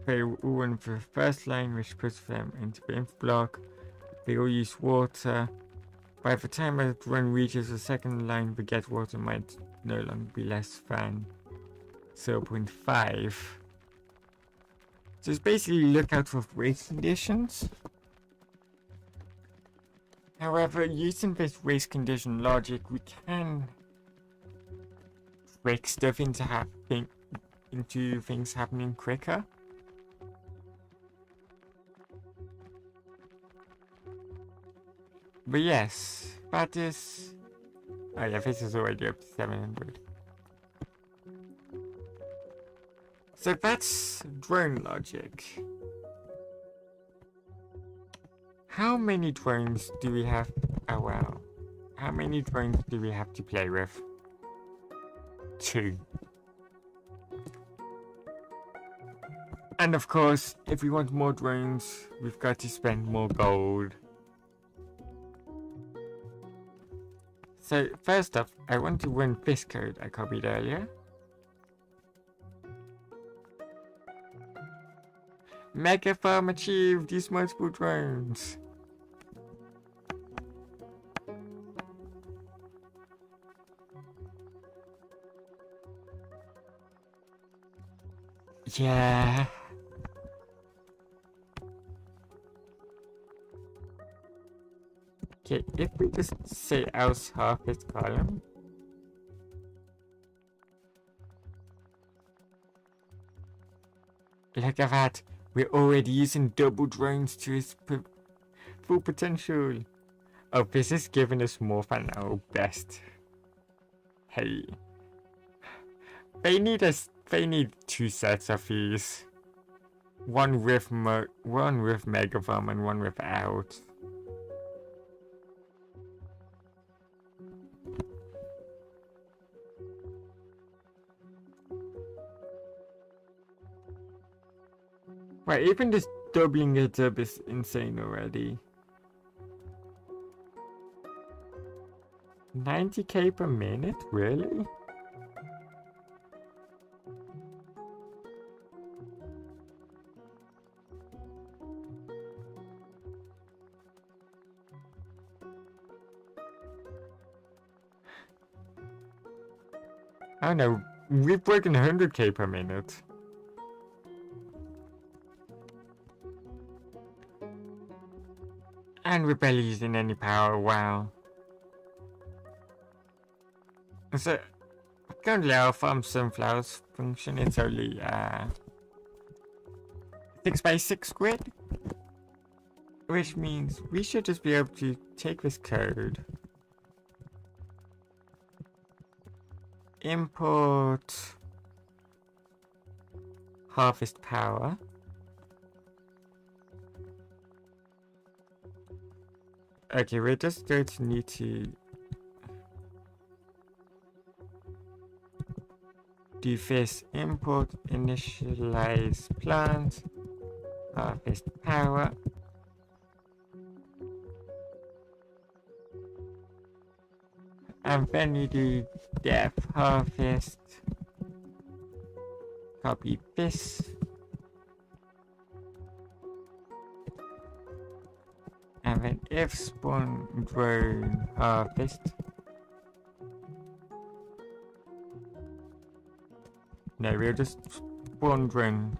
A: they all in the first line, which puts them into the inf block. They all use water. By the time a drone reaches the second line, the get water might no longer be less than 0.5. So it's basically look out for race conditions. However, using this race condition logic, we can trick stuff into things happening quicker. But yes, that is... Oh yeah, this is already up to 700. So that's drone logic. How many drones do we have? Oh wow. How many drones do we have to play with? 2. And of course, if we want more drones, we've got to spend more gold. So first up, I want to run this code I copied earlier. Mega farm achieved! Use multiple drones! Yeah. Okay, if we just say else harvest column. Look at that! We're already using double drones to its full potential. Oh, this is giving us more than our best. Hey. They need 2 sets of these. One with Megaform and one without. Right, even just doubling it up is insane already. 90k per minute? Really? I don't know, we've broken 100k per minute. And we're barely using any power, wow. So, currently our farm sunflowers function, it's only 6x6 grid. Which means we should just be able to take this code, import harvest power, okay, we're just going to need to do this, import initialize plant harvest power, and then we do def harvest, copy this, and then if spawn drone harvest, no, we'll just spawn drone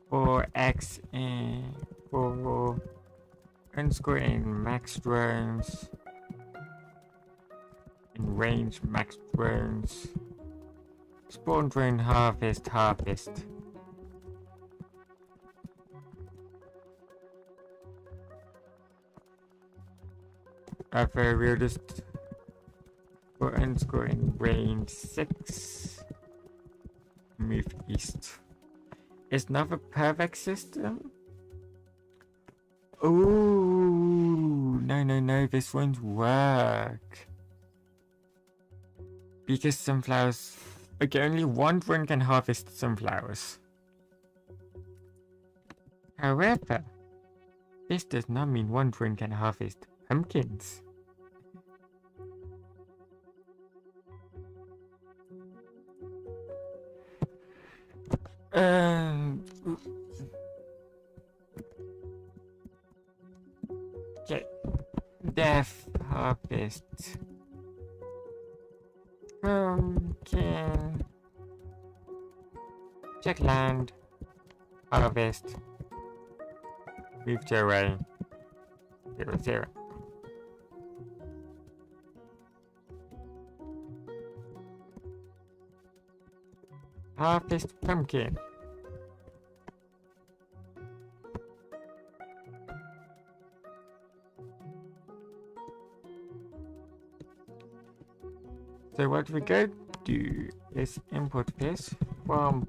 A: for x and for underscore in max drones, in range max drones, spawn drone harvest. After we'll just for underscore in range 6, move east. It's not a perfect system. Ooh, no, this won't work. Because sunflowers, okay, only one drone can harvest sunflowers. However, this does not mean one drone can harvest pumpkins. Okay, def harvest pumpkin, check land, harvest, move to array 0, 0. Harvest pumpkin. So what we go do is import this from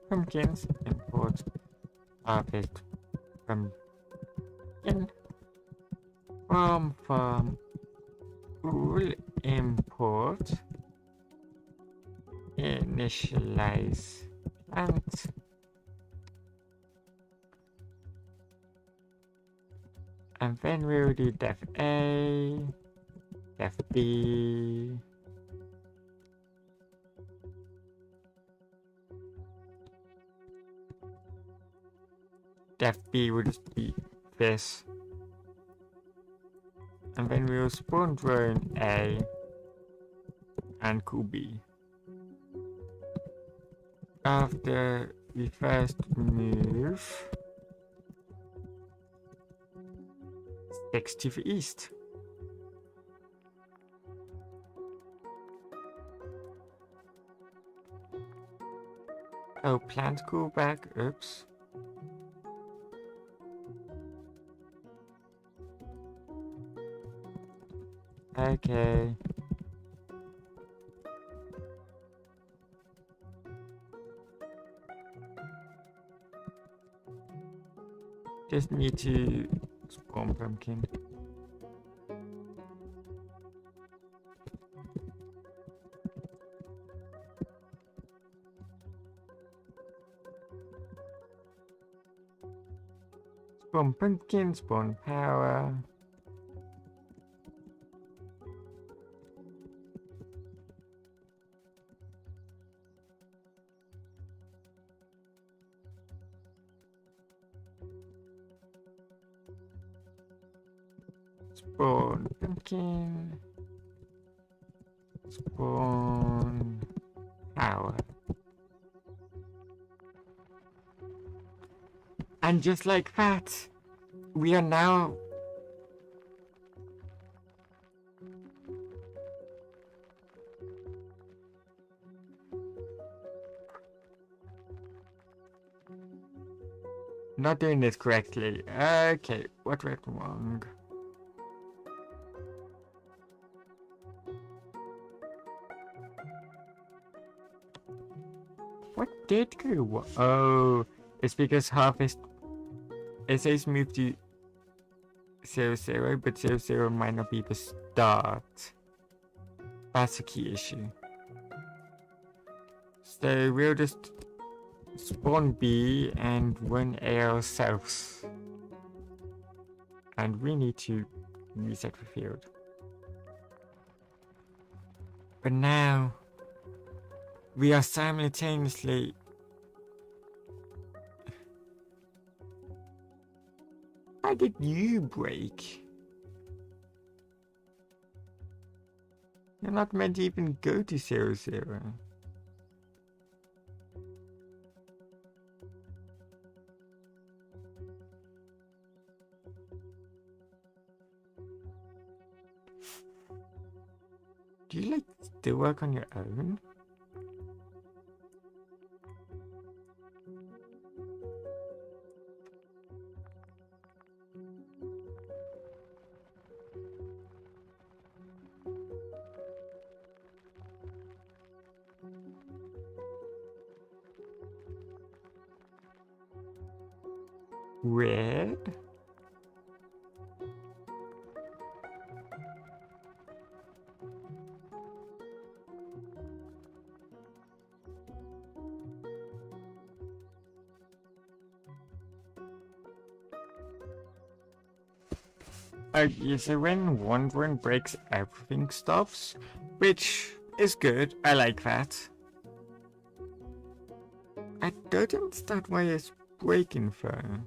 A: pumpkins, import harvest pumpkin, from tool import initialize plant, and then we'll do def A, def B, def B will just be this, and then we'll spawn drone A and cool B. After we first move 6 to the east. Oh, plant cool back, oops. Okay. Just need to spawn pumpkin. Spawn pumpkin, spawn power. Spawn pumpkin. Spawn power. And just like that, we are now not doing this correctly. Okay, what went wrong? What did go wrong? Oh, it's because harvest. It says move to 0, but 0 might not be the start. That's a key issue. So we'll just spawn B and run AL south. And we need to reset the field. But now we are simultaneously Why did you break? You're not meant to even go to 0. Do you like still work on your own? Red? Yeah, so when one run breaks, everything stops, which is good. I like that. I don't understand why it's breaking though.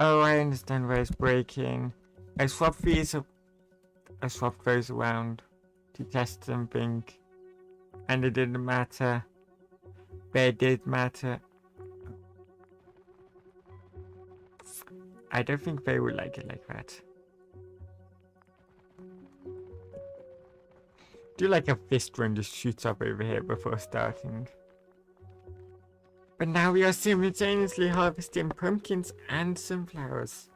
A: Oh, I understand why it's breaking. I swapped these I swapped those around to test something, and it didn't matter. But it did matter. I don't think they would like it like that. Do like a fist run just shoots up over here before starting. But now we are simultaneously harvesting pumpkins and sunflowers.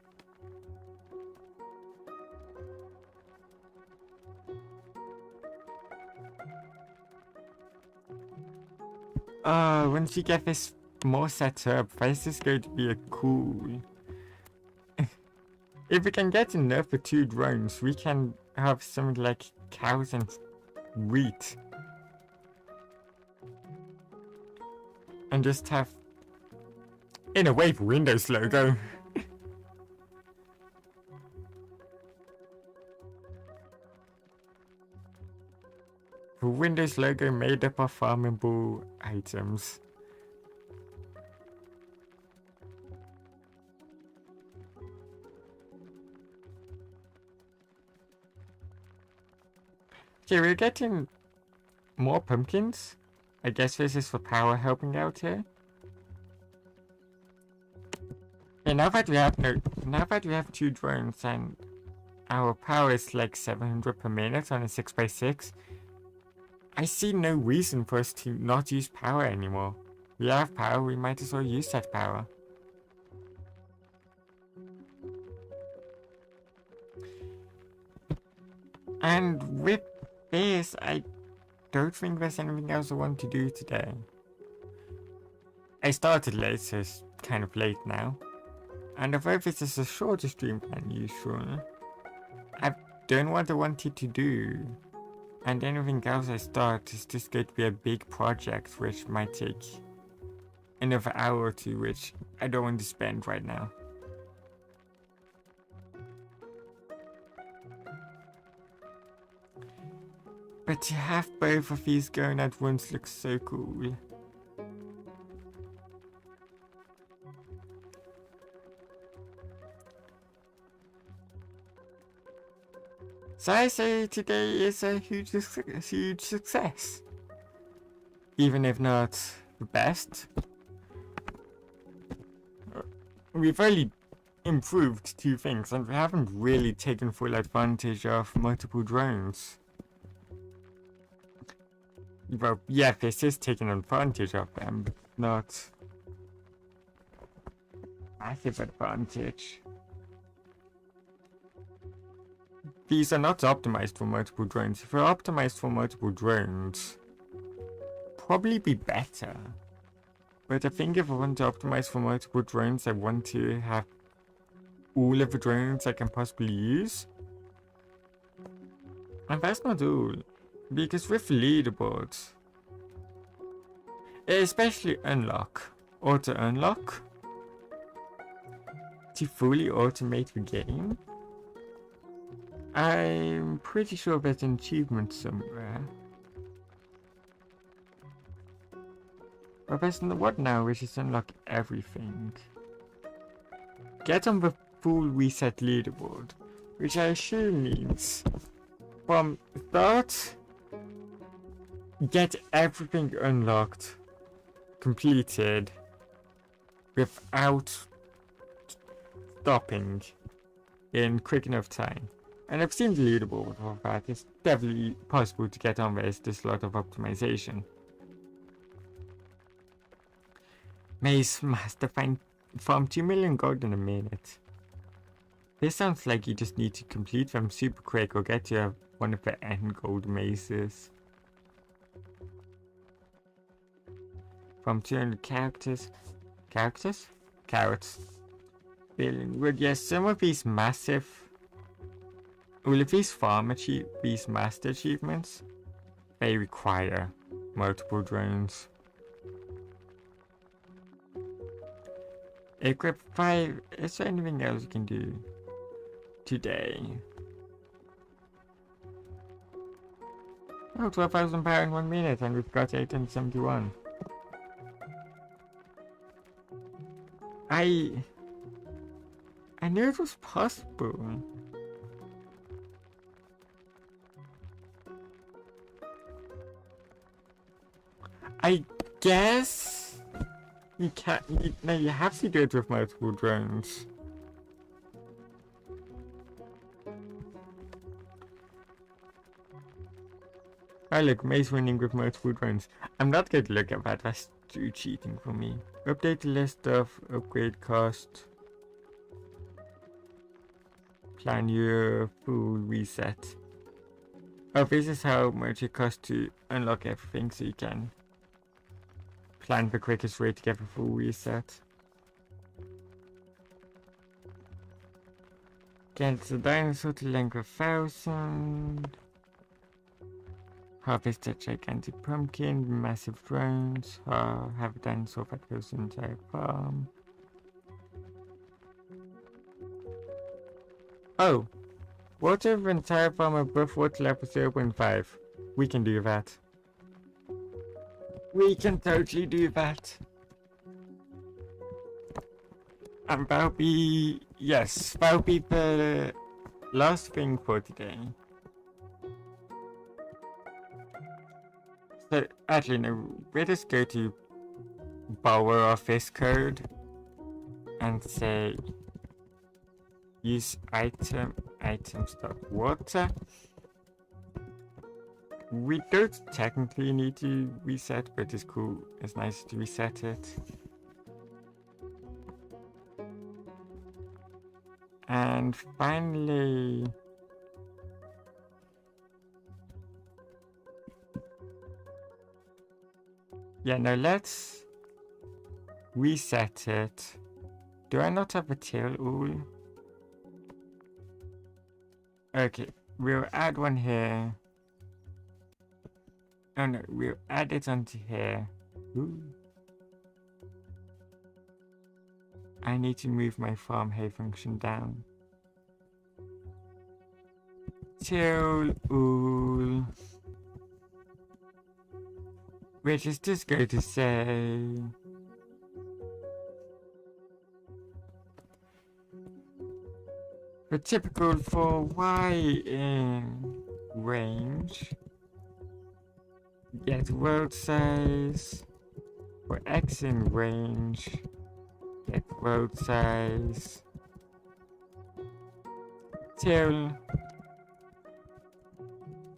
A: Once you get this more set up, this is going to be a cool. If we can get enough for 2 drones, we can have something like cows and wheat. And just have, in a way, the Windows logo. The Windows logo made up of farmable items. Okay, we're getting more pumpkins. I guess this is for power helping out here. Okay, now that we have 2 drones and our power is like 700 per minute on a 6x6, I see no reason for us to not use power anymore. We have power, we might as well use that power. And with this, I don't think there's anything else I want to do today. I started late, so it's kind of late now. And although this is a shorter stream than usual, I've done what I wanted to do. And anything else I start is just going to be a big project which might take another hour or two, which I don't want to spend right now. But to have both of these going at once looks so cool. So I say today is a huge success. Even if not the best. We've only improved 2 things and we haven't really taken full advantage of multiple drones. Well, yeah, this is taking advantage of them, but not massive advantage. These are not optimized for multiple drones. If they're optimized for multiple drones, probably be better. But I think if I want to optimize for multiple drones, I want to have all of the drones I can possibly use. And that's not all. Because with leaderboards, especially auto unlock, to fully automate the game, I'm pretty sure there's an achievement somewhere. But there's what now, which is unlock everything. Get on the full reset leaderboard, which I assume means from start, get everything unlocked, completed, without stopping in quick enough time. And I've seen the leaderboard for that. It's definitely possible to get on there. It's just a lot of optimization. Maze Master farm 2 million gold in a minute. This sounds like you just need to complete them super quick or get to one of the end gold mazes. From 200 characters. Carrots. Billion wood. Yes, some of these massive. All of these these master achievements, they require multiple drones. Equip 5. Is there anything else you can do today? Oh, 12,000 power in 1 minute, and we've got 871. I knew it was possible. I guess you can't. You have to do it with multiple drones. Oh look, Maze winning with multiple drones. I'm not going to look at that. That's too cheating for me. Update the list of upgrade cost. Plan your full reset. Oh, this is how much it costs to unlock everything, so you can plan the quickest way to get a full reset. Get the dinosaur to length 1,000. Harvest a gigantic pumpkin, massive drones. Have a dinosaur that goes the entire farm. Oh, water the entire farm above water level 0.5. We can do that. We can totally do that. And that'll be, yes, that'll be the last thing for today. So, actually no, let us go to borrow office code. and say use item.water. We don't technically need to reset, but it's cool. It's nice to reset it. And finally, yeah, no, let's reset it. Do I not have a tail all? Okay, we'll add one here. Oh no, we'll add it onto here. Ooh. I need to move my farm hay function down. Tail all. Which is just going to say for typical for Y in range, get world size. For X in range, get world size. Tail,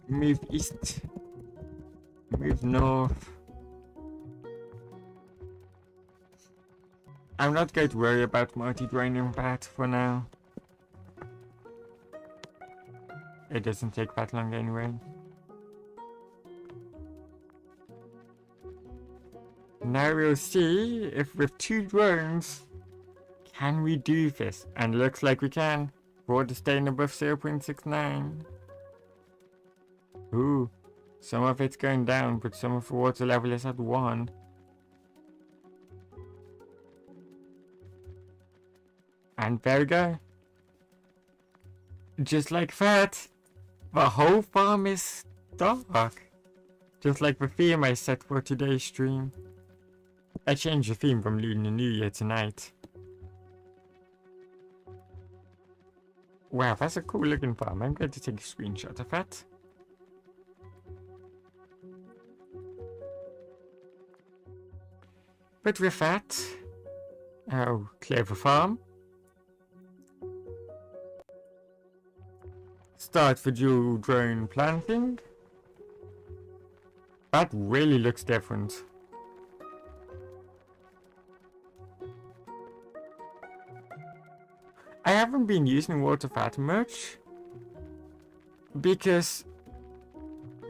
A: move east, move north. I'm not going to worry about multi-drone in that for now. It doesn't take that long anyway. Now we'll see if with 2 drones, can we do this? And it looks like we can. Water staying above 0.69. Ooh, some of it's going down, but some of the water level is at 1. And there we go. Just like that, the whole farm is dark. Just like the theme I set for today's stream. I changed the theme from Lunar New Year tonight. Wow, that's a cool looking farm. I'm going to take a screenshot of that. But with that, I'll clear the farm. Start the dual drone planting. That really looks different. I haven't been using water that much because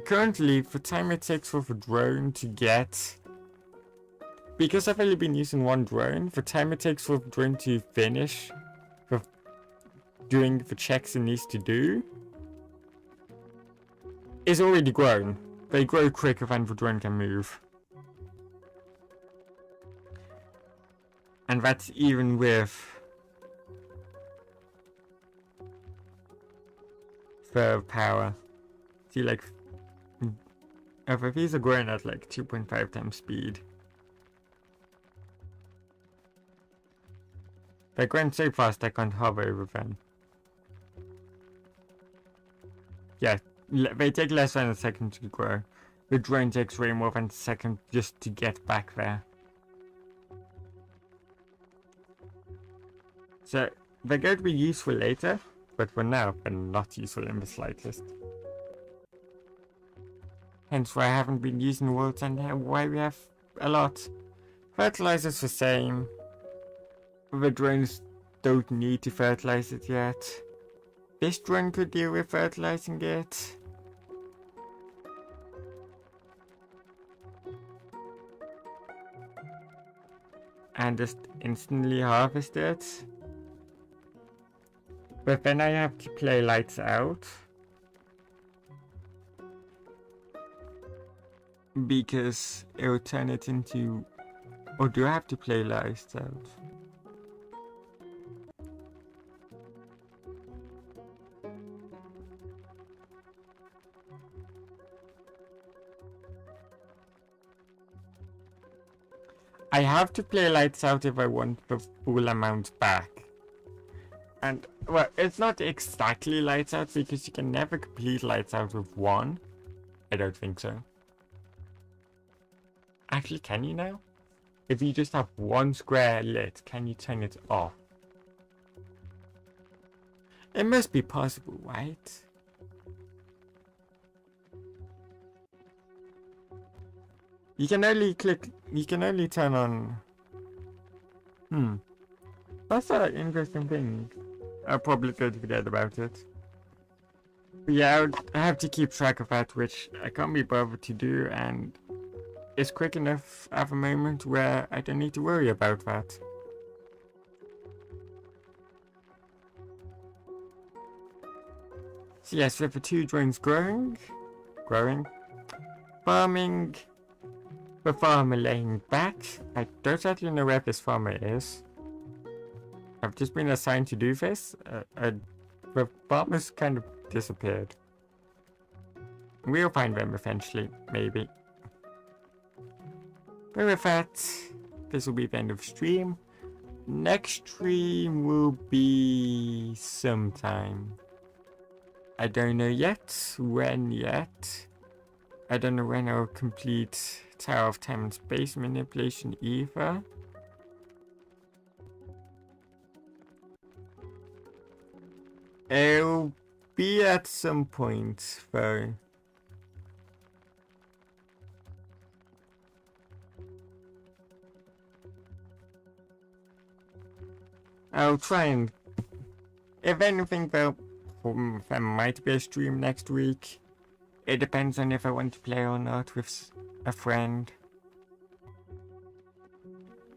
A: currently the time it takes for the drone to get, because I've only been using one drone, the time it takes for the drone to finish doing the checks it needs to do is already grown. They grow quicker than the drone can move. And that's even with the power. See, like, if these are growing at like 2.5 times speed. They're growing so fast I can't hover over them. Yeah, they take less than a second to grow. The drone takes way more than a second just to get back there. So, they're going to be useful later, but for now, they're not useful in the slightest. Hence why I haven't been using worlds and why we have a lot. Fertilizer's the same. The drones don't need to fertilize it yet. This drone could deal with fertilizing it. And just instantly harvest it. But then I have to play lights out. Because it will turn it into... Or do I have to play lights out? I have to play lights out if I want the full amount back. And, well, it's not exactly lights out because you can never complete lights out with 1. I don't think so. Actually, can you now? if you just have one square lit, can you turn it off? It must be possible, right? You can only turn on... That's an interesting thing. I'll probably go to forget about it. But yeah, I have to keep track of that, which I can't be bothered to do, and it's quick enough at the moment where I don't need to worry about that. So yes, with the 2 drones growing, farming, the farmer laying back. I don't actually know where this farmer is. I've just been assigned to do this. The farmers kind of disappeared. We'll find them eventually, maybe. But with that, this will be the end of stream. Next stream will be sometime. I don't know yet. When yet? I don't know when I'll complete Tower of Time and Space Manipulation either. It'll be at some point, though. I'll try and... If anything, though, there might be a stream next week. It depends on if I want to play or not with a friend.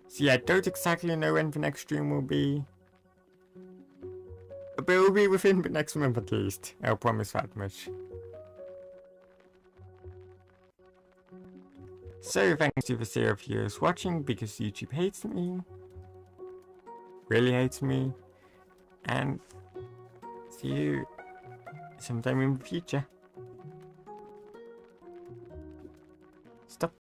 A: So yeah, I don't exactly know when the next stream will be. But it will be within the next month at least. I'll promise that much. So thanks to the 0 viewers watching, because YouTube hates me. Really hates me. And see you sometime in the future.